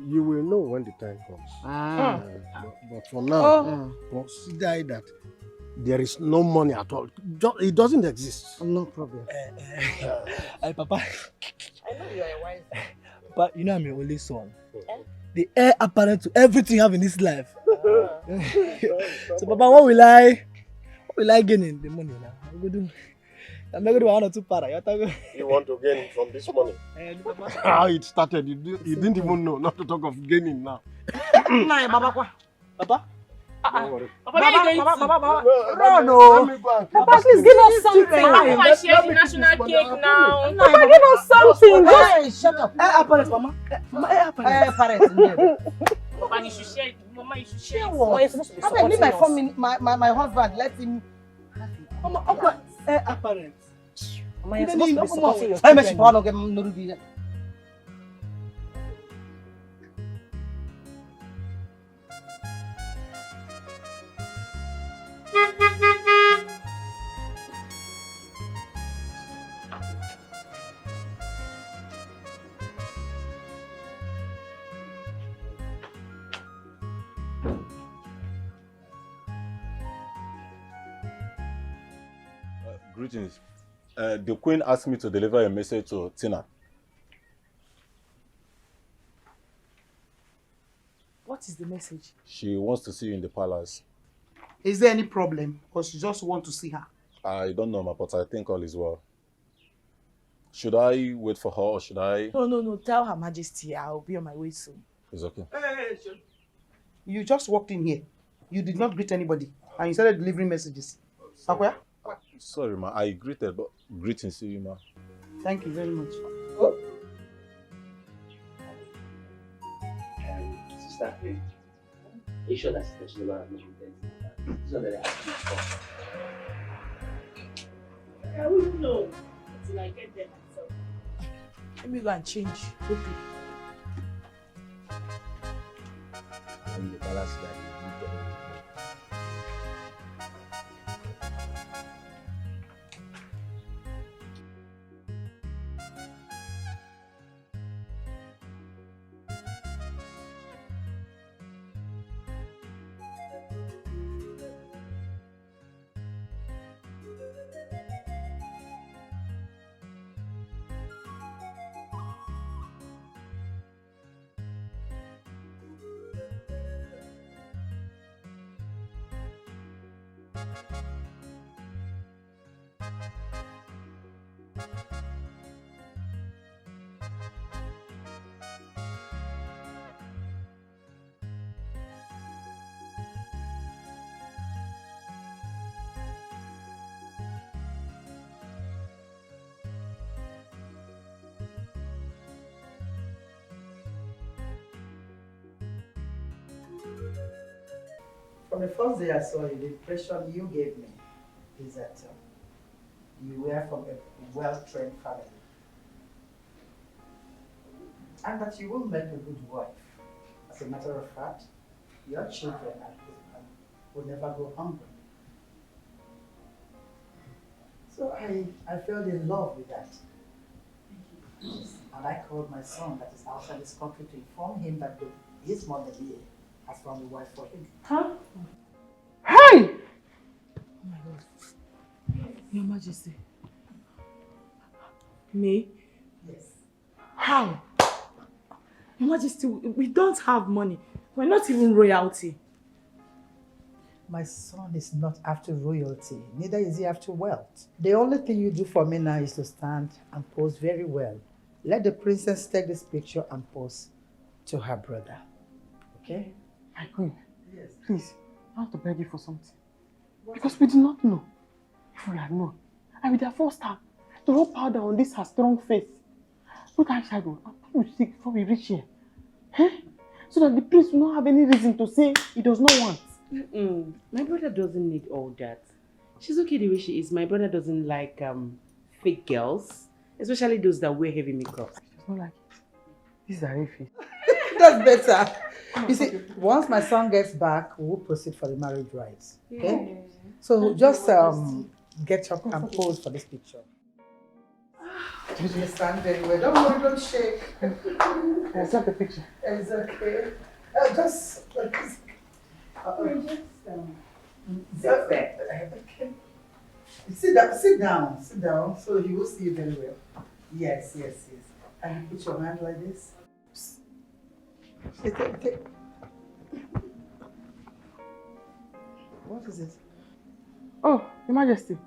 You will know when the time comes. But for now, consider that there is no money at all. It doesn't exist. No problem. Hey, Papa. I know you are a wise man. But you know I'm your only son. The heir apparent to everything you have in this life. So, Papa, what will I gain in the money now? I'm going to do 1 or 2 para. You want to gain from this money? How it started, you didn't even know, not to talk of gaining now. Papa? Papa, no. Papa, please give us something. Papa, share the national cake now. Papa, give us something. Hey, shut up. Apparent, Mama. Apparent. Papa, you should share. Mama, you should share. What? You're supposed to be supporting us. my husband, let him. Mama, apparent. Mama, you're supposed to be supporting your children. Greetings. The Queen asked me to deliver a message to Tina. What is the message? She wants to see you in the palace. Is there any problem, or she just want to see her? I don't know, but I think all is well. Should I wait for her, or should I? No. Tell Her Majesty I'll be on my way soon. It's okay. You just walked in here. You did not greet anybody, and you started delivering messages. Akoya? Sorry, ma. I greeted, but greetings to you, ma. Thank you very much. Sister, are you sure that's the one I'm not intending? This one that I asked you for. I wouldn't know until I get there myself. Let me go and change. Okay. In the palace garden. From the first day I saw you, the impression you gave me is that you were from a well-trained family. And that you will make a good wife. As a matter of fact, your children and husband will never go hungry. So I fell in love with that. And I called my son that is outside this country to inform him that his mother here has found a wife for him. Huh? Hey! Oh my God. Your Majesty. Me? Yes. How? Your Majesty, we don't have money. We're not even royalty. My son is not after royalty, neither is he after wealth. The only thing you do for me now is to stand and pose very well. Let the princess take this picture and pose to her brother. Okay? My queen. Yes. Please, I have to beg you for something. Because we do not know. If we had known, I would have forced her to rub powder on this her strong face. Put eyeshadow and put lipstick before we reach here. Eh? So that the prince will not have any reason to say he does not want. My brother doesn't need all that. She's okay the way she is. My brother doesn't like fake girls, especially those that wear heavy makeup. She does not like it. These are iffy. That's better. You see, once my son gets back, we'll proceed for the marriage rites. Okay? Yeah. So just get up and pose for this picture. You stand very well. Don't worry, don't shake. It's not the picture. It's okay. Just like this. Okay. Sit down, so he will see you very well. Yes. And you put your hand like this. What is it? Oh, Your Majesty,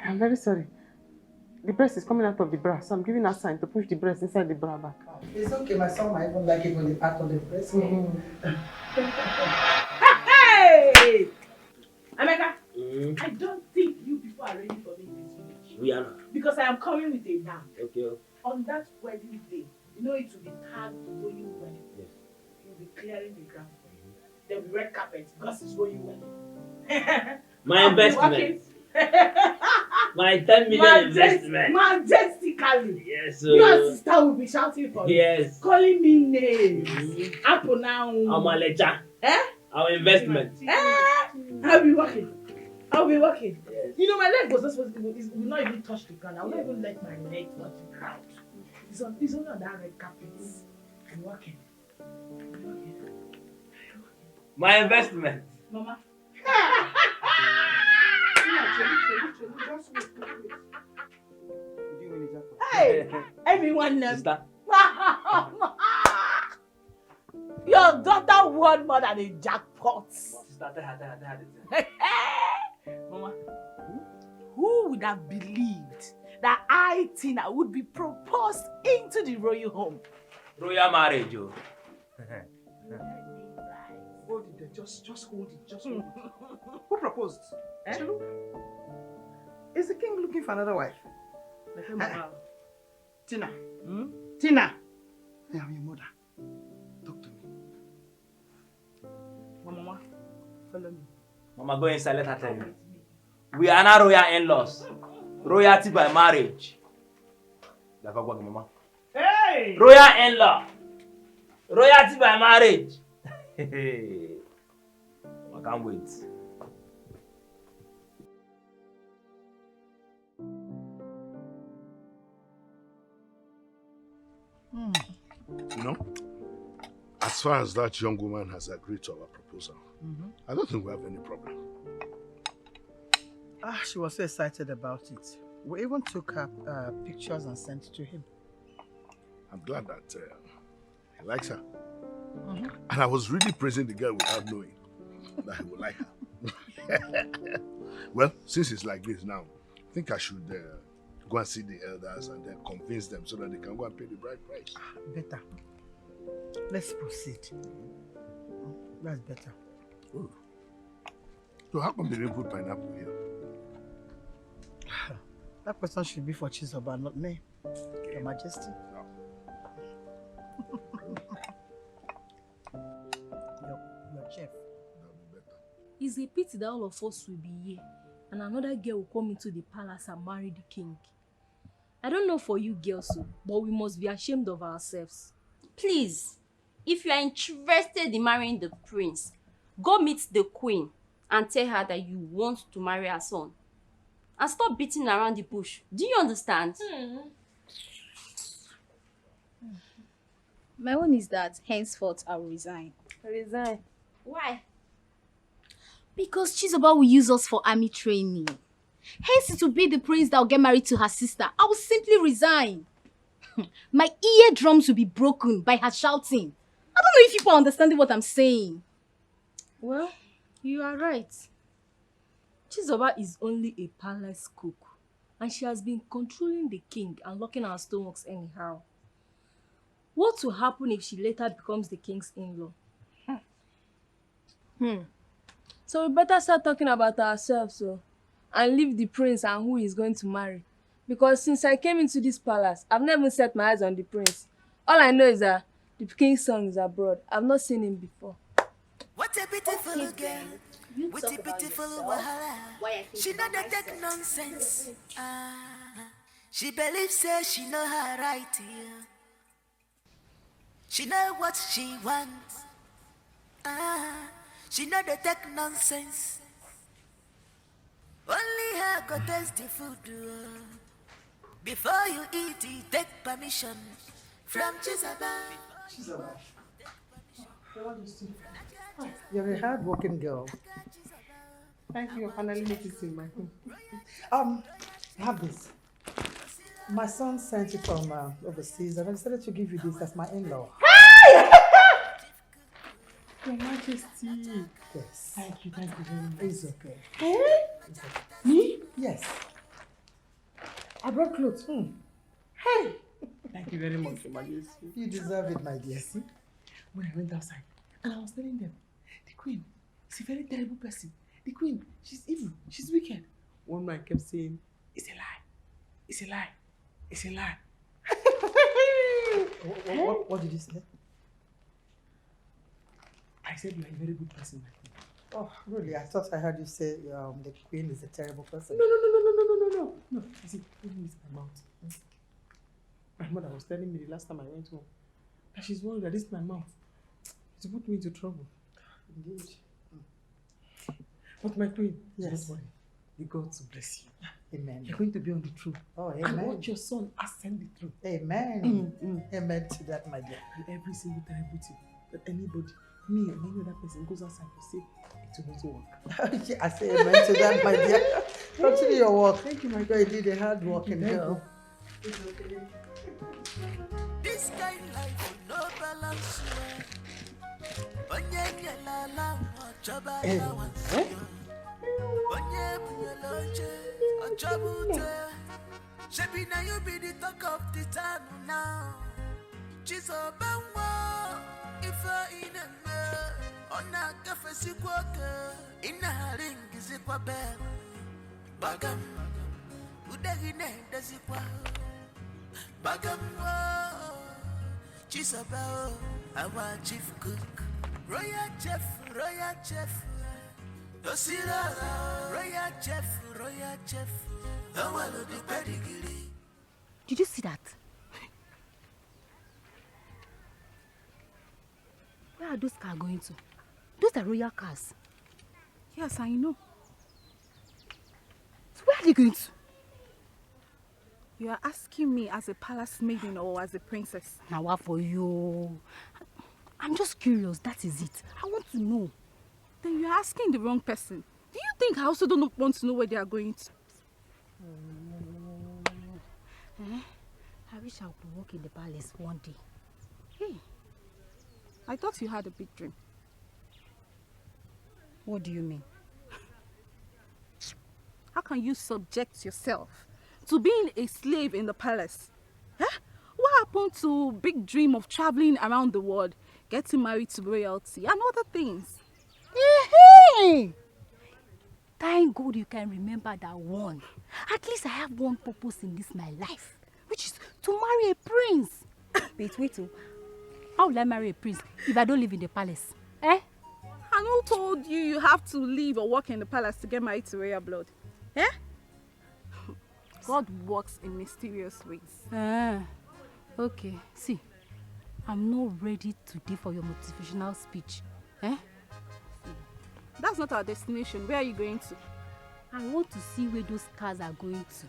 I'm very sorry. The breast is coming out of the bra, so I'm giving her a sign to push the breast inside the bra back. It's okay, my son might even like it when the part of the breast. Hey! Emeka, I don't think you people are ready for me in this village. We are not. Because I am coming with a man. Okay. On that wedding day, you know it will be tagged royal wedding. Yes. You'll be clearing the ground for you. There'll be red carpet because it's royal wedding. My investment. My 10 million investment. Majestically. Yes. You and sister will be shouting for me. Yes. Calling me names. Apple now. Amalecha. Eh? Our investment. I'll be working. Yes. You know, my leg was not supposed to will not even touch the ground. I will not even let my leg touch the ground. It's only on that red carpet. I'm working. My investment. Mama. Hey, everyone knows. Your daughter won more than a jackpot. Mama, who would have believed that I, Tina, would be proposed into the royal home? Royal marriage, oh. Hold it there, just hold it, hold it. Who proposed? Chelu? Is the king looking for another wife? Tina. Tina. I am your mother. Talk to me. Mama, follow me. Mama, go inside, let her tell you. We are not royal in-laws. Royalty by marriage. Hey! Royal in-law. Royalty by marriage. I can't wait. You know, as far as that young woman has agreed to our proposal, I don't think we have any problem. She was so excited about it. We even took her pictures and sent it to him. I'm glad that he likes her. And I was really praising the girl without knowing that he would like her. Well, since it's like this now, I think I should go and see the elders and then convince them so that they can go and pay the bride price. Better. Let's proceed. That's better. Ooh. So how come they didn't put pineapple here? That question should be for Chizoba, not me. Your Majesty. No. Your chef. It's a pity that all of us will be here and another girl will come into the palace and marry the king. I don't know for you girls, but we must be ashamed of ourselves. Please, if you are interested in marrying the prince, go meet the queen and tell her that you want to marry her son. And stop beating around the bush. Do you understand? My own is that henceforth I will resign. Resign? Why? Because Chizoba will use us for army training. Hence it will be the prince that will get married to her sister. I will simply resign. My eardrums will be broken by her shouting. I don't know if people are understanding what I'm saying. Well, you are right. Chizoba is only a palace cook and she has been controlling the king and locking our stomachs anyhow. What will happen if she later becomes the king's in-law? So we better start talking about ourselves and leave the prince and who he's going to marry. Because since I came into this palace, I've never set my eyes on the prince. All I know is that the king's son is abroad. I've not seen him before. What a beautiful girl, with a beautiful wahala. She know that take nonsense. She believes say she know her right here. She know what she wants. She know the take nonsense. Only her go taste the food. Before you eat it, take permission from Chizoba. You're a hard-working girl. Thank you for finally noticing my home. Have this. My son sent it from overseas and I decided to give you this as my in-law. Your Majesty. Yes. Thank you very much. It's okay. It's okay. Me? Yes. I brought clothes. Hey! Thank you very much, Your Majesty. You deserve it, my dear. See? When I went outside, and I was telling them, the queen is a very terrible person. The queen, she's evil, she's wicked. One man kept saying, it's a lie, it's a lie, it's a lie. What did you say? I said you are a very good person, my queen. Oh, really? I thought I heard you say the queen is a terrible person. No. You see, even with my mouth. My mother was telling me the last time I went home that she's worried that this is my mouth. It's put me into trouble. Indeed. But my queen, yes. Don't worry. The gods will bless you. Amen. You're going to be on the throne. Oh, amen. And what your son ascend the throne. Amen. Amen to that, my dear. And every single terrible thing that anybody, me or any other person goes outside to say, it will not work. I say amen to that, my dear. Continue your work. Thank you, my God. You did a hard working girl. It's okay. This kind life no balance. Onye nyelala ochoba allowance. Onye buyeloche ochobute. Shebi na you be the talk of the town now. Chizoba nwa ife ineme. Ona kafe sikwoke. Ina ringi zikwa bel. Bagam udagine dazikwa. Bagam Chizoba, our chief cook. Royal chef. Dosira, royal chef. Did you see that? Where are those cars going to? Those are royal cars. Yes, I know. So where are they going to? You are asking me as a palace maiden or as a princess? Now what for you? I'm just curious, that is it. I want to know. Then you're asking the wrong person. Do you think I also don't want to know where they are going to? I wish I could work in the palace one day. Hey, I thought you had a big dream. What do you mean? How can you subject yourself to being a slave in the palace? Huh? What happened to big dream of traveling around the world, getting married to royalty and other things? Hey! Thank God you can remember that one. At least I have one purpose in this my life, which is to marry a prince. Wait. How will I marry a prince if I don't live in the palace? Eh? And who told you you have to live or work in the palace to get married to royal blood? Eh? God works in mysterious ways. Okay. See, I'm not ready today for your motivational speech. Eh? That's not our destination. Where are you going to? I want to see where those cars are going to.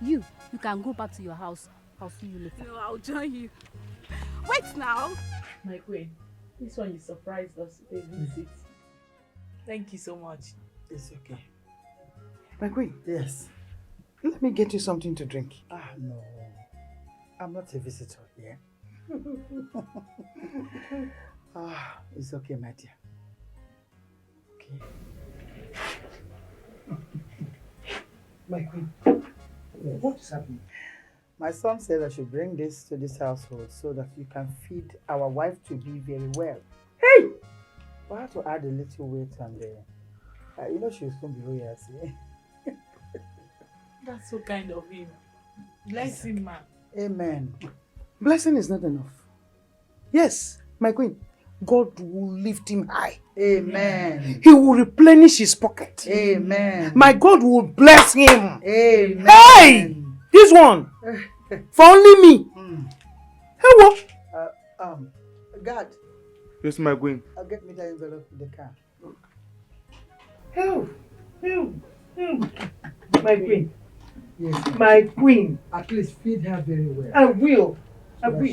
You can go back to your house. I'll see you later. No, I'll join you. Wait now. My queen, this one you surprised us with a visit. Thank you so much. It's okay. My queen. Yes. Let me get you something to drink. No. I'm not a visitor here. It's okay, my dear. Okay. My queen, what is happening? My son said I should bring this to this household so that you can feed our wife to be very well. Hey! I have to add a little weight and you know she'll soon be royalty. That's so kind of him. Bless him, man. Amen. Blessing is not enough. Yes, my queen, God will lift him high. Amen. He will replenish his pocket. Amen. My God will bless him. Amen. Hey! This one! For only me. Hey, what? God. Yes, my queen. I'll get me the envelope in the car. My queen. Yes. My queen. At least feed her very well. I will. I will.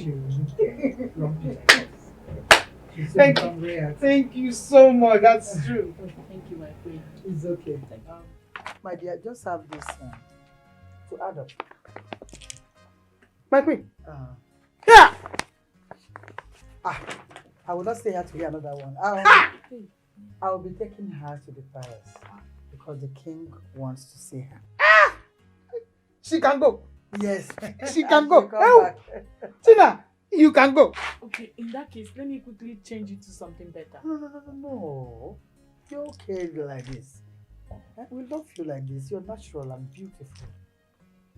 Thank you so much. That's true. Thank you, my queen. It's okay. My dear, just have this to add up. My queen. Yeah. I will not stay here to hear another one. I will be taking her to the palace because the king wants to see her. She can go. Yes. She can go. Oh. Tina, you can go. Okay, in that case, let me quickly change it to something better. No. You're okay like this. We love you like this. You're natural and beautiful.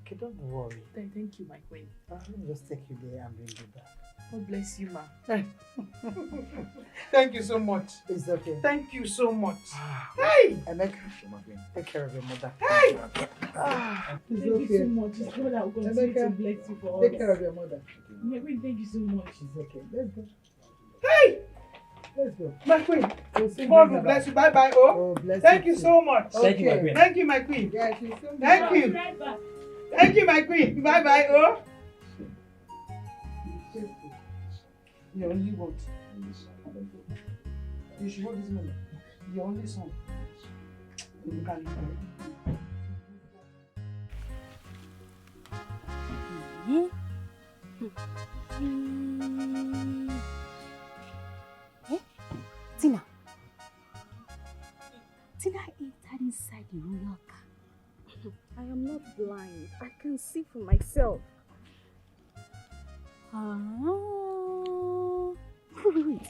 Okay, don't worry. Thank you, my queen. Let me just take you there and bring you back. God bless you, ma. Thank you so much. It's okay. Thank you so much. Hey! Emeka, take care of your mother. Hey! Thank you so much. It's God that will continue to bless you for us. Take care of your mother. My queen, thank you so much. It's okay. Let's go. Hey! Let's go. My queen. God will bless you. Bye bye. Oh, bless thank you you so much. Thank you, my queen. Thank you, my queen. Yeah, she's soon Thank you. Thank you, my queen. Bye bye. Oh. You only want. You should hold this money. Your only son. You can Tina entered inside the royal car. I am not blind. I can see for myself. Wait.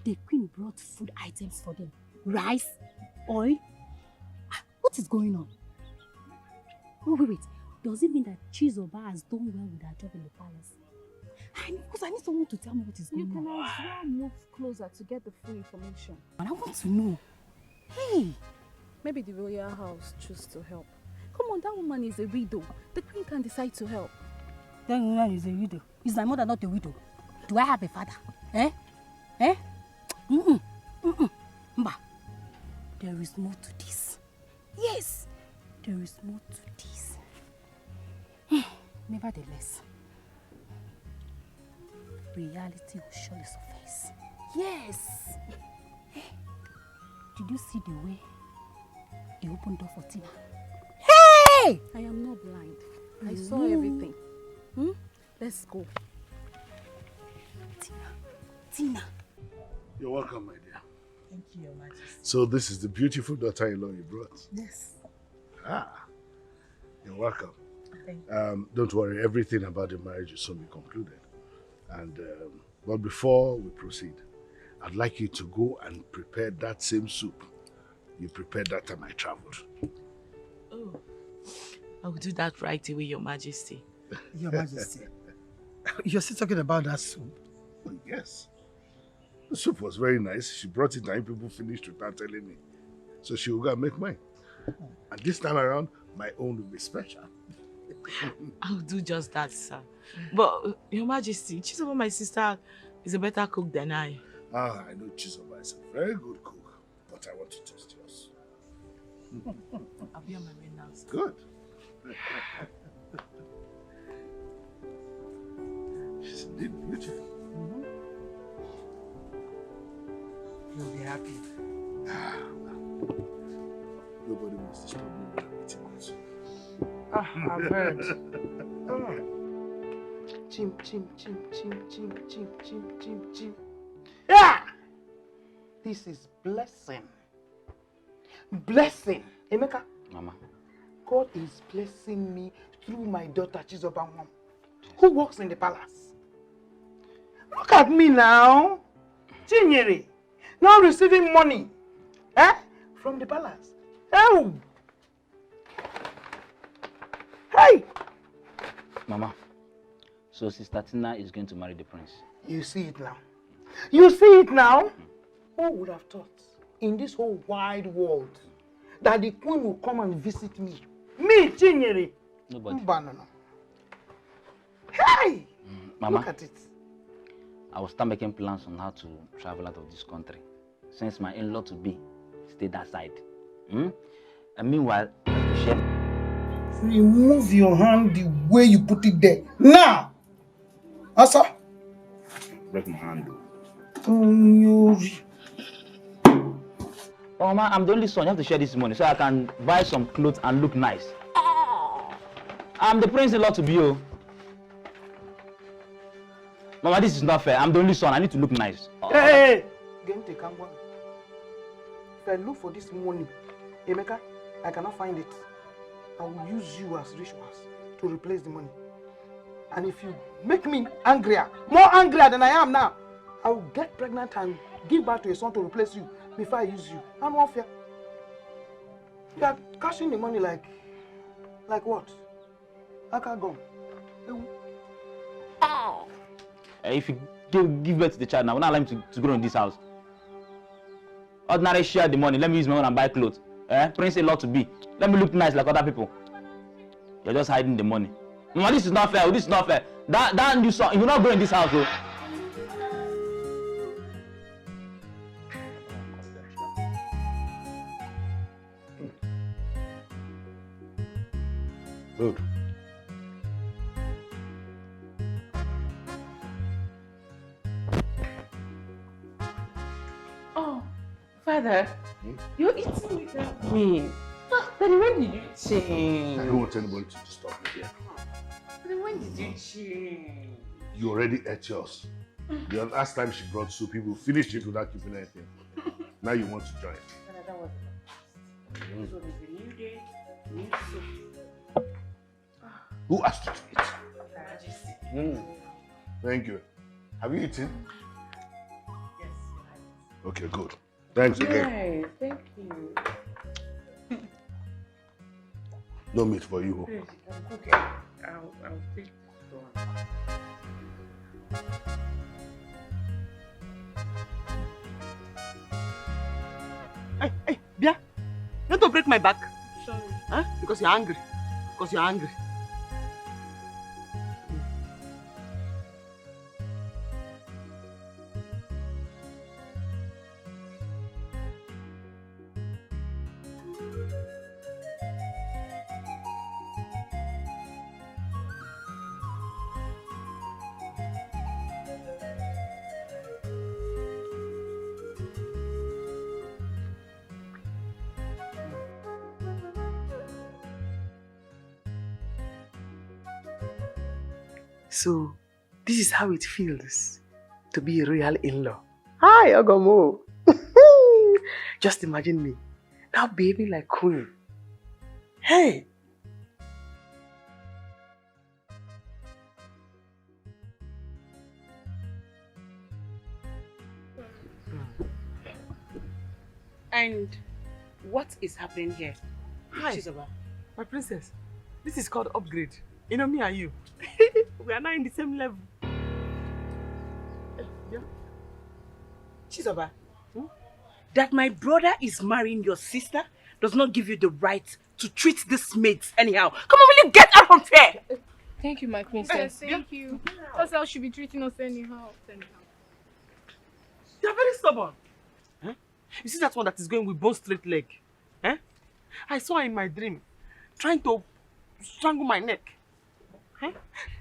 The queen brought food items for them. Rice, oil. What is going on? Wait. Does it mean that Chizoba has done well with her job in the palace? Because I need someone to tell me what is going on. You can as well move closer to get the full information. And I want to know. Hey! Maybe the royal house choose to help. Come on, that woman is a widow. The queen can decide to help. That woman is a widow. Is my mother not a widow? Do I have a father? Eh? Eh? Mba, there is more to this. Yes, there is more to this. Nevertheless, reality will surely surface. Yes. Did you see the way they opened door for Tina? Hey! I am not blind. I saw everything. Let's go. Tina. You're welcome, my dear. Thank you, Your Majesty. So this is the beautiful daughter-in-law you brought. Yes. You're welcome. Thank you. Don't worry, everything about the marriage will soon be concluded. And but before we proceed, I'd like you to go and prepare that same soup you prepared that time I traveled. Oh, I will do that right away, Your Majesty. Your Majesty, you're still talking about that soup? Oh, yes. The soup was very nice. She brought it and people finished without telling me. So she will go and make mine. And this time around, my own will be special. I'll do just that, sir. But, Your Majesty, Chizoba, my sister, is a better cook than I. I know Chizoba is a very good cook, but I want to taste yours. I'll be on my way now, sir. Good. She's indeed beautiful. You'll be happy. Nobody wants to stop me when I'm eating this. I've heard. Chim, chim, chim, chim, chim, chim, chim, chim, chim. Yeah! This is blessing. Blessing. Emeka. Mama. God is blessing me through my daughter Chizoba, who works in the palace. Look at me now. Chinyere. Now receiving money. From the palace. Oh! Hey! Mama, so Sister Tina is going to marry the prince. You see it now. You see it now? Who would have thought in this whole wide world that the queen will come and visit me? Me, Chinyere. Nobody. Banana. Hey! Mama, look at it. I will start making plans on how to travel out of this country, since my in-law to be stay that side. And meanwhile, I have to share. Remove your hand the way you put it there. Now! Asa? Break my hand. Oh, Mama, I'm the only son. You have to share this money so I can buy some clothes and look nice. I'm the prince-in-law to be. Mama, this is not fair. I'm the only son. I need to look nice. Hey! Gente Kangwa. If I look for this money, Emeka, I cannot find it. I will use you as rituals to replace the money. And if you make me angrier, more angrier than I am now, I will get pregnant and give birth to a son to replace you before I use you. I'm not fair. You are cashing the money like what? I can't go. If you give birth to the child now, we're not allowing him to grow in this house. Ordinary share the money. Let me use my own and buy clothes. Prince-in-law to be. Let me look nice like other people. You're just hiding the money. Mama, this is not fair. This is not fair. That new son, you will not go in this house, though. Good. Oh, Father, you're eating without me. Daddy, when did you change? I don't want anybody to disturb me here. Daddy, when did you change? You already ate yours. The last time she brought soup, people finished it without keeping anything. Now you want to join. Father, that was the past. This one is a new day, new soup. Who asked you to eat? Majesty. Thank you. Have you eaten? Yes, Okay, good. Thanks again. Nice, thank you. No meat for you. Please, you can cook it. I'll take this one. Hey, Bia, you want to break my back? Sorry. Huh? Because you're angry. because you're angry. So, this is how it feels to be a royal in-law. Hi, Ogomo. Just imagine me now behaving like queen. Hey! And what is happening here? Hi, Chizoba. my princess. This is called upgrade. You know me and you. We are now in the same level. Yeah. Chizoba, that my brother is marrying your sister does not give you the right to treat this mates anyhow. Come on, will you get out from here? Thank you, my princess. Thank you. That's how she be treating us anyhow. You're very stubborn. Huh? You see that one that is going with bone straight leg? Huh? I saw her in my dream trying to strangle my neck. Huh?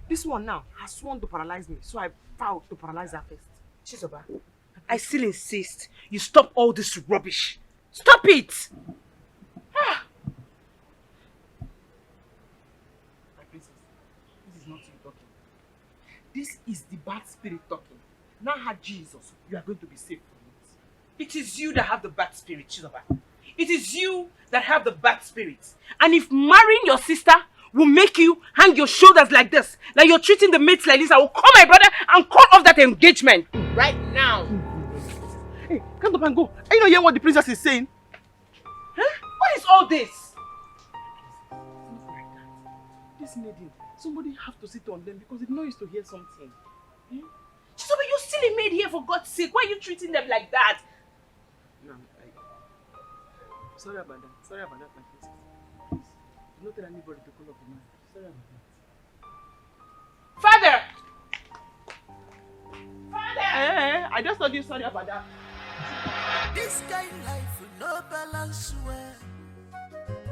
This one now has sworn to paralyze me, so I vowed to paralyze her first. Chizoba, I still insist you stop all this rubbish. Stop it! My princess, this is not you talking. This is the bad spirit talking. Now have Jesus, you are going to be saved from it. It is you that have the bad spirit, Chizoba. It is you that have the bad spirit. And if marrying your sister will make you hang your shoulders like this, like you're treating the mates like this, I will call my brother and call off that engagement right now. Hey, come up and go. Are you not hearing what the princess is saying? Huh? What is all this? This maiden, somebody have to sit on them because they know used to hear something. Hmm? Chizoba, you're still a maid here, for God's sake. Why are you treating them like that? No, sorry about that. Sorry about that, my princess. Please, do not tell anybody to call up the man. Sorry about that. Father! Father! Hey, I just told you sorry about that. This kind life with no balance well.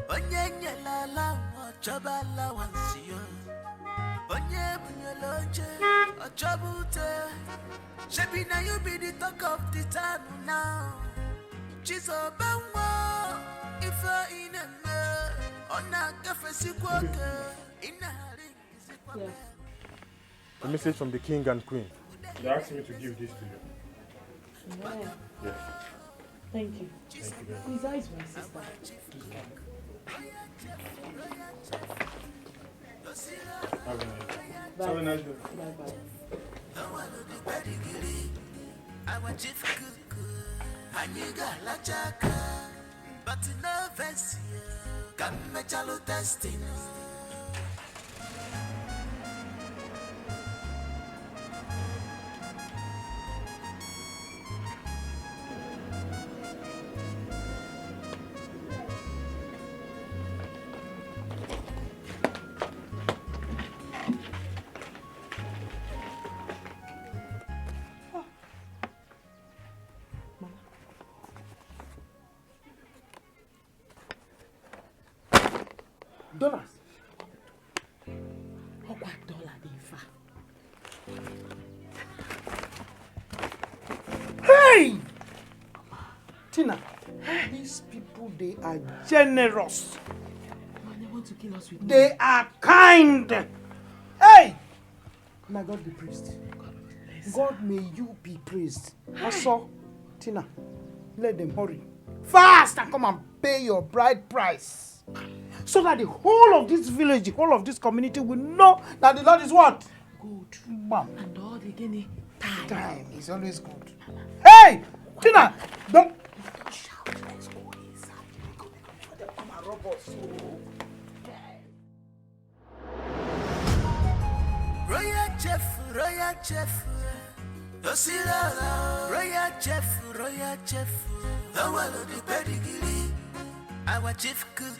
Onye la la chaba la wansio. Onye bunyoloje achabute. Shebi na you be the talk of the town now. Chizoba wa ifa ineme. Ona kafesi kwake ina. A message from the king and queen. They asked me to give this to you. Yeah. Yes. Thank you. Thank you very much. His eyes, my sister. Have a nice day. Have a nice day. But no verse, come mechalo testing. Dollars. What dollar dey fa? Hey! Tina, these people, they are generous. Man, they want to kill us with They are kind. Hey! May God be praised. God, may you be praised. Also, Tina, let them hurry. Fast and come and pay your bride price. So that the whole of this village, the whole of this community will know that the Lord is what? Good. Bam. And all the guinea time. Time is always good. Hey! Tina! Don't shout. Let's go inside. They come and rob us. Royal chef. Osira, royal chef. The one of the pedigree. Our chief cook.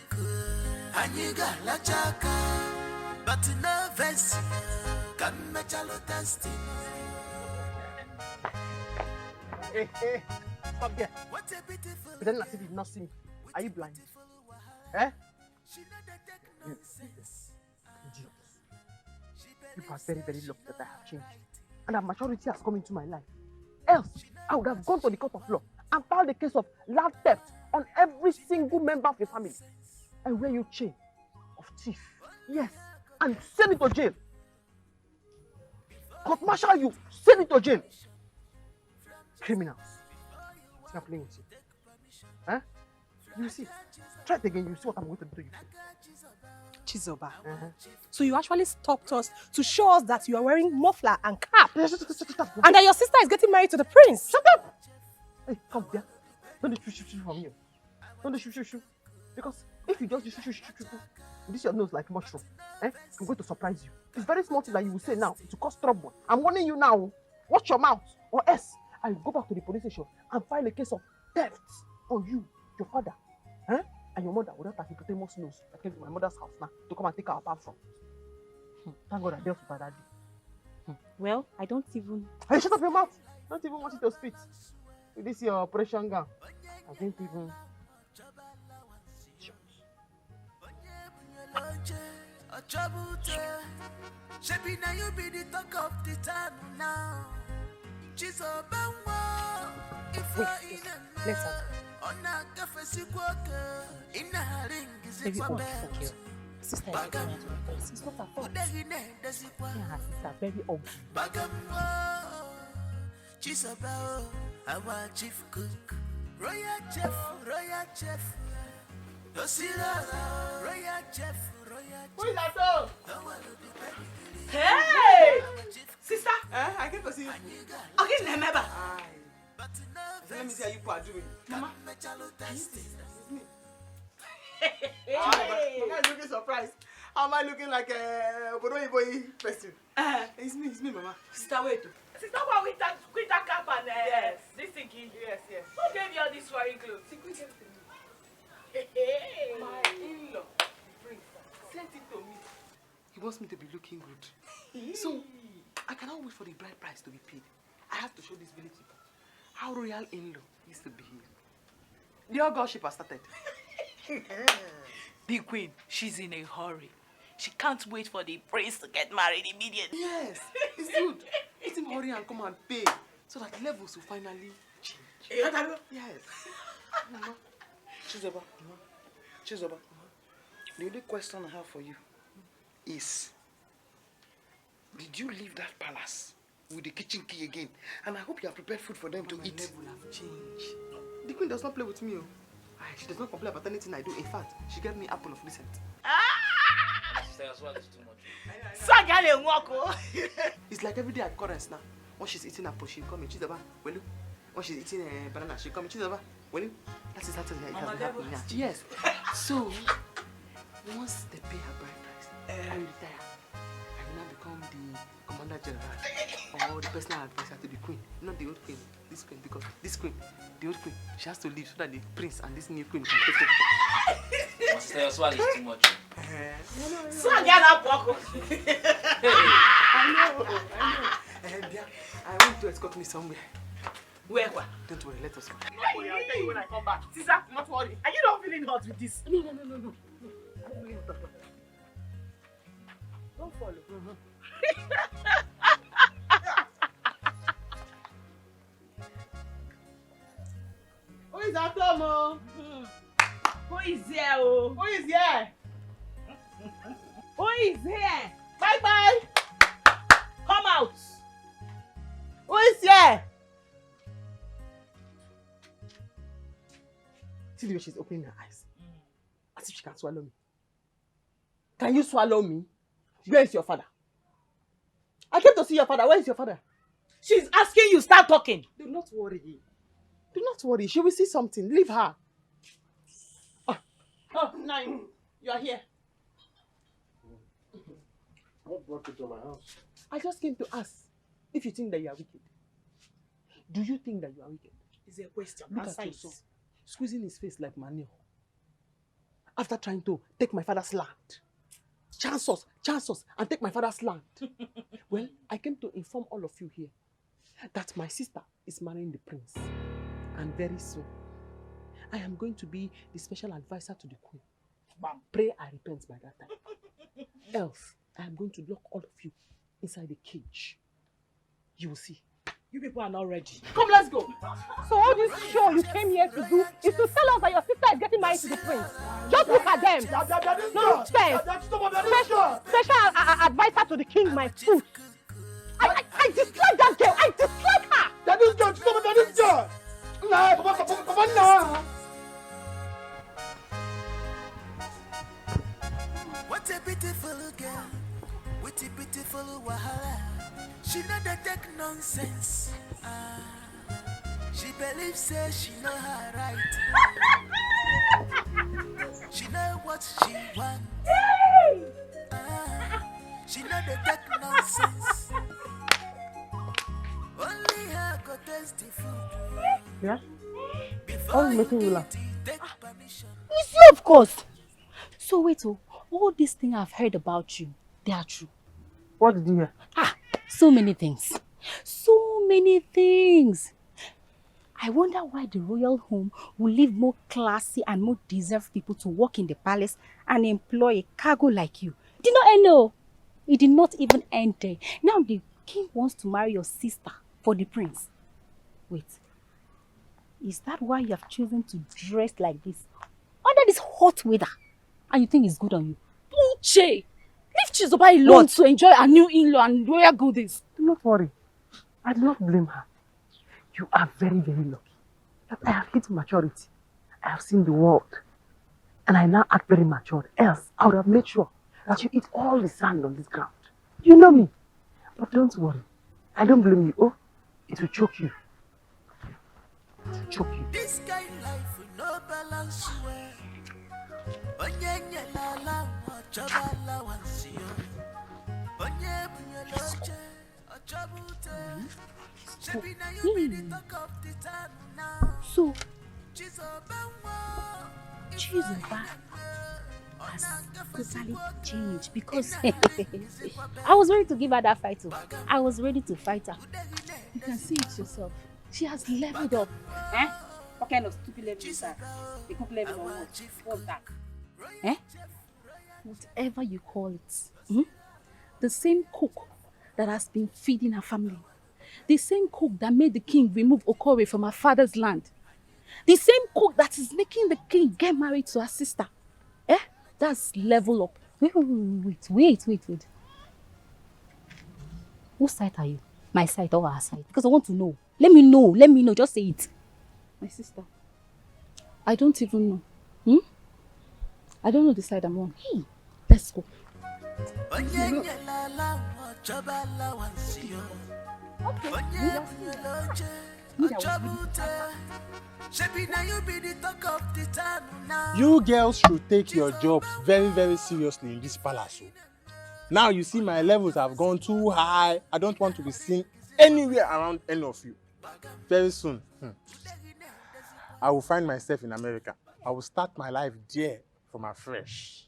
Aniga la chaka, but no vest. Come me chalo testing. Hey, stop there. Pretend as if you've not seen me. Are you blind? Eh? Idiot. You are very, very lucky that I have changed. And that maturity has come into my life. Else, I would have gone to the court of law and filed a case of land theft on every single member of the family. And wear you chain of thief. Yes. And send it to jail. Court-martial you. Send it to jail. Criminals. I'm playing with you. Huh? You see. Try it again. You see what I'm going to do to you. Chizoba. So you actually stopped us to show us that you are wearing muffler and cap. And that your sister is getting married to the prince. Shut up! Hey, come here. Don't do shoot from you. Don't do shoot. Because if you just do shoot, this your nose like mushroom. I'm going to surprise you. It's very small thing that you will say now to cause trouble. I'm warning you now. Watch your mouth. Or else I will go back to the police station and file a case of theft on you, your father, and your mother without a hippopotamus nose that came to my mother's house now to come and take our apart from. Thank God I dealt with that day. Well, I don't even... Hey, shut up your mouth! Don't even want you to spit. With this your operation gown. I didn't even... Shebi na you be the talk of the town now. She's a bangwa. If I let's have on a cafe sikwaka in a ring is it for bed. Sister is not her fault. Yeah, her sister very ugly. Bagamwa. She's about our chief cook. Royal chef. Dosira, royal chef. Who is that dog? Hey! Sister! I came to see you. Okay, remember. Let me see how you are doing. Mama. Hey! Mama is looking surprised. How am I looking like a boy person? It's me, Mama. Sister, wait. Sister, what with that cap and this thinking? Yes. Who gave you all these foreign clothes? Hey! My in-law. Sent it to me. He wants me to be looking good. So, I cannot wait for the bride price to be paid. I have to show this village people how royal in-law used to behave. The old gossip has started. The queen, she's in a hurry. She can't wait for the prince to get married immediately. Yes, it's good. Let him hurry and come and pay so that levels will finally change. Yes. Mama. Chizoba. The only question I have for you is, did you leave that palace with the kitchen key again? And I hope you have prepared food for them to eat. My level have changed. The queen does not play with me. She does not complain about anything I do. In fact, she gave me apple of recent. It's like everyday occurrence now. When she's eating apple, she'll come and Chizoba, will you? When she's eating banana, she'll come and Chizoba, will you? That is how it has been happening now. Yes. So, once they pay her bride price, I will retire. I will now become the commander general or the personal advisor to the queen. Not the old queen, this queen, because this queen, the old queen, she has to leave so that the prince and this new queen can take over. Sister, your swag is too much. I know. I want to escort me somewhere. Where? Don't worry, let us go. I'll tell you when I come back. Sister, not worry. Are you not feeling hot with this? No. Don't follow. Who is at home? Who is here? Oh? Who is here? Who is here? Bye. Come out. Who is here? See the way she's opening her eyes. As if she can swallow me. Can you swallow me? Where is your father? I came to see your father. Where is your father? She's asking you, start talking. Do not worry. She will see something. Leave her. Oh, Nine, you are here. What brought you to my house? I just came to ask if you think that you are wicked. Do you think that you are wicked? It's a question. Look at yourself. Squeezing his face like manure. after trying to take my father's land. Chance us, and take my father's land. Well, I came to inform all of you here that my sister is marrying the prince. And very soon, I am going to be the special advisor to the queen. Pray I repent by that time. Else, I am going to lock all of you inside the cage. You will see. You people are not ready. Come, let's go. So all this show you came here to do is to tell us that your sister is getting married to the prince. Just look at them. Nonsense. Special advisor to the king, my foot. I dislike that girl. I dislike her. That is girl. Stop that is girl. Nah, Papa, nah. What a beautiful girl. What a beautiful wahala. She know the take nonsense. She believes say she know her right. She know what she wants. She know the take nonsense. Only her go taste the food. Yeah? I'm making you laugh. It's you, of course. So wait, all these things I've heard about you, they are true. What did you hear? So many things. So many things. I wonder why the royal home will leave more classy and more deserved people to work in the palace and employ a cargo like you. Did not end, no. It did not even end there. Now the king wants to marry your sister for the prince. Wait. Is that why you have chosen to dress like this under this hot weather? And you think it's good on you? Uche! Leave Chizoba alone to enjoy a new in-law and royal goodies. Do not worry. I do not blame her. You are very, very lucky that I have hit maturity. I have seen the world. And I now act very mature. Else, I would have made sure that you eat all the sand on this ground. You know me. But don't worry. I don't blame you. Oh, it will choke you. It will choke you. This kind of life with no balance. So, Chizoba has totally changed because I was ready to give her that fight too. I was ready to fight her. You can see it yourself. She has leveled up. Eh? What kind of stupid level is that? The cook level or what? What's that? Eh? Whatever you call it. The same cook that has been feeding her family. The same cook that made the king remove Okore from her father's land. The same cook that is making the king get married to her sister. Eh? That's level up. Wait. Whose side are you? My side or her side? Because I want to know. Let me know. Just say it. My sister. I don't even know. I don't know the side I'm on. Hey, let's go. You girls should take your jobs very, very seriously in this palace. Now you see my levels have gone too high. I don't want to be seen anywhere around any of you. Very soon, I will find myself in America. I will start my life there from afresh.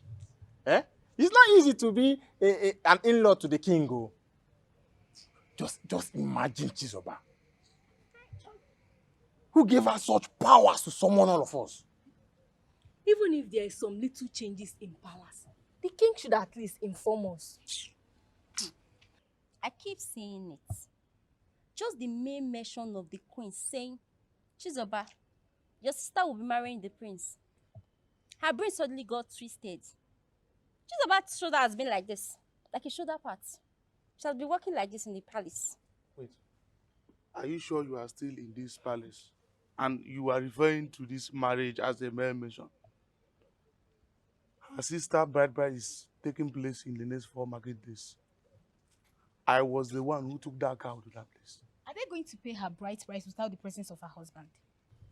Eh? It's not easy to be an in-law to the king. Oh. Just imagine Chizoba. Who gave her such powers to summon all of us? Even if there is some little changes in palace, the king should at least inform us. I keep saying it. Just the main mention of the queen saying, Chizoba, your sister will be marrying the prince. Her brain suddenly got twisted. Chizoba's shoulder has been like this, like a shoulder part. She has been walking like this in the palace. Wait, are you sure you are still in this palace? And you are referring to this marriage as a mere mention? Her sister bride is taking place in the next 4 market days. I was the one who took that cow to that place. Are they going to pay her bride price without the presence of her husband?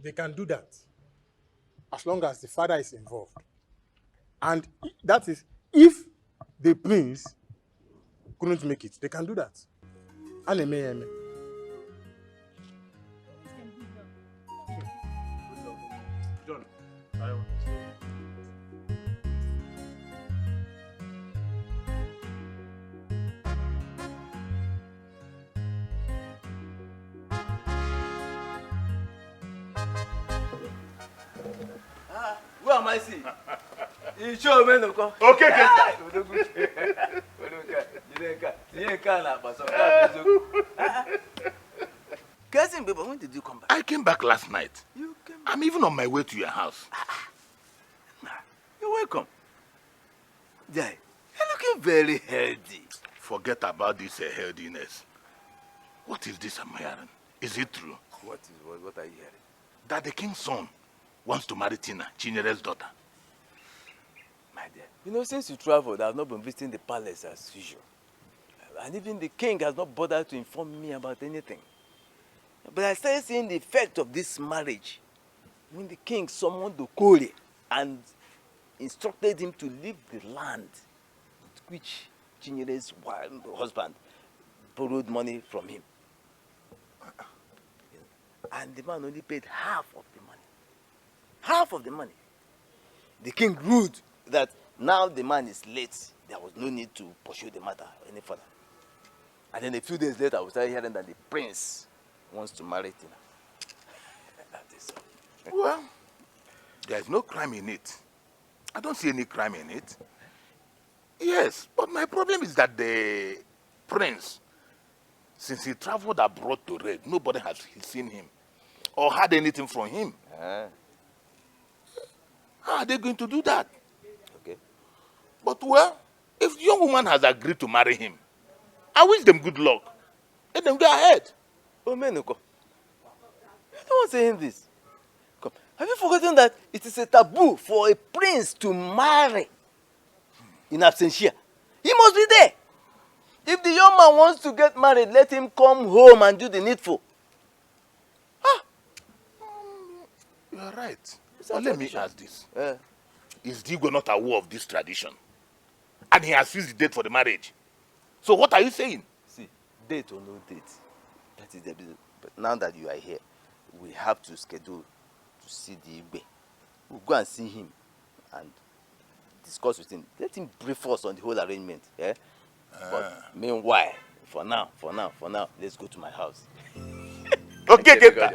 They can do that as long as the father is involved. And that is if the prince couldn't make it, they can do that. Aneme. John, I want to say. Where am I seeing? You show me no come. Okay, Cousin, baby, when did you come back? I came back last night. I'm even on my way to your house. You're welcome. Jai, you're looking very healthy. Forget about this healthiness. What is this I'm hearing? Is it true? What are you hearing? That the king's son wants to marry Tina, Chinyere's daughter. My dear, you know, since you traveled, I've not been visiting the palace as usual. And even the king has not bothered to inform me about anything. But I started seeing the effect of this marriage when the king summoned Okore and instructed him to leave the land which Chinyere's husband borrowed money from him. And the man only paid half of the money. Half of the money. The king ruled that now the man is late. There was no need to pursue the matter any further. And then a few days later, we started hearing that the prince wants to marry Tina. Well, there's no crime in it. I don't see any crime in it. Yes, but my problem is that the prince, since he traveled abroad to raid, nobody has seen him or heard anything from him. How are they going to do that? Okay. But well, if the young woman has agreed to marry him, I wish them good luck. Let them go ahead. Oh, Menuko, you're the one saying this. Come. Have you forgotten that it is a taboo for a prince to marry in absentia? He must be there. If the young man wants to get married, let him come home and do the needful. You are right. But let me ask this. Is Digo not aware of this tradition? And he has fixed the date for the marriage. So what are you saying? See, date or no date, that is the business. But now that you are here, we have to schedule to see the Igbe. We'll go and see him and discuss with him. Let him brief us on the whole arrangement. Yeah? But meanwhile, for now, let's go to my house. Okay, get that.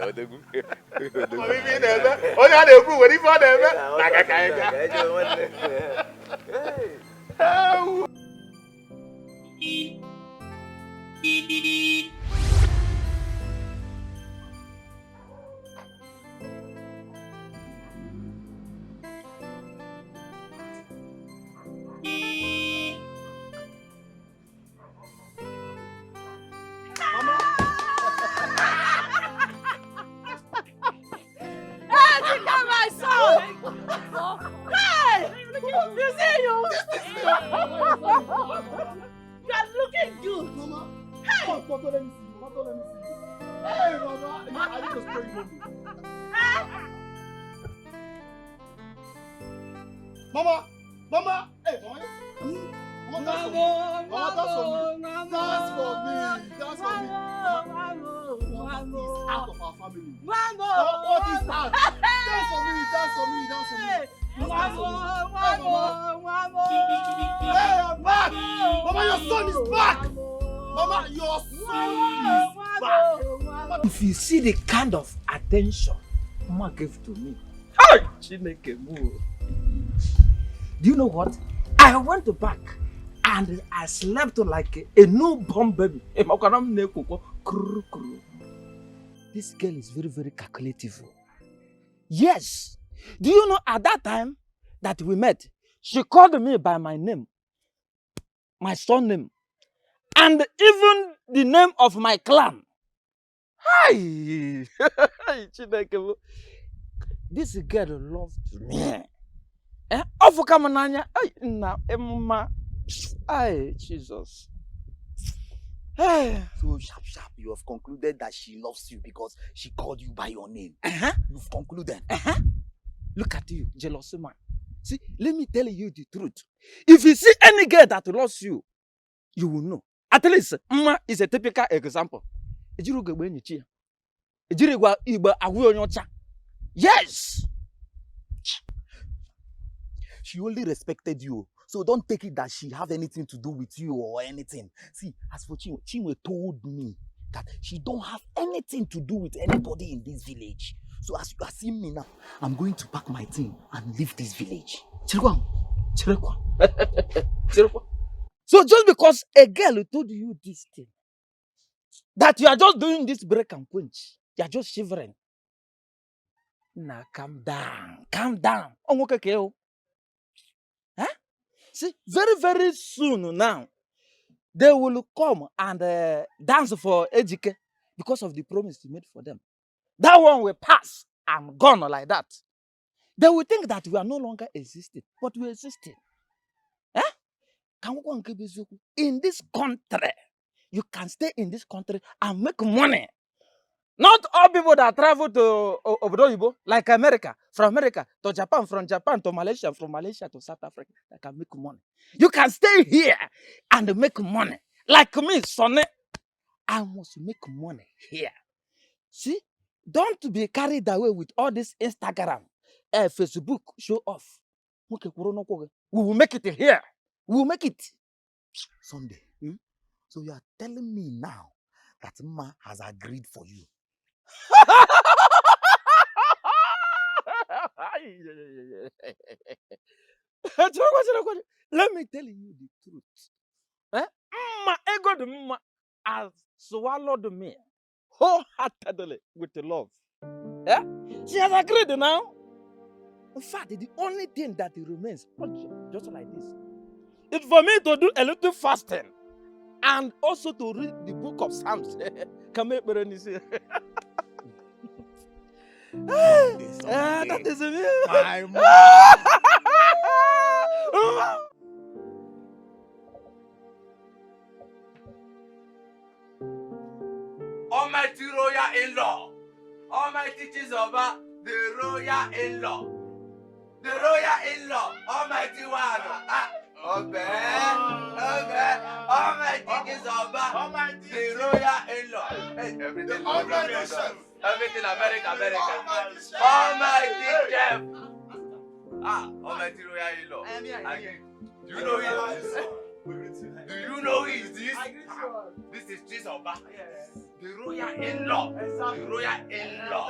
If you see the kind of attention Mama gave to me, do you know what? I went back and I slept like a newborn baby. This girl is very, very calculative. Yes. Do you know at that time that we met, she called me by my name, my son name, and even the name of my clan. Hi! This girl loved me. Jesus. So sharp, you have concluded that she loves you because she called you by your name. You've concluded. Look at you, jealous man. See, let me tell you the truth. If you see any girl that loves you, you will know. At least, Mama is a typical example. Yes! She only respected you. So don't take it that she have anything to do with you or anything. See, as for Chinwe told me that she don't have anything to do with anybody in this village. So as you are seeing me now, I'm going to pack my thing and leave this village. Chirekwa. So just because a girl told you this thing, that you are just doing this break and quench, you are just shivering. Now calm down. Huh? See, very, very soon now, they will come and dance for Ejike because of the promise you made for them. That one will pass and gone like that. They will think that we are no longer existing, but we are existing. Eh? In this country, you can stay in this country and make money. Not all people that travel to Obodo, like America, from America to Japan, from Japan to Malaysia, from Malaysia to South Africa, that can make money. You can stay here and make money. Like me, Sonny, I must make money here. See, don't be carried away with all this Instagram, Facebook show off. We will make it here. We will make it someday. So you are telling me now that Ma has agreed for you. Let me tell you the truth. Ma ego the Ma has swallowed me wholeheartedly with love. She has agreed now. In fact, the only thing that remains, just like this, is for me to do a little fasting and also to read the book of Psalms. That is me. My Almighty royal in-law, Almighty Chizoba, the royal in-law, the royal in-law, Almighty one. Almighty Chizoba, the royal in-law. Hey, everything America. Almighty chef. Almighty royal in-law. Do you know who is this? Do you know who is this? This is Chizoba. The royal in-law. The royal in-law.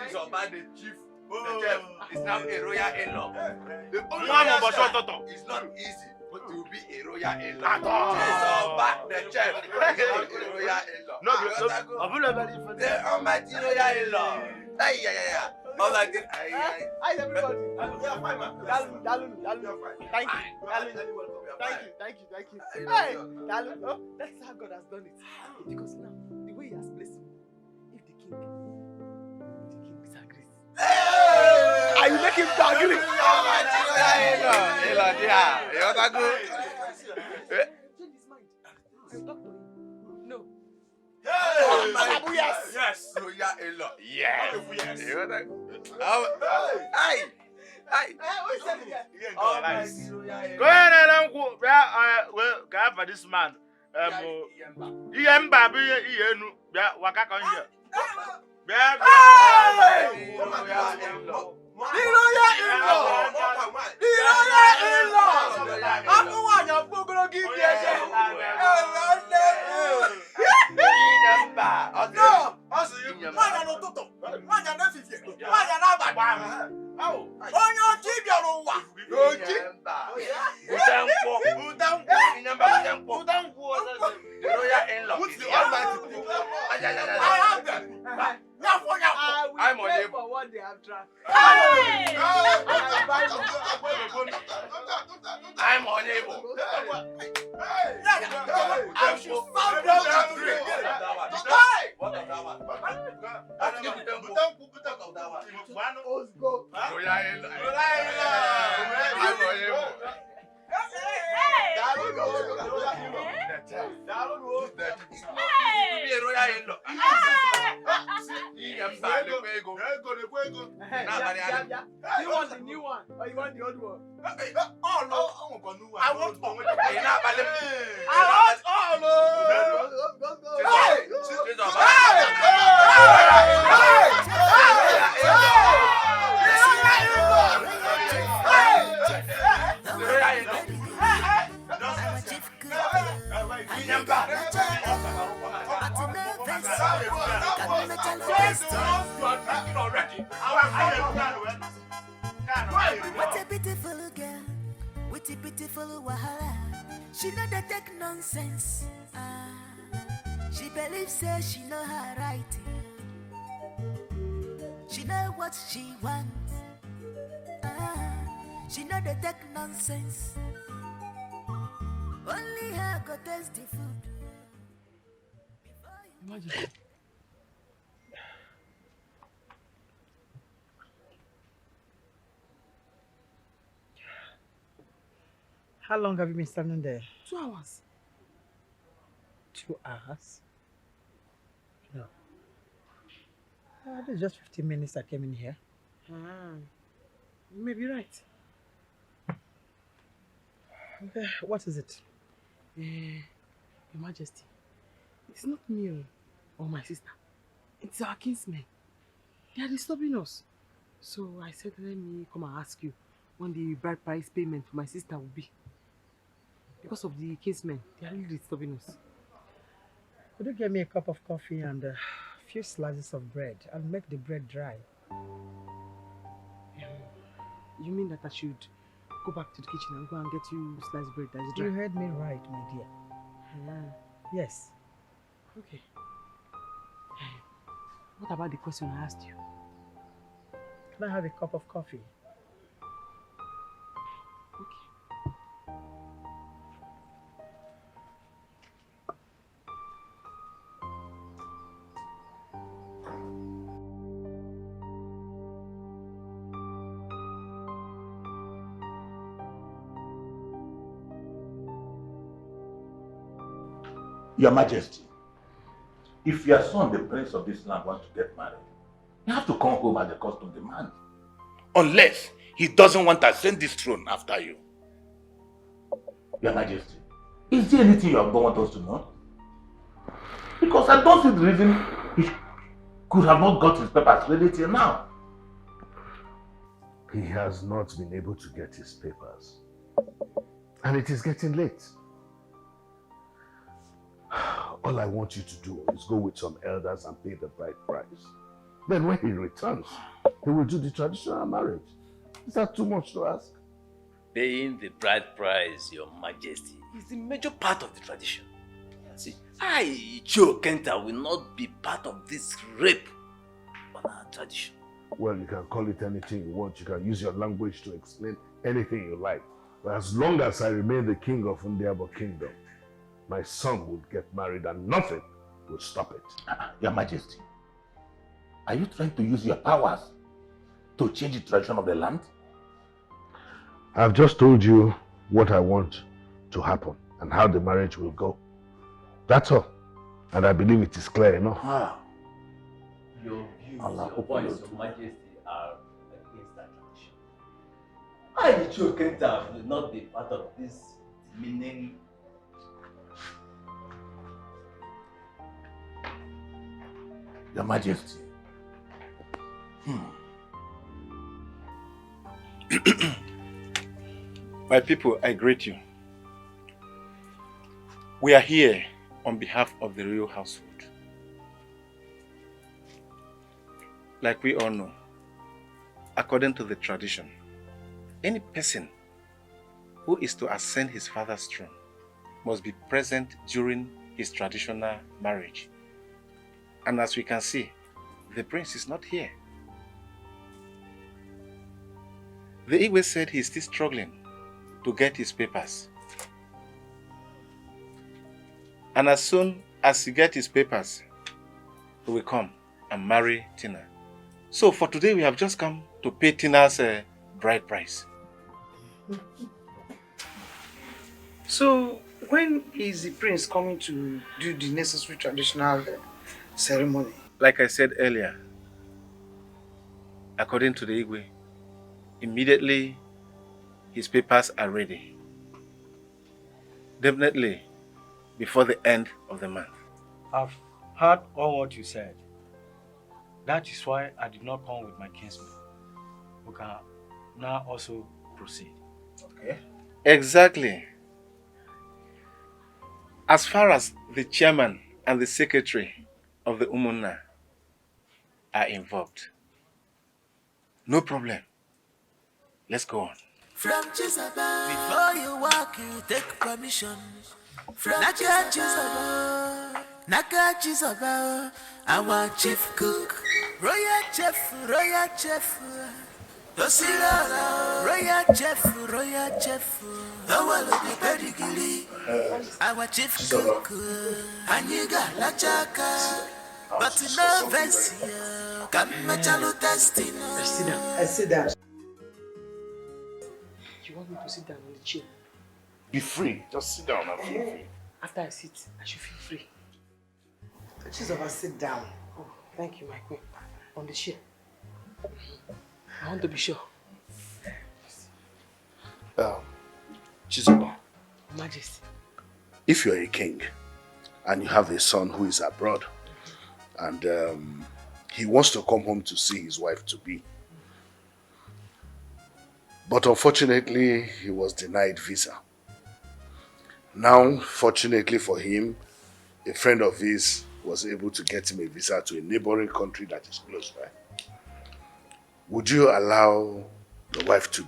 Chizoba, the chief. The chef is now a royal in-law. The only it's not easy, but to be a royal in-law. Chizoba, the chef, is now a royal in-law. The almighty royal in-law. Yeah. Almighty. Hi, everybody. You're fine, man. Thank you. Hey, Dalu, that's how God has done it. Because now, the way He has blessed me, if the king disagrees. Are you making him to agree? Change his mind. I talk to him. No. Yes. Royal in-law. Yes. Hey. Go ahead and go for this man. I'm unable for what they have tried. I'm unable. I should found that great. What of that one? Let's go. You want the new one or you want the old one? Oh no, I want all. I want all. What a beautiful girl, with a beautiful wahala. She know the take nonsense. She believes say she know her right. She know what she wants. She know the take nonsense. Only her go taste the food. Imagine. How long have you been standing there? 2 hours. 2 hours? No. This is just 15 minutes I came in here. You may be right. Okay, what is it? Your Majesty, it's not me or my sister. It's our kinsmen. They are disturbing us. So I said, let me come and ask you when the bride price payment for my sister will be. Because of the kinsmen, they are really disturbing us. Could you get me a cup of coffee and a few slices of bread? I'll make the bread dry. You mean that I should go back to the kitchen and go and get you sliced bread that is dry? You heard me right, my dear. Yes. Okay. What about the question I asked you? Can I have a cup of coffee? Your Majesty, if your son, the prince of this land, wants to get married, you have to come home as the custom demands. Unless he doesn't want to ascend this throne after you. Your Majesty, is there anything you don't want us to know? Because I don't see the reason he could have not got his papers ready till now. He has not been able to get his papers. And it is getting late. All I want you to do is go with some elders and pay the bride price. Then when he returns, he will do the traditional marriage. Is that too much to ask? Paying the bride price, Your Majesty, is the major part of the tradition. See, I, Joe Kenta, will not be part of this rape on our tradition. Well, you can call it anything you want. You can use your language to explain anything you like. But as long as I remain the king of Ndiabo Kingdom, my son will get married and nothing will stop it. Your Majesty, are you trying to use your powers to change the tradition of the land? I've just told you what I want to happen and how the marriage will go. That's all. And I believe it is clear enough. Your views, your points, Your Majesty, are against that tradition. I, Joe Kenta, will not be part of this demeaning. Your Majesty. My people, I greet you. We are here on behalf of the royal household. Like we all know, according to the tradition, any person who is to ascend his father's throne must be present during his traditional marriage. And as we can see, the prince is not here. The Igwe said he's still struggling to get his papers. And as soon as he gets his papers, he will come and marry Tina. So for today, we have just come to pay Tina's bride price. So, when is the prince coming to do the necessary traditional ceremony? Like I said earlier, according to the Igwe, immediately his papers are ready. Definitely before the end of the month. I've heard all what you said. That is why I did not come with my kinsman. We can now also proceed. Okay. Exactly. As far as the chairman and the secretary of the Umunna are involved, No problem. Let's go on. From Chisaba, before you walk, you take permission. From Chisaba, our chief cook, royal chef, Tosila, royal chef, our lady pedigree, our chief cook, Aniga Lachaka, but no Vessia, Kamachalu Testino. I sit down. You want me to sit down on the chair? Be free. Just sit down and feel free. After I sit, I should feel free. Chisaba, sit down. Oh, thank you, my queen. On the chair. I want to be sure. Chizoba, Majesty. if you're a king and you have a son who is abroad and he wants to come home to see his wife to be, but unfortunately he was denied visa. Now, fortunately for him, a friend of his was able to get him a visa to a neighboring country that is close by. Would you allow the wife to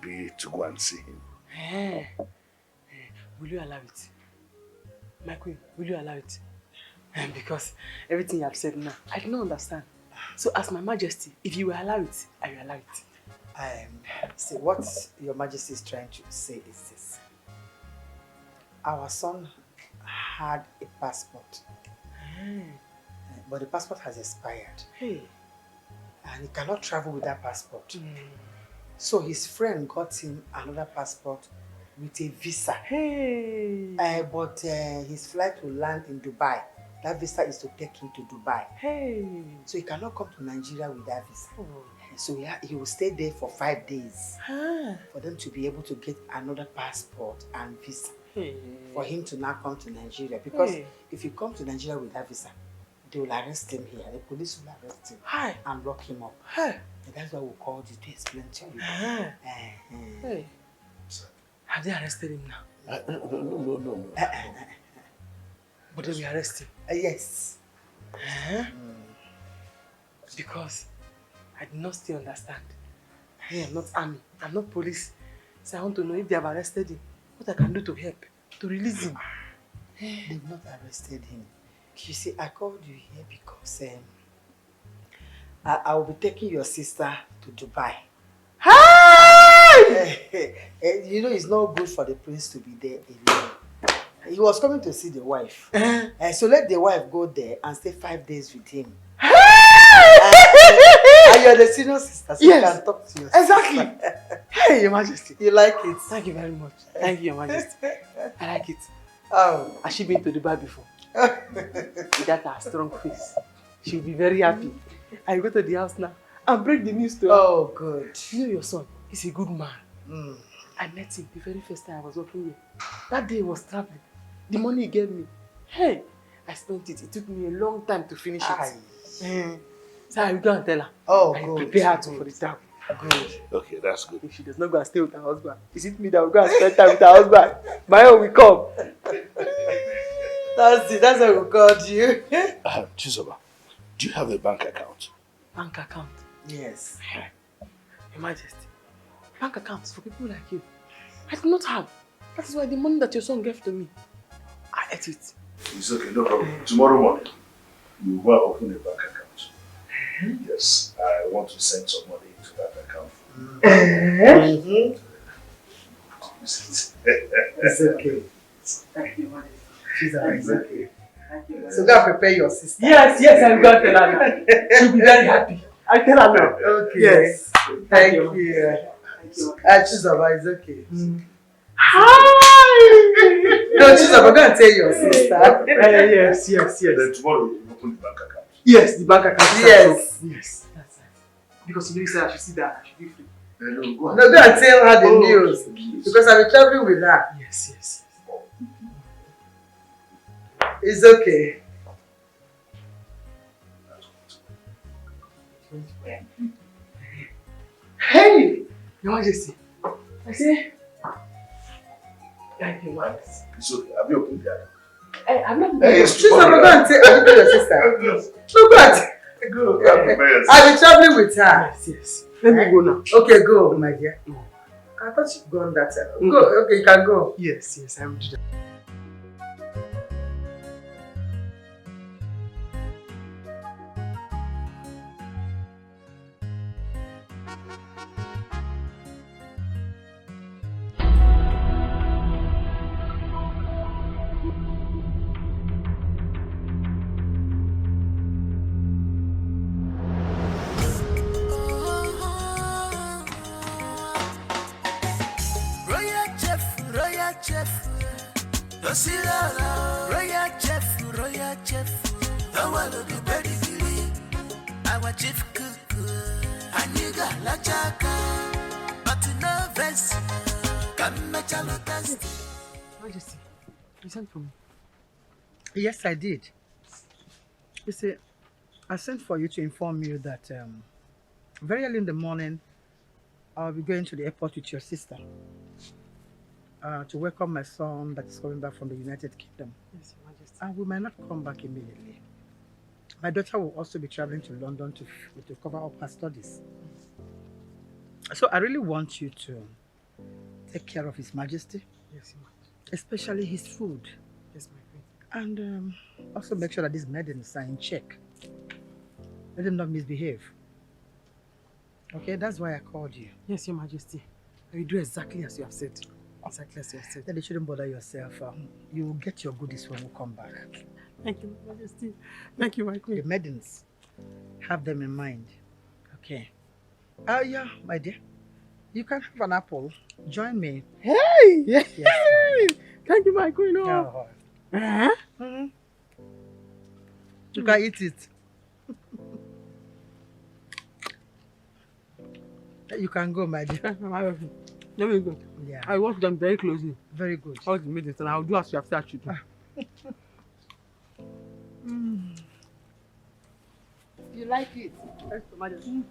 go and see him? Will you allow it? My queen, will you allow it? Because everything you have said now, I do not understand. So as my majesty, if you will allow it, I will allow it. See, what your majesty is trying to say is this. Our son had a passport, but the passport has expired. Hey. And he cannot travel with that passport. So his friend got him another passport with a visa. Hey. But his flight will land in Dubai. That visa is to take him to Dubai. Hey. So he cannot come to Nigeria with that visa. So he will stay there for 5 days for them to be able to get another passport and visa for him to now come to Nigeria. Because if you come to Nigeria with that visa, they will arrest him here. The police will arrest him and lock him up. And that's why we called you to explain to you. Have they arrested him now? No. But they will arrest him? Yes. Because I do not still understand. I am not army, I'm not police. So I want to know if they have arrested him, what I can do to help, to release him. They've not arrested him. You see, I called you here because I will be taking your sister to Dubai. You know, it's not good for the prince to be there alone. He was coming to see the wife. So let the wife go there and stay 5 days with him. And you're the senior sister, so you can talk to your sister. Exactly. Hey, Your Majesty. You like it? Thank you very much. Thank you, Your Majesty. I like it. Oh. Has she been to Dubai before? With that her strong face, she'll be very happy. I go to the house now and break the news to her. Oh, good. You know your son, he's a good man. I met him the very first time I was working here. That day he was traveling. The money he gave me, hey, I spent it. It took me a long time to finish it. So I will go and tell her. Oh, I good. prepare her for the travel. Good. Okay, that's good. If she does not go and stay with her husband, is it me that will go and spend time with her husband? My own will come. That's it. That's why we called you. Chizoba, do you have a bank account? Bank account? Yes. Your Majesty, bank accounts for people like you, I do not have. That is why the money that your son gave to me, I ate it. It's okay, no problem. Tomorrow morning, you will open a bank account. Yes, I want to send some money into that account. It's okay. Thank you, Majesty. She's okay. So go and prepare your sister. Yes, I will go and tell her now. She'll be very happy. I tell her now. Okay. Yes. Thank you. Chizoba, it's okay. Hi! No, Chizoba, go and tell your sister. Yes. Then tomorrow you open the bank account. Yes, the bank account. Yes. Yes, that's right. Because you know, I should see that. I should be free. No, go and tell her the news. Because I'll be traveling with her. Yes. It's okay. Hey! Your Majesty. I say. Thank you, Majesty. It's okay. Have you opened the account? I'm not. Hey, Chizoba, go and tell your sister. No, go and tell. Go. I'll be traveling with her. Yes. Let me go now. Okay, go, my dear. I thought you'd gone that side. Go, okay, you can go. Yes, I will do that. Royal chef, the one of the pedigree, our chief cook, Aniga La Chaka, but no vest, come Majesty, you sent for me. Yes, I did. You see, I sent for you to inform you that very early in the morning, I'll be going to the airport with your sister to welcome my son that is coming back from the United Kingdom. Yes, Your Majesty. And we might not come back immediately. My daughter will also be traveling to London to cover up her studies. So I really want you to take care of His Majesty. Yes, Your Majesty. Especially his food. Yes, my queen. And also make sure that these maidens are in check. Let them not misbehave. Okay, that's why I called you. Yes, Your Majesty. I will do exactly as you have said. Exactly as you have said. Then you shouldn't bother yourself. You will get your goodies when we come back. Thank you, my Majesty. Thank you, my queen. The maidens, have them in mind. Okay. Yeah, my dear. You can have an apple. Join me. Hey! Yes. Thank you, my queen. You can eat it. You can go, my dear. Let me go. Yeah. I watch them very closely. Very good. All the meetings, and I'll do as you have said you do. You like it? Yes, Your Majesty.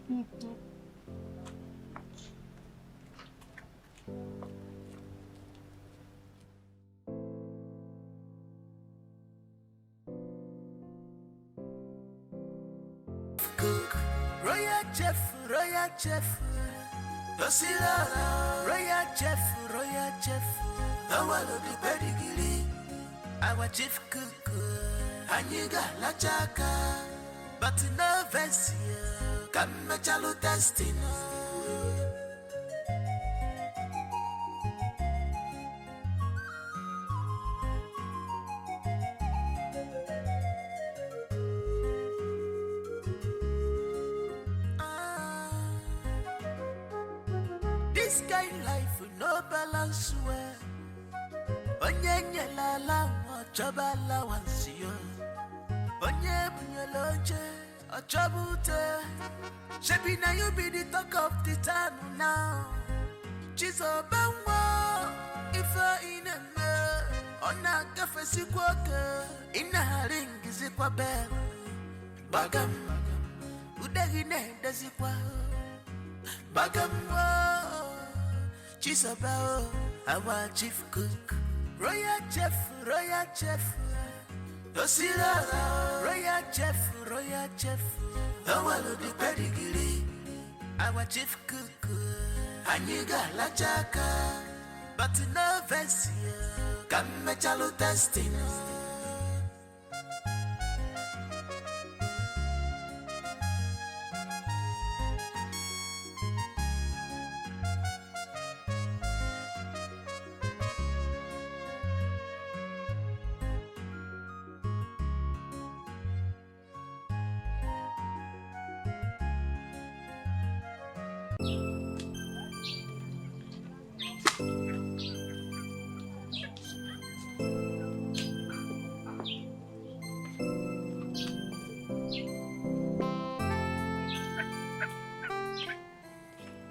Royal chef, Royal chef, the one of the pedigree, our chief cook, Aniga La Chaka, but no vest, come Machalo testing. This kind life with no balance where Onye la la chaba la once you Onye bunyaloche a chabute Shebi na you be the talk of the town now Chizo bangwa ifa ineme Ona kafe sikwoke Ina ringi zikwa bel Bagam Udagine dazikwa Bagam Chisabao, our chief cook, Royal chef, Osira, Royal chef, the one of the pedigree, our chief cook, Aniga La Chaka, but no vest, come Machalo testing.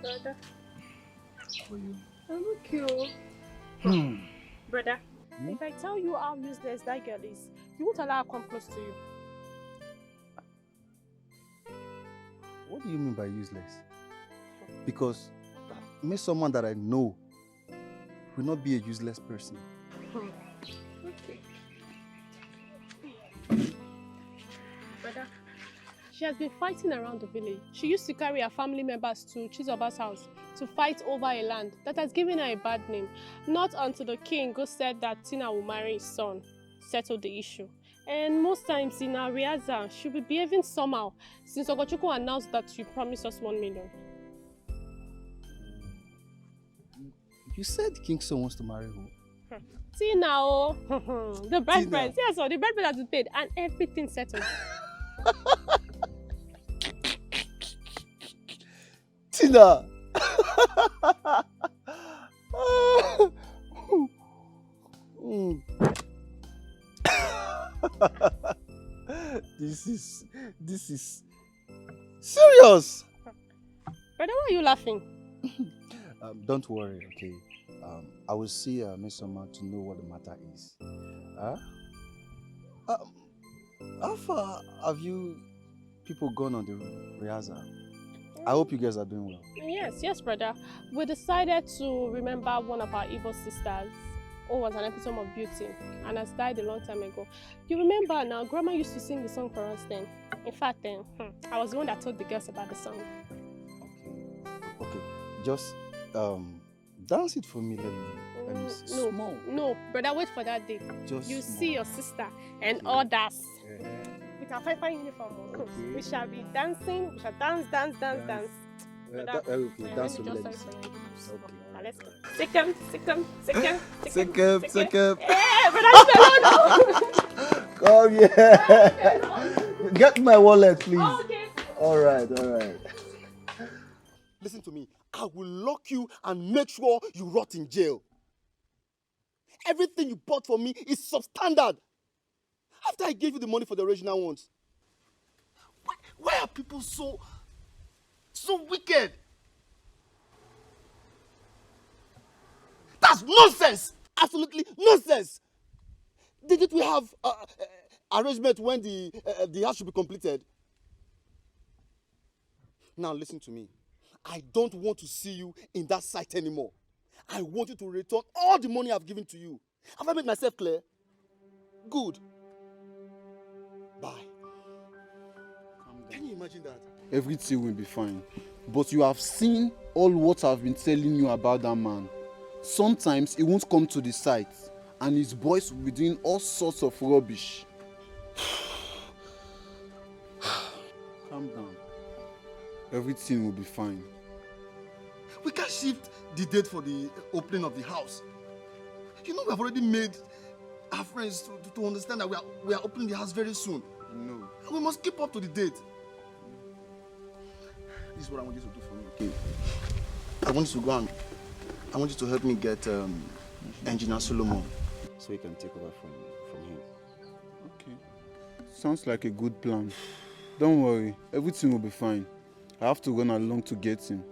Brother. I'm okay. Brother, if I tell you how useless that girl is, you won't allow her to come close to you. What do you mean by useless? Because me, someone that I know, will not be a useless person. Okay. Brother, She has been fighting around the village. She used to carry her family members to Chizoba's house to fight over a land that has given her a bad name. Not until the king who said that Tina will marry his son settled the issue. And most times in our Riaza, she'll be behaving somehow since Ogochukwu announced that she promised us 1 million. You said King's son wants to marry who? Tina, oh. The bride price. Yes, so the bride price has been paid and everything settled. Tina! This is serious. Brother, why are you laughing? Don't worry, okay? I will see Miss Summer to know what the matter is. How far have you people gone on the Riaza? I hope you guys are doing well. Yes, brother. We decided to remember one of our Igbo sisters who was an epitome of beauty and has died a long time ago. You remember now, Grandma used to sing the song for us then. In fact, I was the one that told the girls about the song. Okay. Just dance it for me, let me see. Small. No, brother, wait for that day. Just you small. see your sister and others. With our fine uniform. Okay. We shall be dancing. We shall dance. Okay, dance for me. Let's go. Second. Hey, brother, come here. Get my wallet, please. Oh, okay. All right. Listen to me. I will lock you and make sure you rot in jail. Everything you bought for me is substandard. After I gave you the money for the original ones. Why are people so wicked? That's nonsense! Absolutely nonsense! Didn't we have arrangement when the house should be completed? Now listen to me. I don't want to see you in that site anymore. I want you to return all the money I've given to you. Have I made myself clear? Good. Bye. Can you imagine that? Everything will be fine. But you have seen all what I've been telling you about that man. Sometimes he won't come to the site and his boys will be doing all sorts of rubbish. Calm down. Everything will be fine. We can't shift the date for the opening of the house. You know we have already made our friends to understand that we are opening the house very soon. No. And we must keep up to the date. This is what I want you to do for me, okay? I want you to go and I want you to help me get Engineer Solomon so he can take over from him. Okay. Sounds like a good plan. Don't worry, everything will be fine. I have to run along to get him.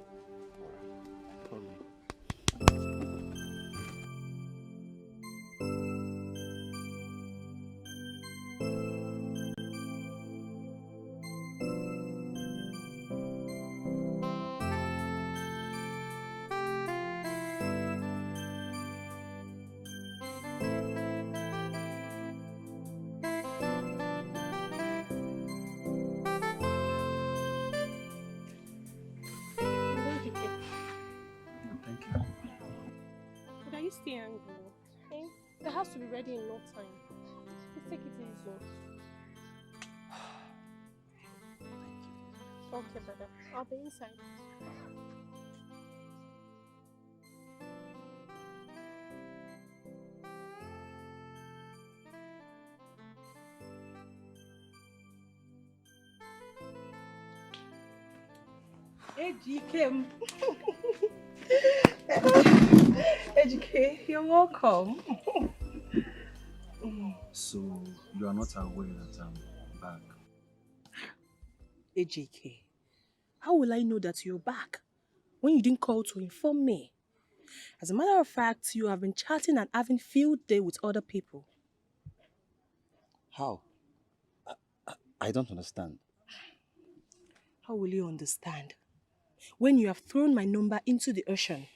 Stay angry. Okay? The house will be ready in no time. Please take it easy. Okay, brother. I'll be inside. Ejike. Ejike, you're welcome. So, you are not aware that I'm back? Ejike, how will I know that you're back when you didn't call to inform me? As a matter of fact, you have been chatting and having field day with other people. How? I don't understand. How will you understand when you have thrown my number into the ocean?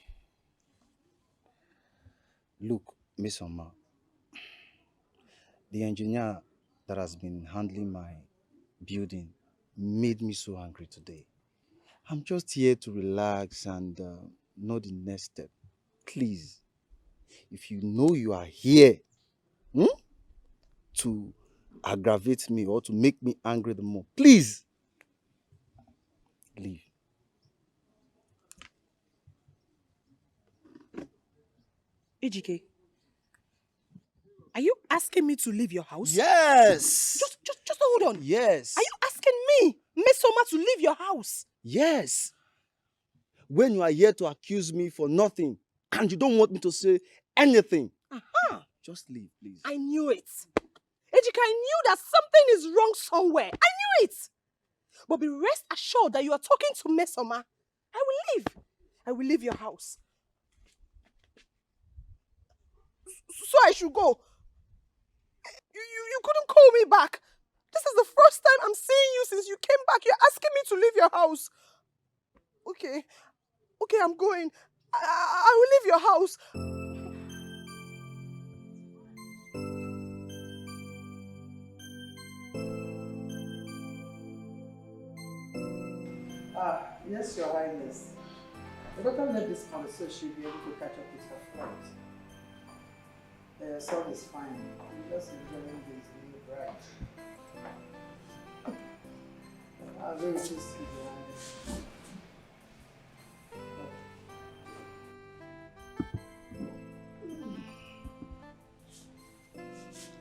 Look, Miss Oma, the engineer that has been handling my building made me so angry today. I'm just here to relax and know the next step. Please, if you know you are here to aggravate me or to make me angry the more, please leave. Ejike, are you asking me to leave your house? Yes! Just hold on. Yes. Are you asking me, Mesoma, to leave your house? Yes. When you are here to accuse me for nothing and you don't want me to say anything, just leave, please. I knew it. Ejike, I knew that something is wrong somewhere. I knew it. But be rest assured that you are talking to Mesoma. I will leave. I will leave your house. So I should go. You couldn't call me back. This is the first time I'm seeing you since you came back. You're asking me to leave your house. Okay. Okay, I'm going. I will leave your house. Yes, Your Highness. The better let this come so she'll be able to catch up with her flight. Her son is fine. He's just enjoying his new bride. I'll very just see behind.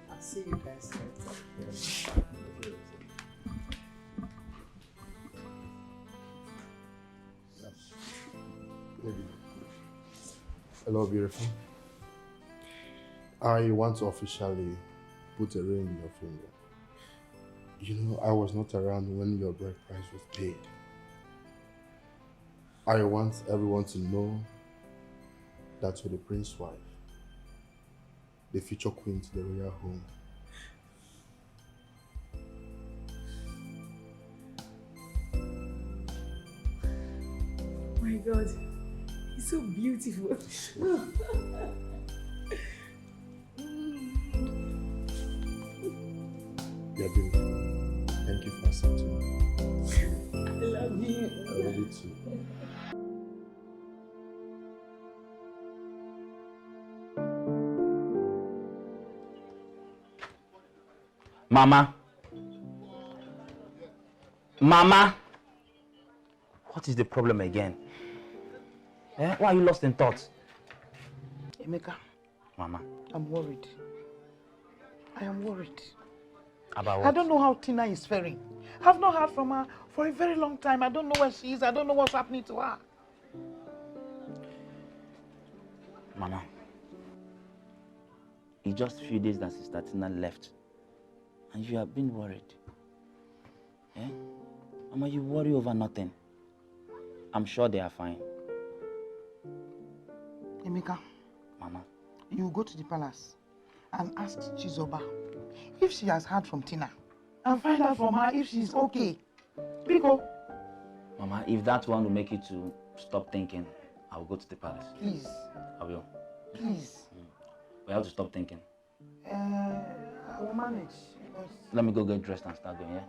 I'll see you guys later. Hello, beautiful. I want to officially put a ring in your finger. You know, I was not around when your bride price was paid. I want everyone to know that you're the prince's wife, the future queen to the royal home. Oh my God, he's so beautiful. You're beautiful. Thank you for accepting me. I love you. I love you too. Mama. Mama. What is the problem again? Eh? Why are you lost in thought? Emeka, Mama. I'm worried. I am worried. About what? I don't know how Tina is faring. I've not heard from her for a very long time. I don't know where she is. I don't know what's happening to her. Mama. It's just a few days that Sister Tina left. And you have been worried. Eh? Mama, you worry over nothing. I'm sure they are fine. Emeka. Mama. You go to the palace and ask Chizoba if she has heard from Tina and find out from her if she's okay. Biko. Mama, if that one will make you to stop thinking, I will go to the palace. Please. I will. Please. We have to stop thinking. I will manage. Because... Let me go get dressed and start going, yeah?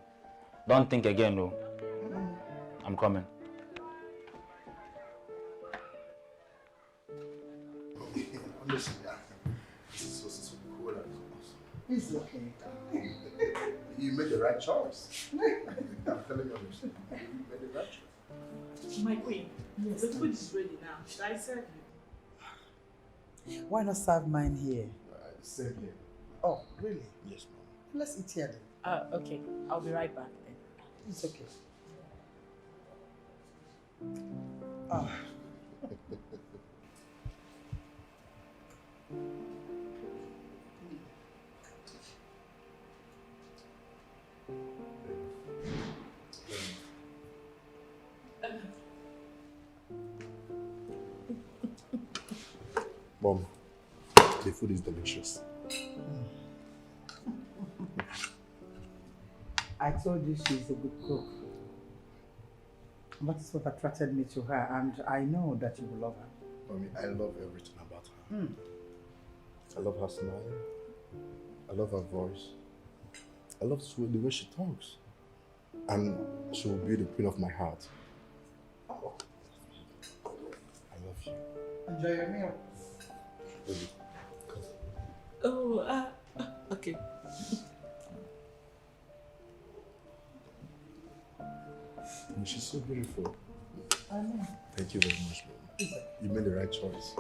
Don't think again, no. I'm coming. Listen, so cool. It's okay. You made the right choice. I'm telling you, you made the right choice. My queen, yes, the food is ready now. Should I serve you? Why not serve mine here? Same here. Oh, really? Yes, ma'am. Let's eat here then. Okay. I'll be right back then. It's okay. Ah. Mom, the food is delicious. I told you she's a good cook. That is what attracted me to her, and I know that you will love her. Mommy, I love everything about her. I love her smile. I love her voice. I love the way she talks. And she will be the queen of my heart. I love you. Enjoy your meal. Baby, come. Oh, okay. And she's so beautiful. I know. Thank you very much, baby. You made the right choice.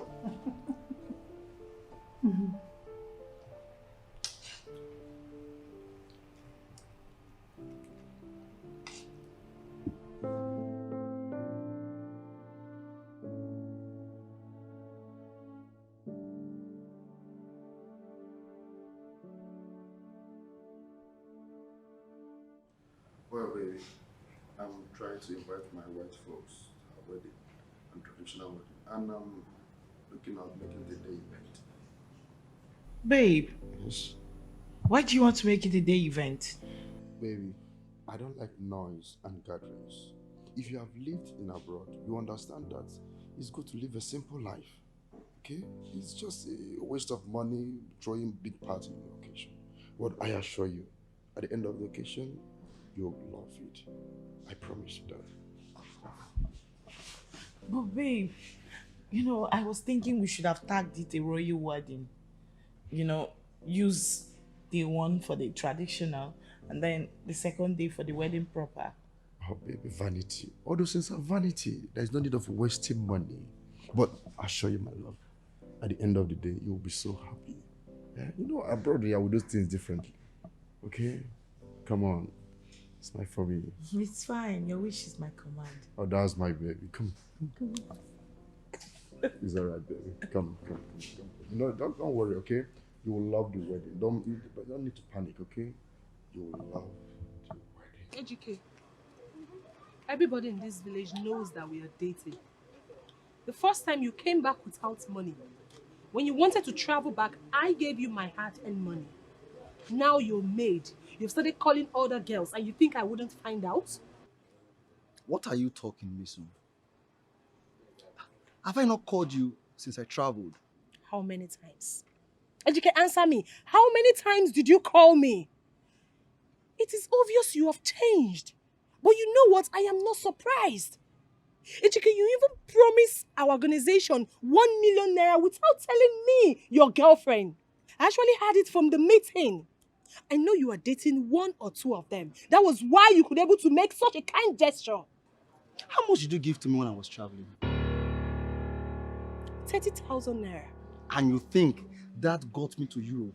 Well, baby, I'm trying to invite my white folks to our wedding and traditional wedding, and I'm looking at making the day event. Babe, Yes. why do you want to make it a day event? Baby, I don't like noise and gatherings. If you have lived in abroad, you understand that it's good to live a simple life. Okay? It's just a waste of money throwing big party in the occasion. But I assure you, at the end of the occasion, you'll love it. I promise you that. But babe, you know, I was thinking we should have tagged it a royal wedding. You know, use day one for the traditional and then the second day for the wedding proper. Oh, baby, vanity. All those things are vanity. There's no need of wasting money. But I assure you, my love, at the end of the day, you'll be so happy. Yeah? You know, abroad, I will do things differently. Okay? Come on. It's my family. It's fine. Your wish is my command. Oh, that's my baby. Come. It's all right, baby. Come. No, don't worry, okay? You will love the wedding. Don't need to panic, okay? You will love the wedding. Ejike, everybody in this village knows that we are dating. The first time you came back without money, when you wanted to travel back, I gave you my heart and money. Now you're made. You've started calling other girls and you think I wouldn't find out? What are you talking, Miss? Have I not called you since I traveled? How many times? Ejike, answer me. How many times did you call me? It is obvious you have changed. But you know what? I am not surprised. Ejike, you even promised our organization 1 million naira without telling me, your girlfriend. I actually had it from the meeting. I know you are dating one or two of them. That was why you could be able to make such a kind gesture. How much did you give to me when I was traveling? 30,000 naira. And you think that got me to Europe?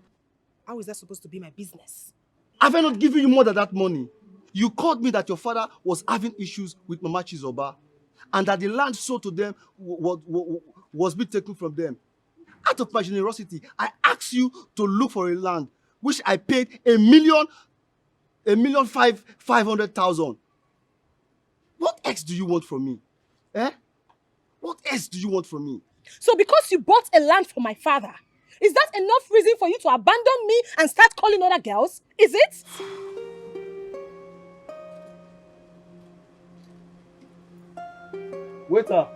How is that supposed to be my business? Have I not given you more than that money? You called me that your father was having issues with Mama Chizoba and that the land sold to them was being taken from them. Out of my generosity, I asked you to look for a land, which I paid 1,500,000. What else do you want from me? Eh? What else do you want from me? So because you bought a land for my father, is that enough reason for you to abandon me and start calling other girls? Is it? Waiter.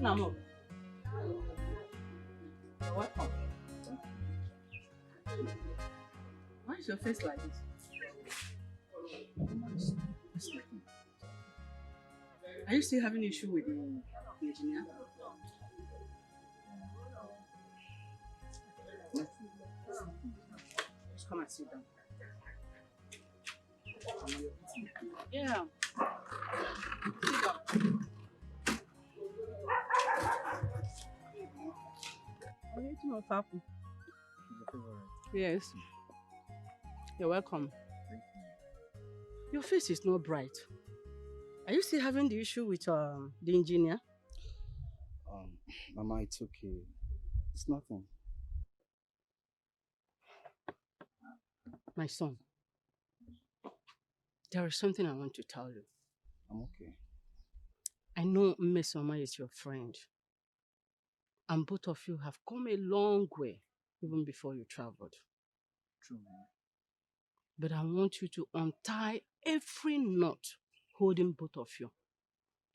Namo. Welcome. Why is your face like this? Are you still having issue with the engineer? Just come and sit down. Yeah. Sit down. What's happened? Yes. You're welcome. Your face is not bright. Are you still having the issue with the engineer? Mama, it's okay. It's nothing. My son, there is something I want to tell you. I'm okay. I know Mmesoma is your friend. And both of you have come a long way, even before you traveled. True. But I want you to untie every knot holding both of you.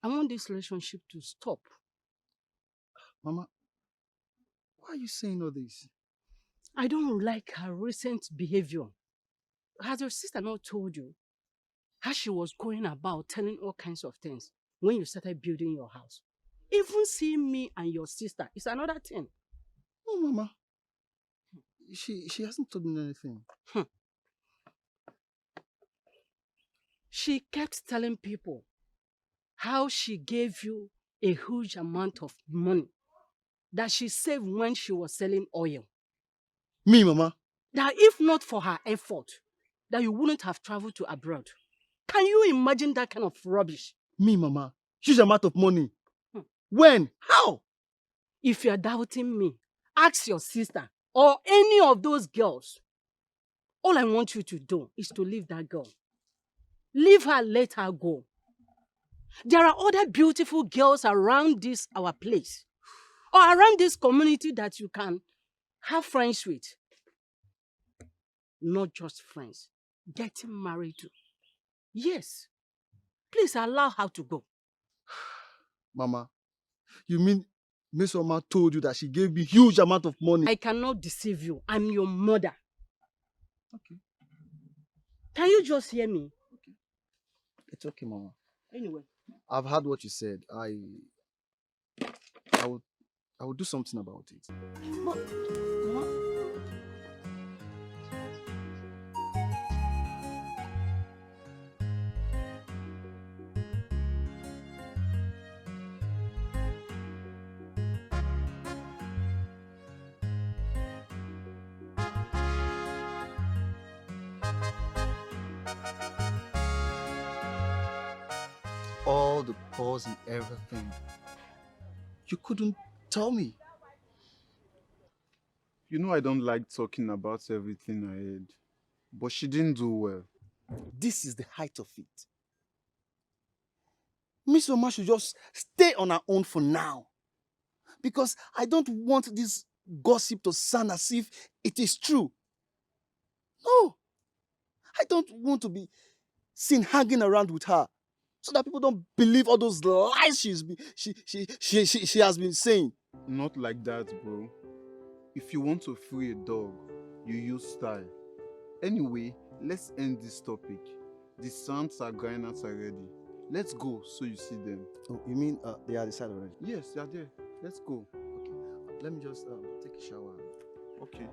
I want this relationship to stop. Mama, why are you saying all this? I don't like her recent behavior. Has your sister not told you how she was going about telling all kinds of things when you started building your house? Even seeing me and your sister is another thing. Oh, Mama. She hasn't told me anything. She kept telling people how she gave you a huge amount of money that she saved when she was selling oil. Me, Mama? That if not for her effort, that you wouldn't have traveled to abroad. Can you imagine that kind of rubbish? Me, Mama? Huge amount of money. When? How? If you are doubting me, ask your sister or any of those girls. All I want you to do is to leave that girl. Leave her, let her go. There are other beautiful girls around our place or around this community that you can have friends with. Not just friends, getting married to. Yes. Please allow her to go. Mama, you mean Miss Oma told you that she gave me huge amount of money? I cannot deceive you. I'm your mother. Okay. Can you just hear me? Okay. It's okay, Mama. Anyway. I've heard what you said. I will do something about it. But, Mama. All the pause and everything. You couldn't tell me. You know I don't like talking about everything I heard. But she didn't do well. This is the height of it. Miss Oma should just stay on her own for now. Because I don't want this gossip to sound as if it is true. No. I don't want to be seen hanging around with her. So that people don't believe all those lies she has been saying. Not like that, bro. If you want to free a dog, you use style. Anyway, let's end this topic. The sons are going out already. Let's go so you see them. Oh, you mean they are decided already? Yes, they are there. Let's go. Okay. Let me just take a shower. Okay.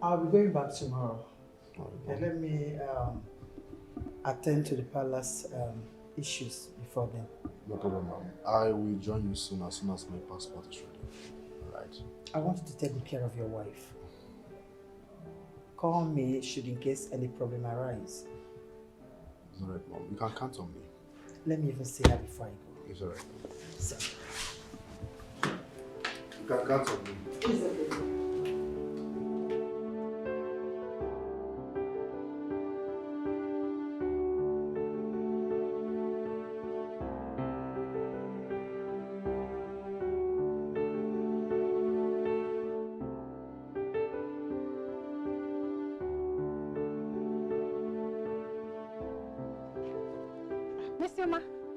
I'll be going back tomorrow. And let me attend to the palace issues before then. No problem, ma'am. I will join you soon as my passport is ready. Alright. I want you to take good care of your wife. Call me should in case any problem arise. It's alright, mom. You can count on me. Let me even say that before I go. It's alright. So. You can count on me. It's okay.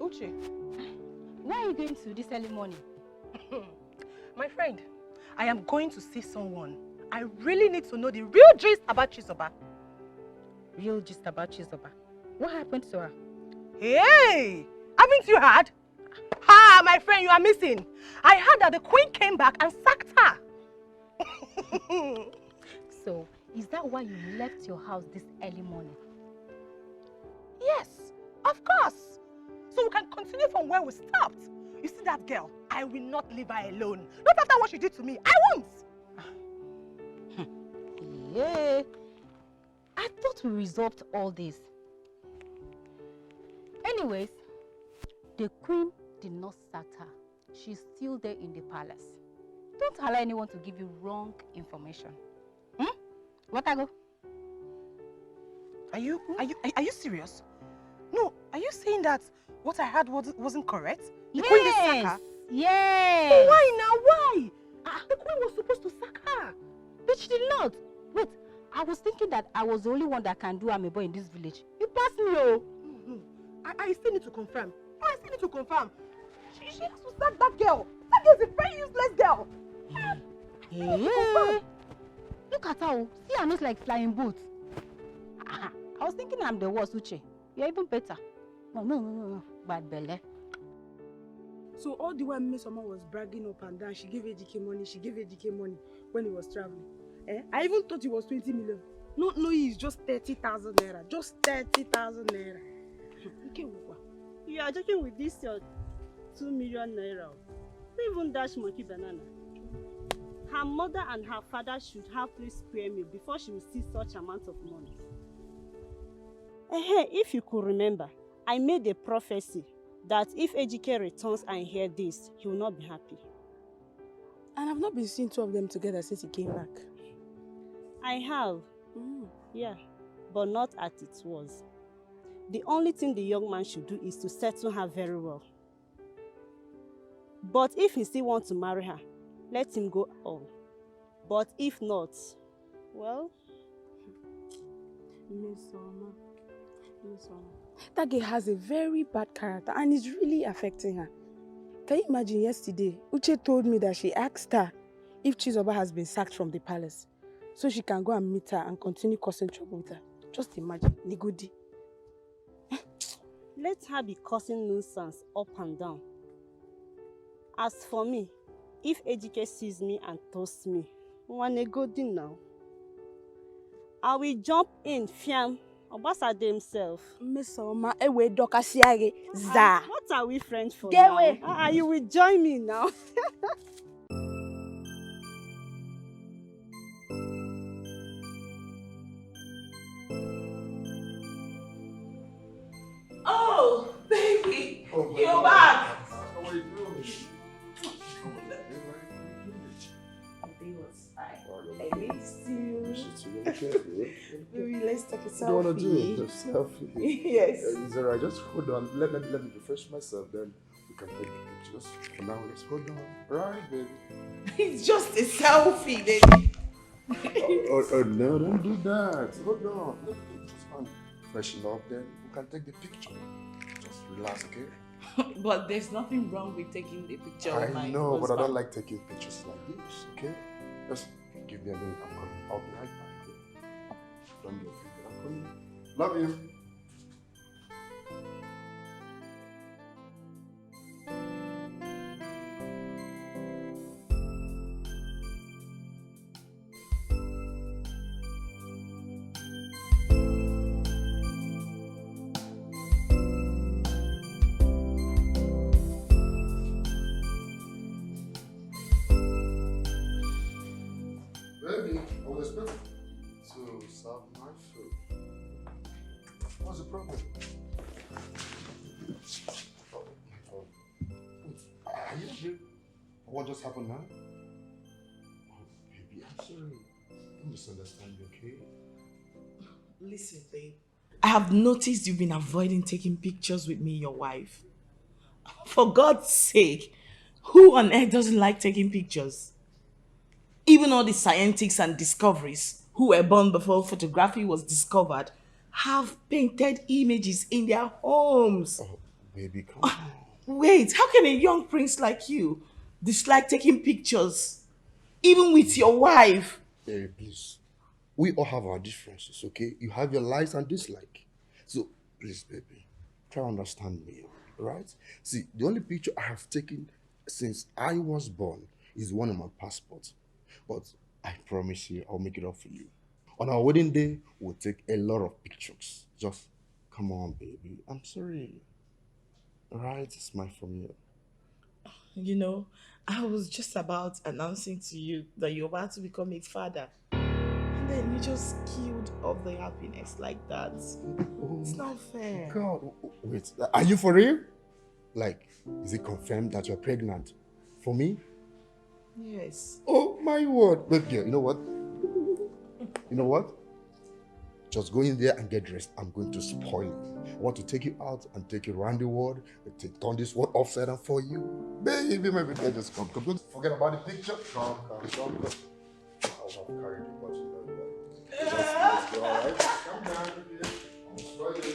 Uche, where are you going to this early morning? My friend, I am going to see someone. I really need to know the real gist about Chizoba. Real gist about Chizoba? What happened to her? Hey! Haven't you heard? Ha! My friend, you are missing. I heard that the queen came back and sacked her. So, is that why you left your house this early morning? Yes, of course. So we can continue from where we stopped. You see that girl? I will not leave her alone. Not after what she did to me. I won't. Yeah. I thought we resolved all this. Anyways, the queen did not sack her. She's still there in the palace. Don't allow anyone to give you wrong information. What I go? Are you serious? No, are you saying that what I heard wasn't correct? The queen did sack her? Yes. But why now? Why? The queen was supposed to sack her. But she did not. Wait, I was thinking that I was the only one that can do amebo in this village. You passed me, oh. No. I still need to confirm. I still need to confirm. She has to sack that girl. That girl's a very useless girl. Hey. Look at her. See her nose like flying boots. I was thinking I'm the worst, Uche. You're even better. No. Bad belly. So all the while Miss Oma was bragging up and down, she gave ADK money when he was traveling. I even thought it was 20 million. No, it's just 30,000 naira. Just 30,000 naira. You are joking with this your 2 million naira. Don't even dash monkey banana. Her mother and her father should have 3 square meal before she will see such amount of money. If you could remember, I made a prophecy that if Ejike returns and hear this, he will not be happy. And I've not been seeing 2 of them together since he came back. I have. Yeah, but not as it was. The only thing the young man should do is to settle her very well. But if he still wants to marry her, let him go on. But if not, well... Miss Oma. That girl has a very bad character and it's really affecting her. Can you imagine yesterday, Uche told me that she asked her if Chizoba has been sacked from the palace so she can go and meet her and continue causing trouble with her. Just imagine, Nigudi. Let her be causing nuisance up and down. As for me, if Ejike sees me and toasts me, one good now. I will jump in, fiam. Obasade himself. Miss Oma, ewe doka siage za. What are we French for Get now? away. You will join me now. Oh, baby, you're back. How are you doing? Everything was fine. I missed you. Baby, let's take a selfie. What do you want to do? Just selfie? Yes. It's alright, just hold on. Let me refresh myself, then we can take the pictures. For now, let's hold on. Right, baby? It's just a selfie, baby. Oh, no, don't do that. Hold on. Let me just freshen up, then we can take the picture. Just relax, okay? But there's nothing wrong with taking the picture of my I know, but I husband. don't like taking pictures like this, okay? Just give me a minute. I'm coming. I'll be right back. Don't be afraid. I'm coming. Love you. Baby, I was expecting to serve my food. What's the problem? Oh. Wait, are you okay? What just happened now? Oh, baby, I'm sorry. Don't misunderstand me, okay? Listen, babe. I have noticed you've been avoiding taking pictures with me and your wife. For God's sake, who on earth doesn't like taking pictures? Even all the scientists and discoveries who were born before photography was discovered have painted images in their homes. Oh, baby, come on. Wait, how can a young prince like you dislike taking pictures, even with your wife? Baby, please. We all have our differences, okay? You have your likes and dislikes. So, please, baby, try to understand me, right? See, the only picture I have taken since I was born is one on my passport. But I promise you, I'll make it up for you. On our wedding day, we'll take a lot of pictures. Just Come on, baby. I'm sorry. Alright, smile from you. You know, I was just about announcing to you that you're about to become a father. And then you just killed off the happiness like that. It's not fair. God, wait. Are you for real? Like, is it confirmed that you're pregnant? For me? Yes. Oh, my word. Baby girl, you know what? You know what? Just go in there and get dressed. I'm going to spoil you. I want to take you out and take you around the world. Turn this world upside down for you. Baby, my baby, just come. Don't forget about the picture. Come. I'll have carried you, but you know that. Let's go, all right? Come down, baby. I'll spoil you.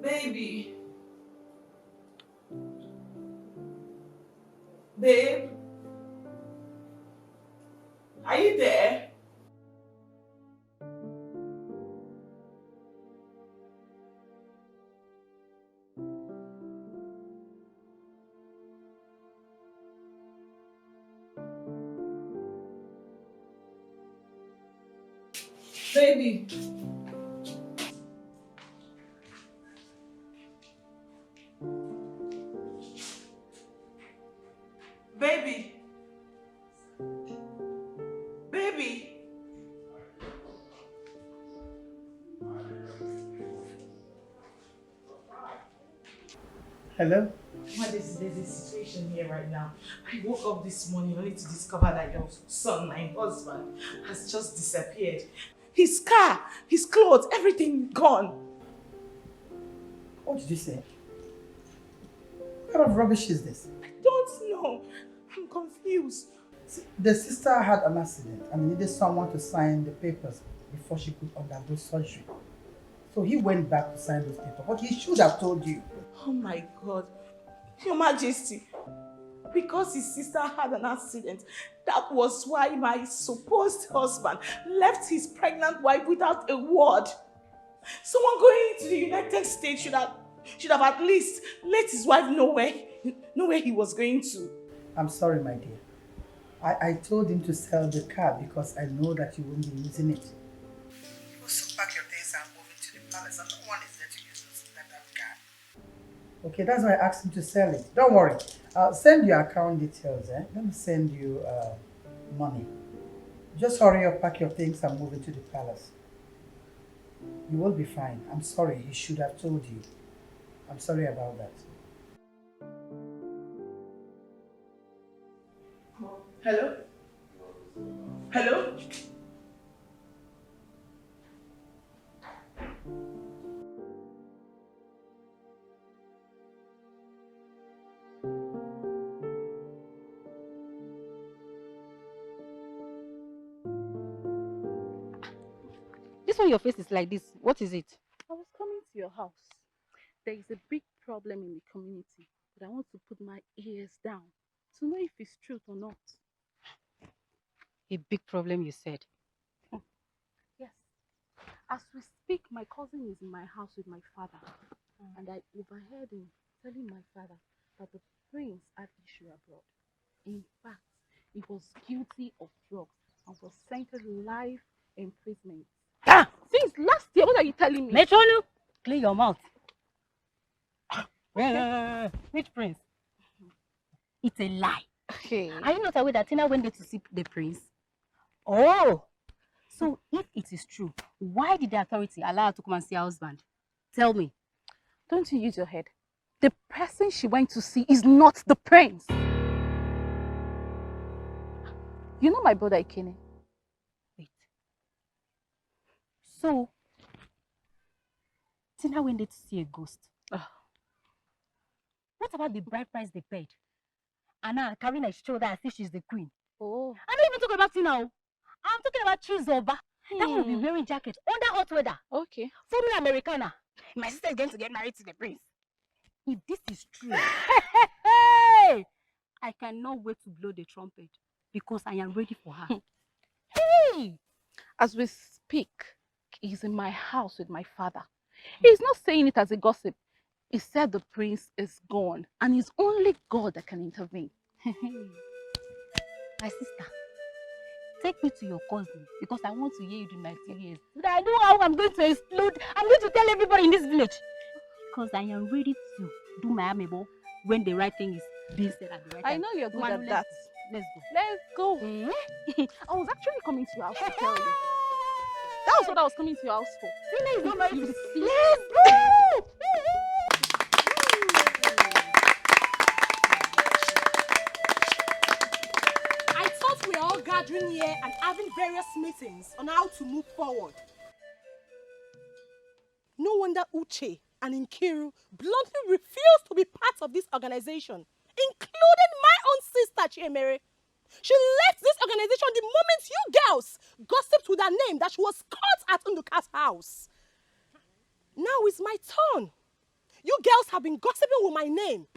Baby. Babe. Are you there? Baby. Baby. Baby. Hello? What is there's a situation here right now. I woke up this morning only to discover that your son, my husband, has just disappeared. His car, his clothes, everything gone. What did you say? What kind of rubbish is this? I don't know. I'm confused. See, the sister had an accident and needed someone to sign the papers before she could undergo surgery. So he went back to sign those papers, but he should have told you. Oh my God. Your Majesty, because his sister had an accident, that was why my supposed husband left his pregnant wife without a word. Someone going to the United States should have at least let his wife know where he was going to. I'm sorry, my dear. I told him to sell the car because I know that you won't be using it. You will soon pack your things and move into the palace, and no one is there to use that car. Okay, that's why I asked him to sell it. Don't worry. I'll send you account details. Let me send you money. Just hurry up, pack your things and move into the palace. You will be fine. I'm sorry. He should have told you. I'm sorry about that. Hello? Hello? This one, your face is like this. What is it? I was coming to your house. There is a big problem in the community, but I want to put my ears down to know if it's truth or not. A big problem, you said. Yes. As we speak, my cousin is in my house with my father, and I overheard him telling my father that the prince had issue abroad. In fact, he was guilty of drugs and was sentenced to life imprisonment. Since last year, what are you telling me? Metronu, clear your mouth. Which prince? It's a lie. Okay. Are you not aware that Tina went there to see the prince? Oh! So if it is true, why did the authority allow her to come and see her husband? Tell me. Don't you use your head. The person she went to see is not the prince. You know my brother Ikene? Wait. So, Tina went there to see a ghost. What about the bride price they paid? And now carrying her shoulder as if she's the queen. Oh. I'm not even talking about Tina. I'm talking about Chizoba. That will be wearing jacket under hot weather. Okay. Formula Americana. My sister is going to get married to the prince. If this is true, I cannot wait to blow the trumpet because I am ready for her. Hey! As we speak, he's in my house with my father. He's not saying it as a gossip. He said the prince is gone and it's only God that can intervene. My sister, take me to your cousin because I want to hear you do my tears. I know how I'm going to explode. I'm going to tell everybody in this village. Because I am ready to do my amebo when the right thing is being said at the right time. I know you're good at that. Let's Let's go. go. I was actually coming to your house to tell you. That was what I was coming to your house for. Tina is not married to the sea. Let's go! I thought we were all gathering here and having various meetings on how to move forward. No wonder Uche and Nkiru bluntly refused to be part of this organization, including my own sister, Chiemere. She left this organization the moment you girls gossiped with her name that she was caught at Unduka's house. Now it's my turn. You girls have been gossiping with my name,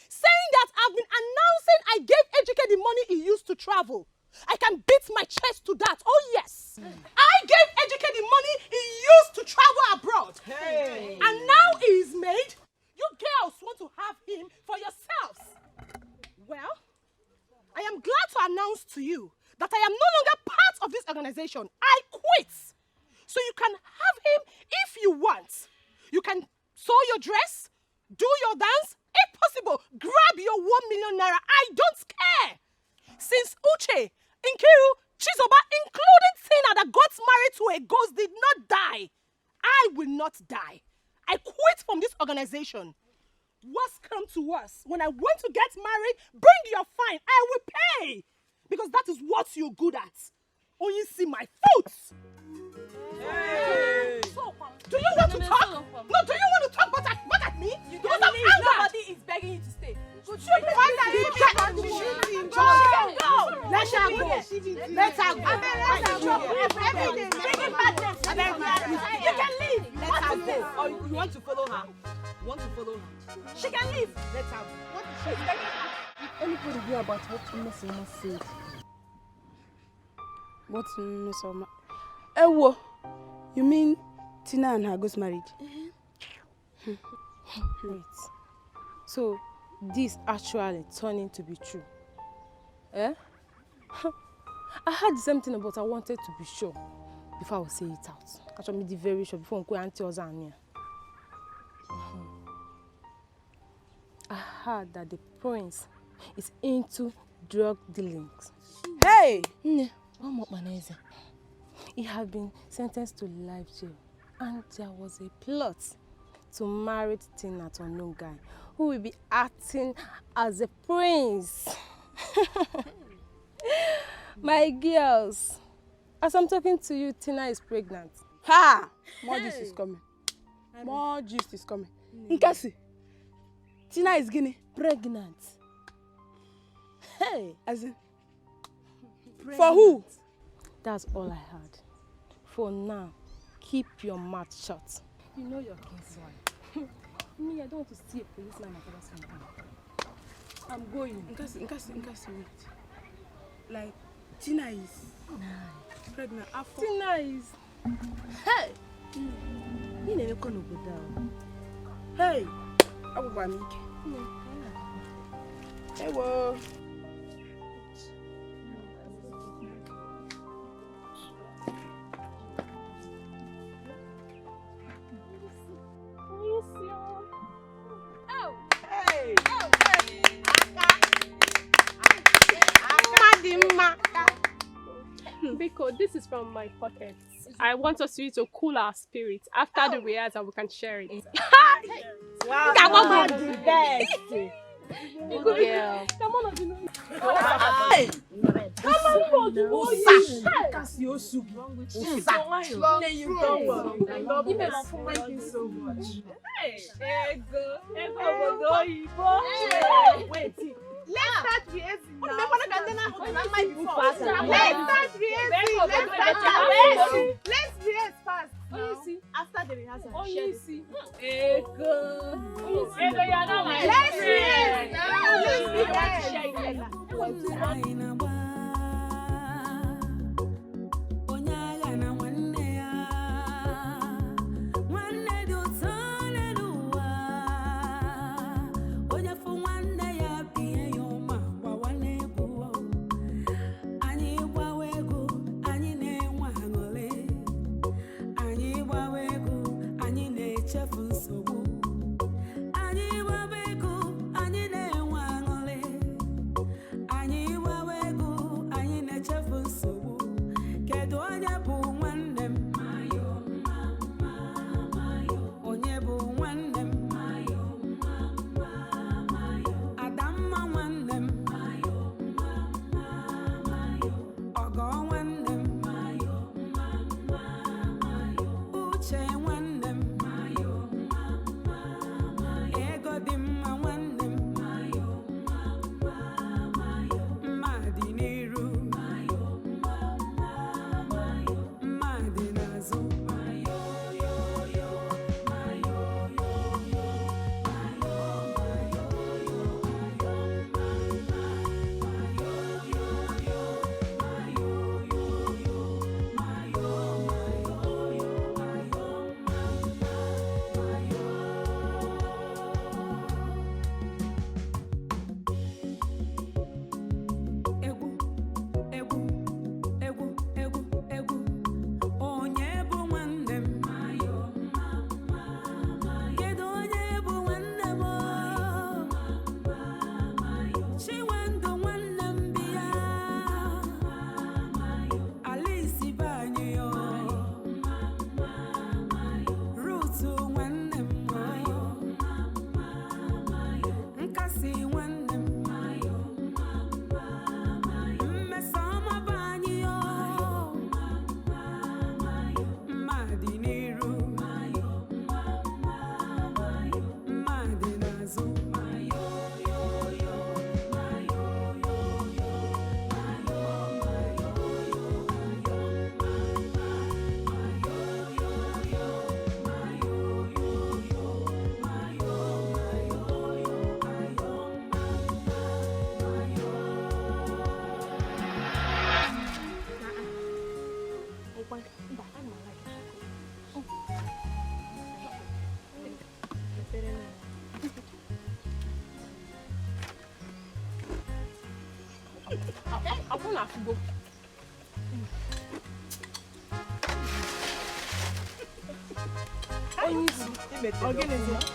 saying that I've been announcing I gave Ejike the money he used to travel. I can beat my chest to that. Oh yes, I gave Ejike the money he used to travel abroad. Hey. And now he is made. You girls want to have him for yourselves. Well, I am glad to announce to you that I am no longer part of this organization. I quit. So you can have him if you want. You can sew your dress, do your dance, if possible, grab your 1 million naira. I don't care. Since Uche, Nkiru, Chizoba, including Tina that got married to a ghost did not die, I will not die. I quit from this organization. What's come to us? When I want to get married, bring your fine. I will pay. Because that is what you're good at. Oh, you see my foot. Hey. Do you want to talk? No, do you want to talk back at me? You don't leave. Nobody is begging you to stay. Let her go. Let her go. You can leave. Let her go. Or you want to follow her? She can leave. Let her go. What is she begging her? Anybody hear about what Miss Oma said? What Miss Oma? Ewo, you mean Tina and her ghost married? Wait. So this actually turning to be true? Eh? I heard the same thing, but I wanted to be sure before I would say it out. Actually, be very sure before I go and tell Zania. I heard that the prince is into drug dealings. Hey! He had been sentenced to life jail, and there was a plot to marry Tina to a unknown guy who will be acting as a prince. My girls, as I'm talking to you, Tina is pregnant. Ha! More gist is coming. More gist is coming. Nkasi, Tina is pregnant. Hey! As in, for who? That's all I heard. For now, keep your mouth shut. You know your king's wife. Me, I don't want to see a policeman at the same time. I'm going. Nkasi, wait. Like, Tina is pregnant. Tina is. Hey! You never gonna go down. Hey! I will buy me. Hey, whoa. Biko, this is from my pocket. I want us to cool our spirits. After the rehearsal, we can share it. Wow, the best. Girl. Hey! Thank you so much. Wait. Let's start rehearsing now. Let's start rehearsing. Let's rehearse fast. After the rehearsal, share this. Let's rehearse now.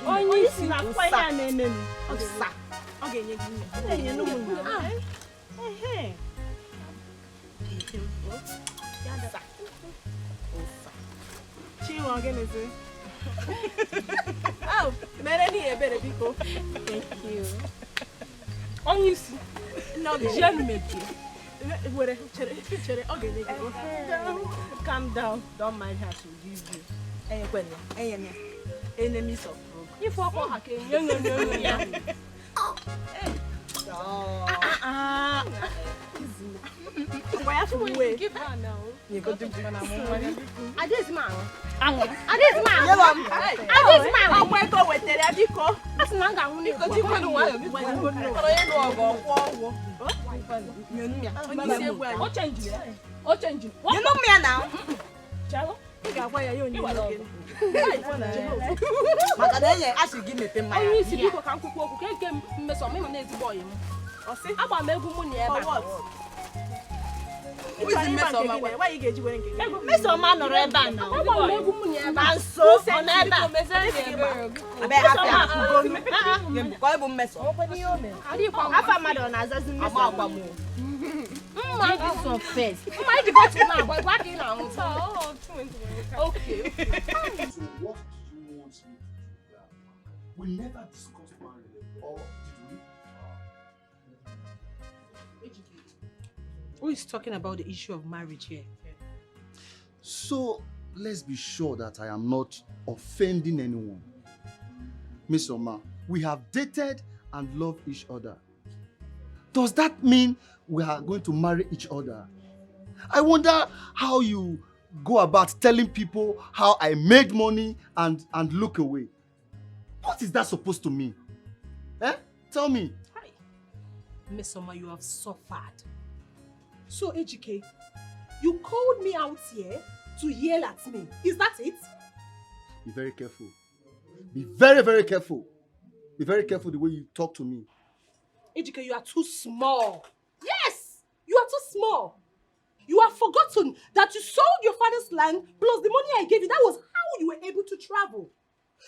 Onye isi na-akwa ihe a na-eme m. Ọ ga-enye gị nne. Ọ ga-enye n'ụmụ nna. Chinwe ọ gịnịzi? Oh, mere n'ihe ebere biko. Thank you. Onye isi. Jen mebie. Were chere ọ ga-enye gị. Calm down. Don't mind her, she'll give you. Enemies of progress. If I call her, give her now. You go to Japan. I just man. I just man. I'm going to go with the Abiko. That's not going to go. You can't do it. You know me now. Chalo. Makadanya ashi give me pay my. Only si biko kan kuku oku keke mmeso me na ezigbo oyi mu. Osi agba me egwu mu ni eba. Who is mmeso ma? Why you get you wearing keke? Mmeso ma no eba na. Agba me egwu mu ni eba. So on eba. Abe afia go mi. Ko ebu mmeso. Afa mado na azazi mmeso agba mu. Mind this one first. Mind the bottle now, but what in now? Okay. So what do you want me to do? We never discussed marriage, or did we? Who is talking about the issue of marriage here? So let's be sure that I am not offending anyone. Miss Oma, we have dated and love each other. Does that mean we are going to marry each other? I wonder how you go about telling people how I made money and look away. What is that supposed to mean? Eh? Tell me. Hi. Miss Oma, you have suffered. So, Ejike, you called me out here to yell at me. Is that it? Be very careful. Be very, very careful. Be very careful the way you talk to me. Ejike, you are too small. Yes, you are too small. You have forgotten that you sold your father's land plus the money I gave you. That was how you were able to travel.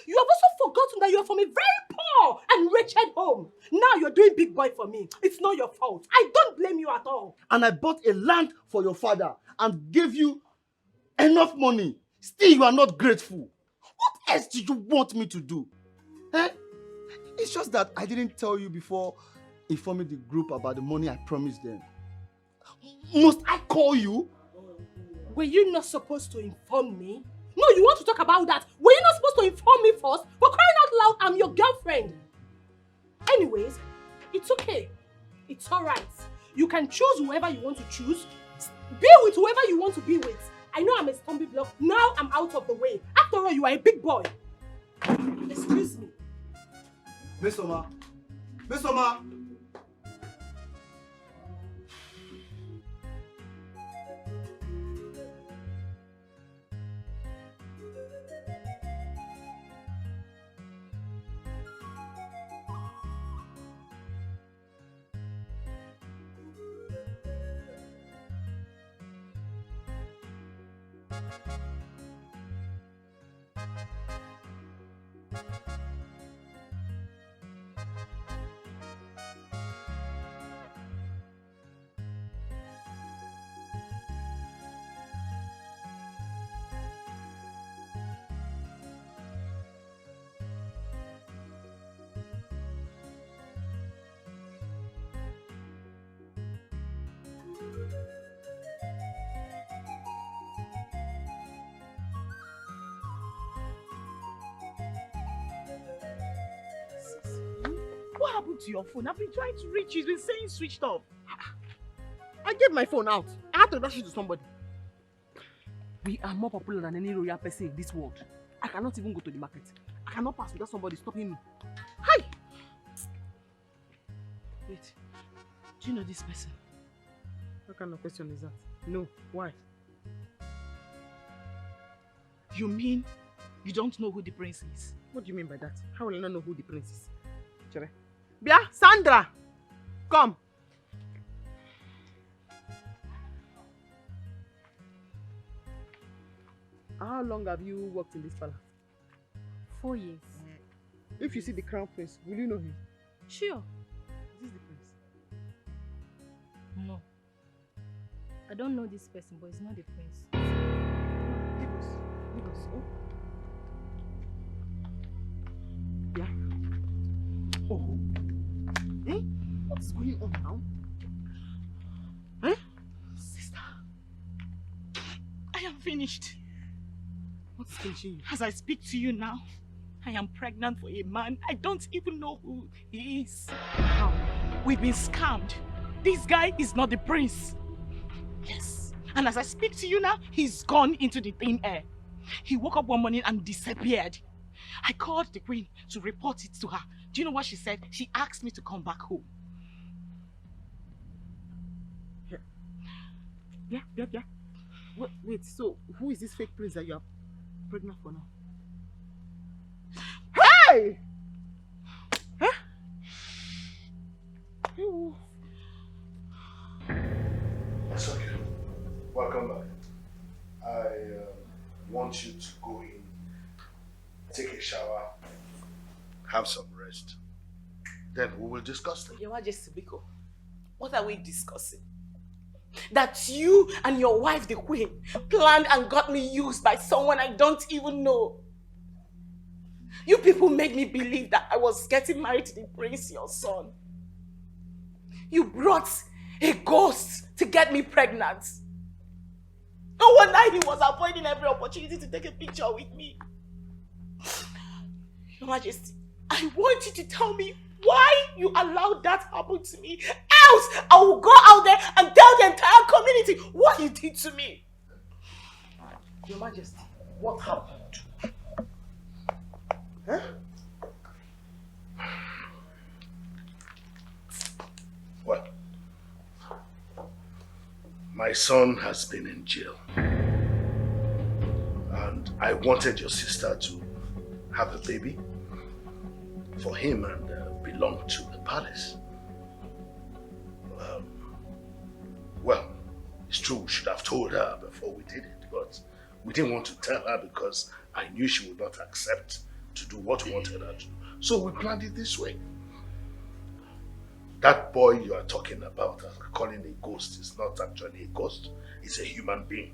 You have also forgotten that you are from a very poor and wretched home. Now you're doing big boy for me. It's not your fault. I don't blame you at all. And I bought a land for your father and gave you enough money. Still, you are not grateful. What else do you want me to do? Eh? It's just that I didn't tell you before informing the group about the money I promised them. Must I call you? Were you not supposed to inform me? No, you want to talk about that? Were you not supposed to inform me first? For crying out loud, I'm your girlfriend. Anyways, it's okay. It's alright. You can choose whoever you want to choose. Be with whoever you want to be with. I know I'm a stumbling block. Now I'm out of the way. After all, you are a big boy. Excuse me. Miss Oma. Miss Oma. What happened to your phone? I've been trying to reach you. It's been saying switched off. I gave my phone out. I had to dash it to somebody. We are more popular than any royal person in this world. I cannot even go to the market. I cannot pass without somebody stopping me. Hi! Wait, do you know this person? What kind of question is that? No. Why? You mean you don't know who the prince is? What do you mean by that? How will I not know who the prince is? Chere. Bia, Sandra! Come! How long have you worked in this palace? 4 years. If you see the crown prince, will you know him? Sure. Is this the prince? No. I don't know this person, but it's not the prince. Leave us. Leave us. Oh. Yeah. Oh. Eh? What's going on now? Eh? Sister, I am finished. What's finishing you? As I speak to you now, I am pregnant for a man. I don't even know who he is. How? We've been scammed. This guy is not the prince. Yes. And as I speak to you now, he's gone into the thin air. He woke up one morning and disappeared. I called the queen to report it to her. Do you know what she said? She asked me to come back home. Yeah. Wait, so who is this fake prince that you are pregnant for now? Hey! Huh? It's okay. Welcome back. I want you to go in, take a shower, have some rest. Then we will discuss them. Your Majesty Biko, what are we discussing? That you and your wife, the queen, planned and got me used by someone I don't even know. You people made me believe that I was getting married to the prince, your son. You brought A ghost to get me pregnant. No wonder he was avoiding every opportunity to take a picture with me. Your Majesty, I want you to tell me why you allowed that happen to me. Else, I will go out there and tell the entire community what you did to me. Your Majesty, what happened? Huh? Well, my son has been in jail. And I wanted your sister to have a baby for him and belong to the palace. Well, it's true we should have told her before we did it, but we didn't want to tell her because I knew she would not accept to do what we wanted her to do. So we planned it this way. That boy you are talking about, calling a ghost, is not actually a ghost. It's a human being.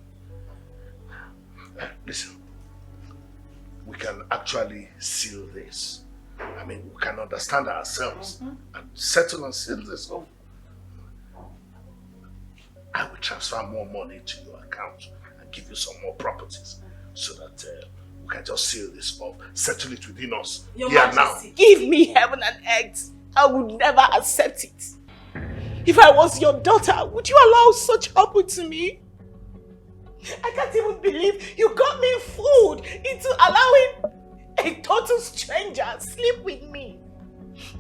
Listen, we can actually seal this. I mean, we can understand ourselves and settle and seal this off. I will transfer more money to your account and give you some more properties so that we can just seal this off, settle it within us. Your here Majesty, now. give me heaven and earth. I would never accept it. If I was your daughter, would you allow such happen to me? I can't even believe you got me fooled into allowing a total stranger sleep with me.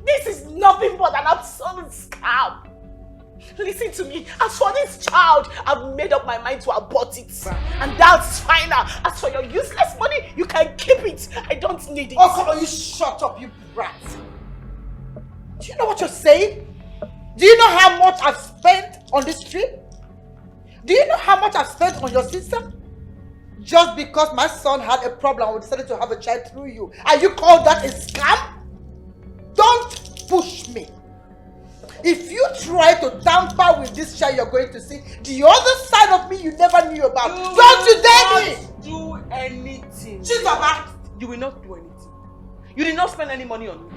This is nothing but an absolute scam. Listen to me. As for this child, I've made up my mind to abort it. And that's final. As for your useless money, you can keep it. I don't need it. Oh, come on, you shut up, you brat. Do you know what you're saying? Do you know how much I've spent on this trip? Do you know how much I've spent on your sister? Just because my son had a problem, we decided to have a child through you. And you call that a scam? Don't push me. If you try to tamper with this child, you're going to see the other side of me you never knew about. Don't you dare me! Do anything. Chizaba! You will not do anything. You did not spend any money on me.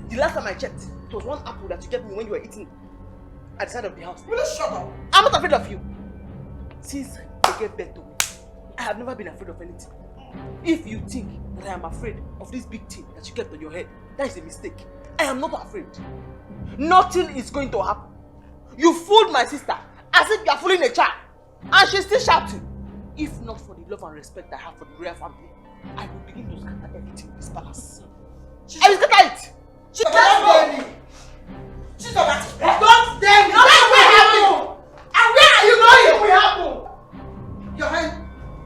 The last time I checked, it was one apple that you gave me when you were eating at the side of the house. Will you shut up? I'm not afraid of you. Since you gave birth to me, I have never been afraid of anything. If you think that I am afraid of this big thing that you kept on your head, that is a mistake. I am not afraid. Nothing is going to happen. You fooled my sister as if you are fooling a child. And she's still shouting. If not for the love and respect I have for the royal family, I will begin to scatter everything in this palace. I will scatter it! Don't dare me! Don't dare me! Nothing will happen! And where are you going? Nothing will happen! Your hand.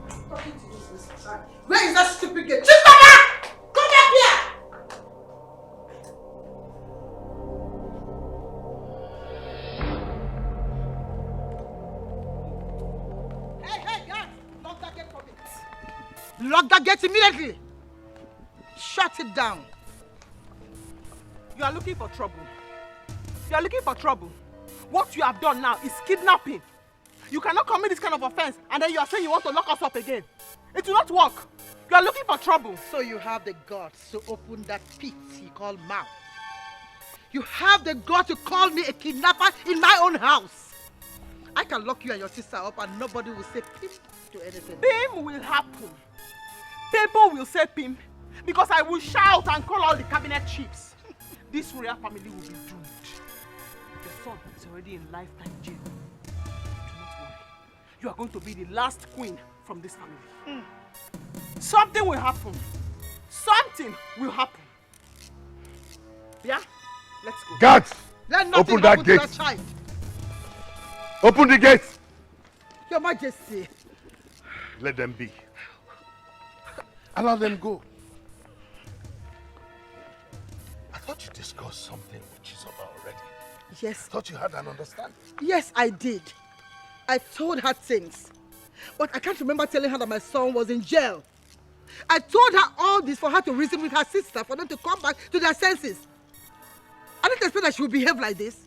I'm talking to you this time. Where is that stupid girl? Chizaba! Come back here! Hey, guys! Lock that gate for me. Lock that gate immediately! Shut it down. You are looking for trouble. You are looking for trouble. What you have done now is kidnapping. You cannot commit this kind of offense and then you are saying you want to lock us up again. It will not work. You are looking for trouble. So you have the guts to open that pit you call mouth. You have the guts to call me a kidnapper in my own house. I can lock you and your sister up and nobody will say pim to anything. Pim will happen. People will say pim because I will shout and call all the cabinet chiefs. This royal family will be doomed. Your son is already in lifetime jail. Do not worry. You are going to be the last queen from this family. Something will happen. Something will happen. Yeah? Let's go. Guards! Let nothing Open that happen to gate. that child. Open the gate. Your Majesty. Let them be. Allow them go. I thought you discussed something with Chizoba already. Yes. I thought you had an understanding. Yes, I did. I told her things. But I can't remember telling her that my son was in jail. I told her all this for her to reason with her sister, for them to come back to their senses. I didn't expect that she would behave like this.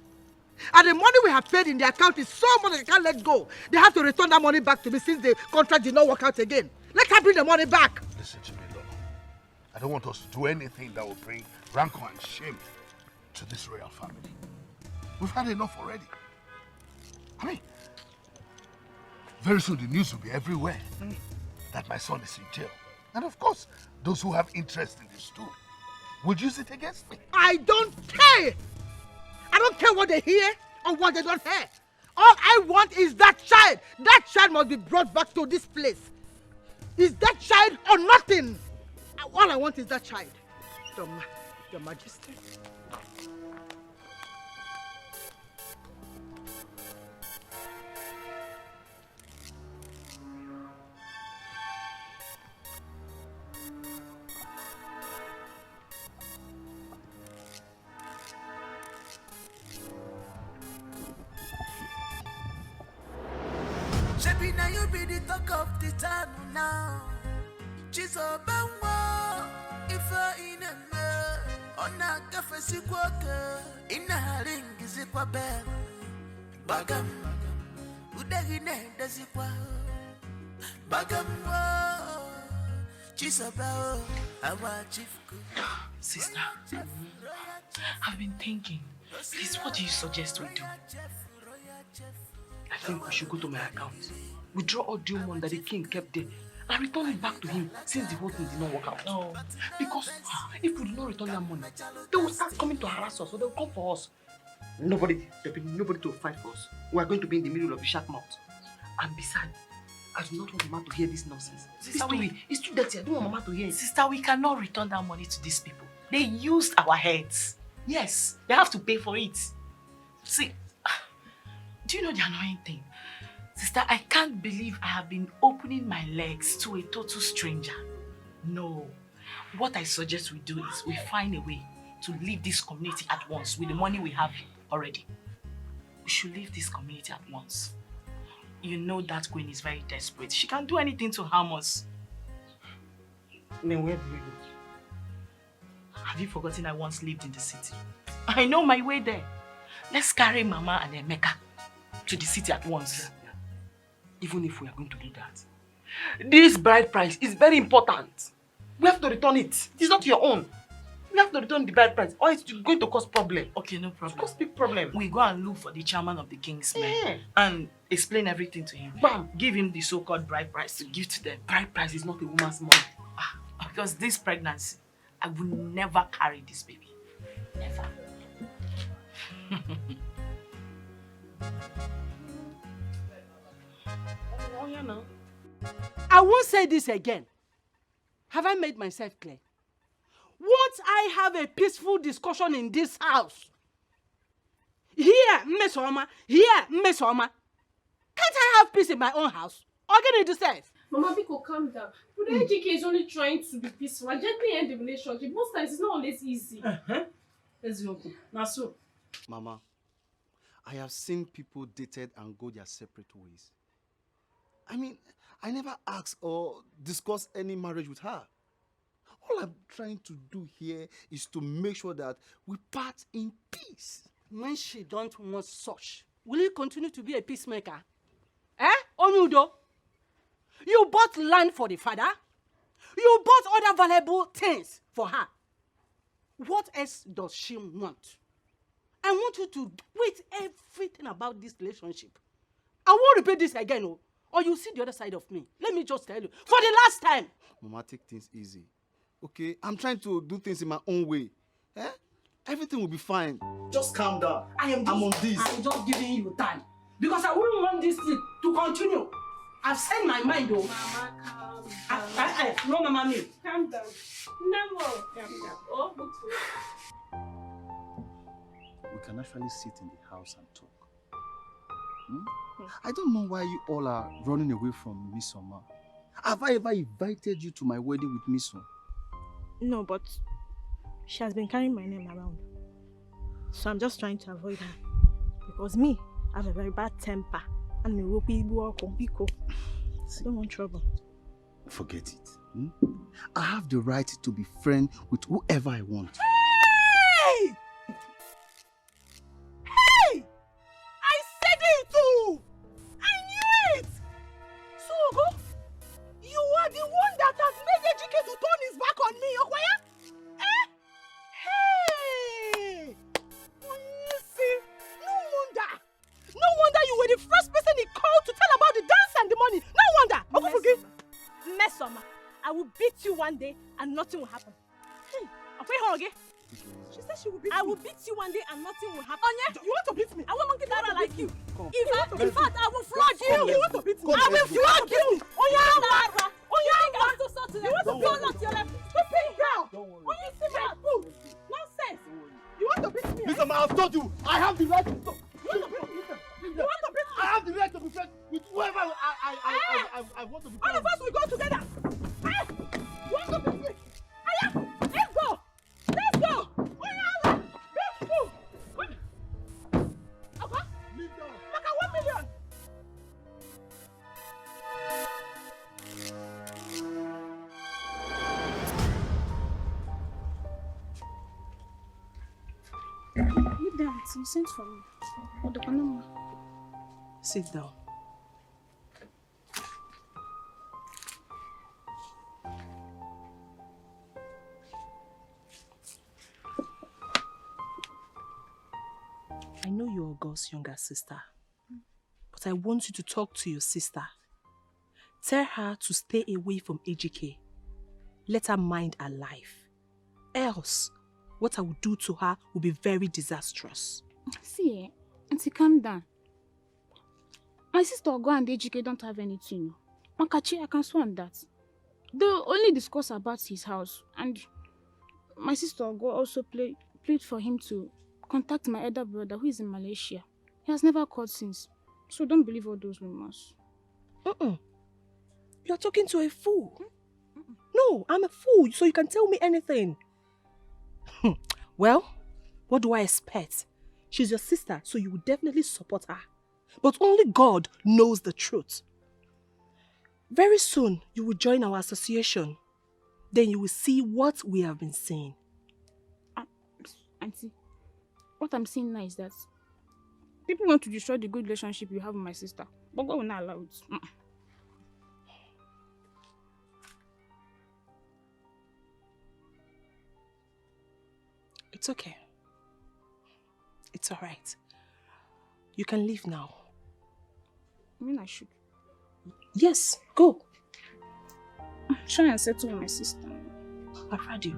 And the money we have paid in the account is so much that I can't let go. They have to return that money back to me since the contract did not work out again. Let her bring the money back. Listen to me, Lola. I don't want us to do anything that will bring rancor and shame to this royal family. We've had enough already. I mean, very soon the news will be everywhere that my son is in jail. And of course, those who have interest in this too will use it against me. I don't care! I don't care what they hear or what they don't hear. All I want is that child. That child must be brought back to this place. Is that child or nothing? All I want is that child. Your Majesty. Shebi na you be the talk of the town now. Chizobanwa ifa ineme ona kafesi kwake ina haringi zikwa be bagam udagine dazikwa bagam Chizobao our chief. Sister, I've been thinking. Please, what do you suggest we do? I think we should go to my account, withdraw all due money that the king kept there, and return it back to him since the whole thing did not work out. No. Because if we do not return that money, they will start coming to harass us, so they will come for us. Nobody to fight for us. We are going to be in the middle of the shark mouth. And besides, I do not want Mama to hear this nonsense. Sister, it's too dirty. I don't want Mama to hear it. Sister, we cannot return that money to these people. They used our heads. Yes, they have to pay for it. See, do you know the annoying thing? Sister, I can't believe I have been opening my legs to a total stranger. No. What I suggest we do is we find a way to leave this community at once with the money we have already. We should leave this community at once. You know that queen is very desperate. She can't do anything to harm us. Then where do we go? Have you forgotten I once lived in the city? I know my way there. Let's carry Mama and Emeka to the city at once. Yeah. Even if we are going to do that, this bride price is very important. We have to return it. It's not your own. We have to return the bride price, or it's going to cause problem. Okay, no problem. It's cause big problem. We go and look for the chairman of the king's men and explain everything to him. Bam! Give him the so-called bride price to give to them. Bride price is not a woman's money. Because this pregnancy, I will never carry this baby. Never. Oh, yeah, no. I won't say this again. Have I made myself clear? Won't I have a peaceful discussion in this house? Here, Miss Oma. Here, Miss Oma. Can't I have peace in my own house? Organize yourself. Mama, Biko, calm down. But Ejike is only trying to be peaceful and gently end the relationship. Most times it's not always easy. Let's go. Now so. Mama, I have seen people dated and go their separate ways. I mean, I never asked or discussed any marriage with her. All I'm trying to do here is to make sure that we part in peace. When she don't want such, will you continue to be a peacemaker? Onyudo? You bought land for the father. You bought other valuable things for her. What else does she want? I want you to quit everything about this relationship. I won't repeat this again, or you see the other side of me. Let me just tell you, for the last time. Mama, take things easy. Okay, I'm trying to do things in my own way. Everything will be fine. Just calm down. I'm on this. I'm just giving you time. Because I wouldn't want this thing to continue. I've said my mind, though. Mama, calm down. No, Mama, me. Calm down. No, calm down. Oh, we can actually sit in the house and talk. I don't know why you all are running away from Miss Oma. Have I ever invited you to my wedding with Miss Oma? No, but she has been carrying my name around. So I'm just trying to avoid her. Because me, I have a very bad temper. And I don't want trouble. Forget it. I have the right to be friends with whoever I want. Hey! Hey! I said it too! I knew it! So, you are the one that has made Ejike to turn his back on me, Okwaya? Hey! You see, no wonder you were the friend Mesoma, I will beat you one day and nothing will happen. Okay? She said she will beat me. I will beat you one day and nothing will happen. Onye, you want to beat me? I want to get out like you. In fact, I will flog you. You want to beat me? I will flog you. Onye, you want to go out to your left? Stupid girl. Don't worry. Onye, see my food. Nonsense. You want to beat me? Mr. Ma, I've told you, I have the right to talk. You want to beat me? You want to beat me? I have the right to be friends with whoever I want to be friends. All of us will go together. You want to beat me? Let's go. Let's go. Let's go. Okay? Leave down. Look at 1 million. Leave them. It's sent for me. Or the Panama. Sit down. I know you're God's younger sister, but I want you to talk to your sister. Tell her to stay away from AGK. Let her mind her life. Else, what I will do to her will be very disastrous. See, Auntie, calm down. My sister Ogo and AGK don't have anything. Makachi, I can swear on that. They only discuss about his house, and my sister Ogo also played for him to contact my elder brother who is in Malaysia. He has never called since, so don't believe all those rumors. You're talking to a fool. No, I'm a fool, so you can tell me anything. Well, what do I expect? She's your sister, so you will definitely support her. But only God knows the truth. Very soon, you will join our association. Then you will see what we have been saying. Auntie, what I'm saying now is that people want to destroy the good relationship you have with my sister, but God will not allow it. It's okay. It's alright. You can leave now. I mean, I should. Yes, go. Try and settle with my sister. I've heard you.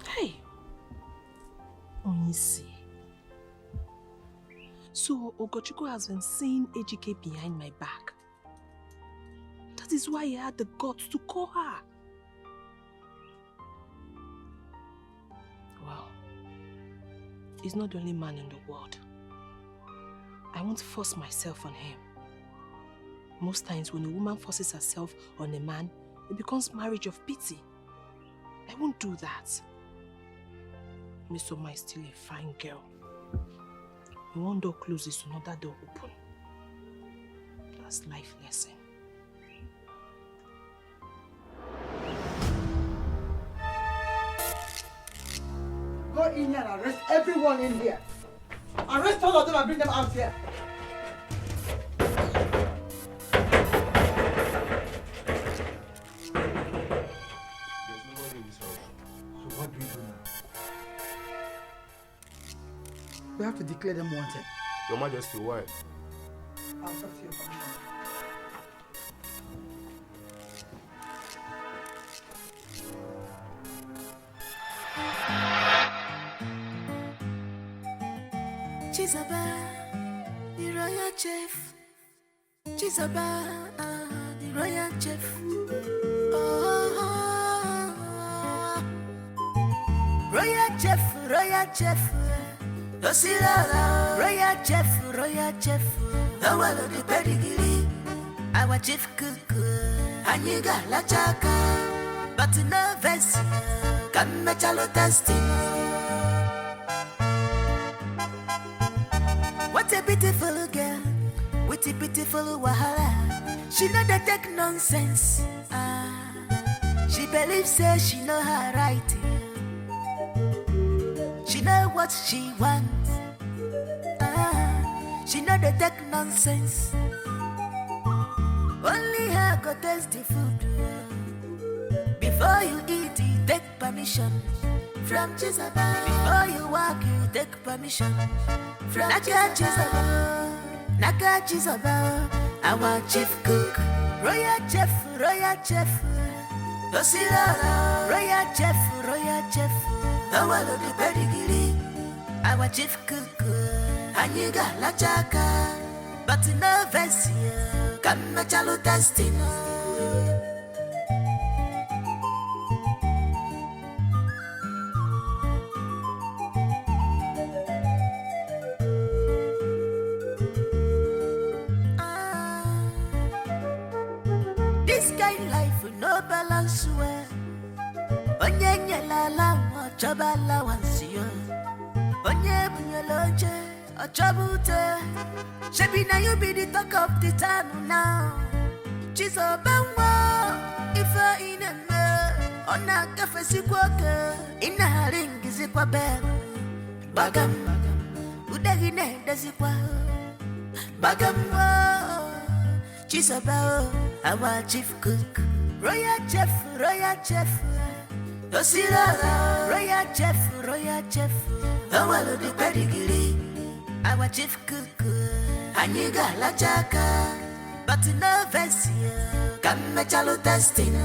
Hey. Onisi. So Ogochukwu has been seeing AGK behind my back. That is why he had the guts to call her. Well, he's not the only man in the world. I won't force myself on him. Most times when a woman forces herself on a man, it becomes marriage of pity. I won't do that. Miss Oma is still a fine girl. When one door closes, another door open. That's life lesson. Go in here and arrest everyone in here. Arrest all of them and bring them out here. There's nobody in this house. So what do we do now? We have to declare them wanted. Your Majesty, why? I'll talk to your commissioner. Chisaba, the royal chef. Chisaba, the royal chef. Oh, royal chef, royal chef. Osirala, royal chef, royal chef. The one of the pedigree. Our chief cook. Aniga la chaka, but no vest. Come chalo testing. What a beautiful girl, with a beautiful wahala. She know the take nonsense. She believes say she know her right. She know what she wants. She know the take nonsense. Only her go taste the food. permission from Jezebel. Before you walk, you take permission from Jezebel. Naka Jezebel, our chief cook, royal chef, Osila, royal chef, our the pedigree, our chief cook, Aniga Lachaka, but no Vessia, come Chalo testing. This kind life with no balance well. Onye la la mo chabala wansio. Onye bunyoloje o chabute. Shebi na you be the talk of the town now. Chizo bangwa ifa ineme. Ona kafe sikwoke. Ina ringi zikwa bel. Bagam udagine dazikwa. Bagam Chisabao, our chief cook, royal chef, Osila, royal chef, our the pedigree, our chief cook, Aniga Lachaka, but no Vessia, come Chalo testing.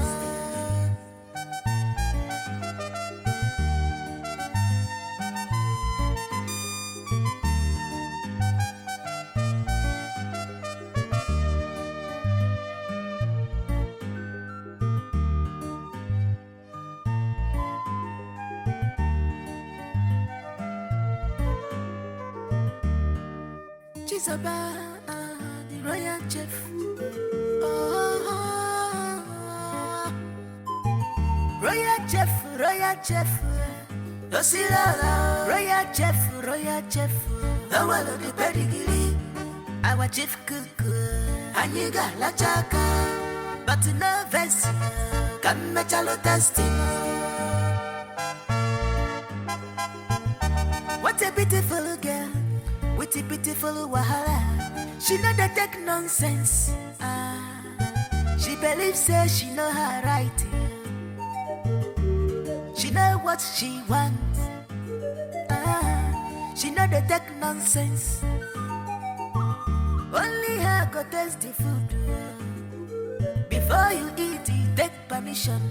Chisaba, the royal chef. Royal chef. Osila, royal chef. Our the pedigree, our chief cook. Aniga Lachaka, but no Vessia, come Chalo testing. What a beautiful girl. With a beautiful wahala, she know that take nonsense. She believes say she know her right. She know what she wants. She know that take nonsense. Only her go taste the food. Before you eat, you take permission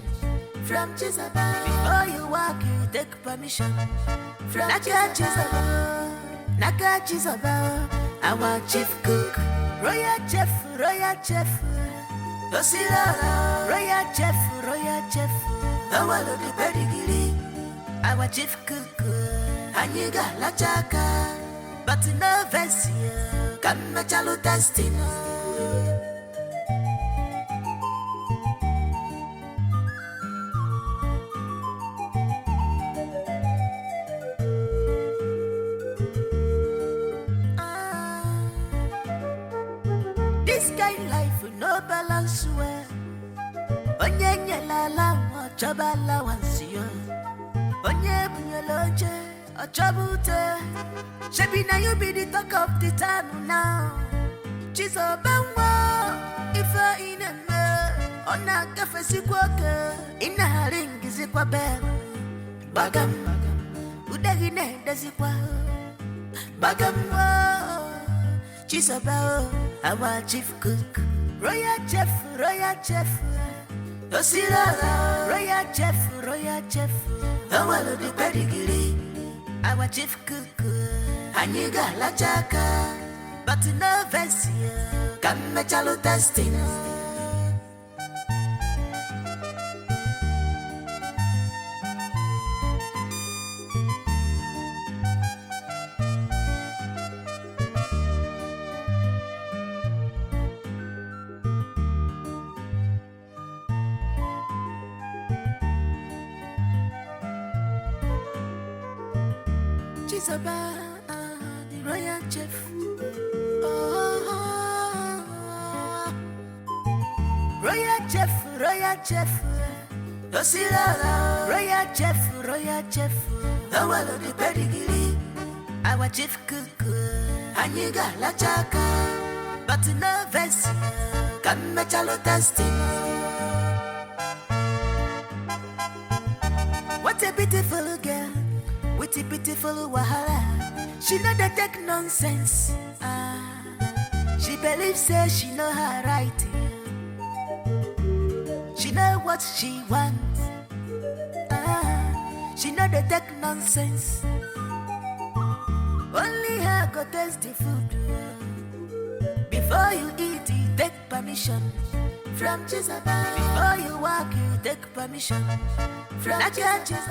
from Jezebel. Before you walk, you take permission from Jezebel. Naka Jezebel, our chief cook, royal chef, Osila, royal chef, our the pedigree, our chief cook, Aniga Lachaka, but no Vessia, come Chalo testing. This kind life with no balance well. Onye la la mo chabala wansio. Onye bunyoloje o chabute. Shebi na you be the talk of the town now. Chizo bangwa ifa ineme. Ona kafe sikwoke. Ina ringi zikwa bel. Bagam udagine dazikwa. Bagam Chisabao, our chief cook, royal chef, Osila, royal chef, our the pedigree, our chief cook, Aniga Lachaka, but no Vessia, come Chalo testing. Chisaba, the royal chef. Royal chef. Osila, royal chef. Our the pedigree, our chief cook. Aniga Lachaka, but no Vessia, come Chalo testing. What a beautiful girl with a beautiful wahala. She know the take nonsense. She believes say she know her right. She know what she wants. She know the take nonsense. Only her go taste the food. Before you eat, you take permission from Jesus. Before you walk, you take permission from Jesus.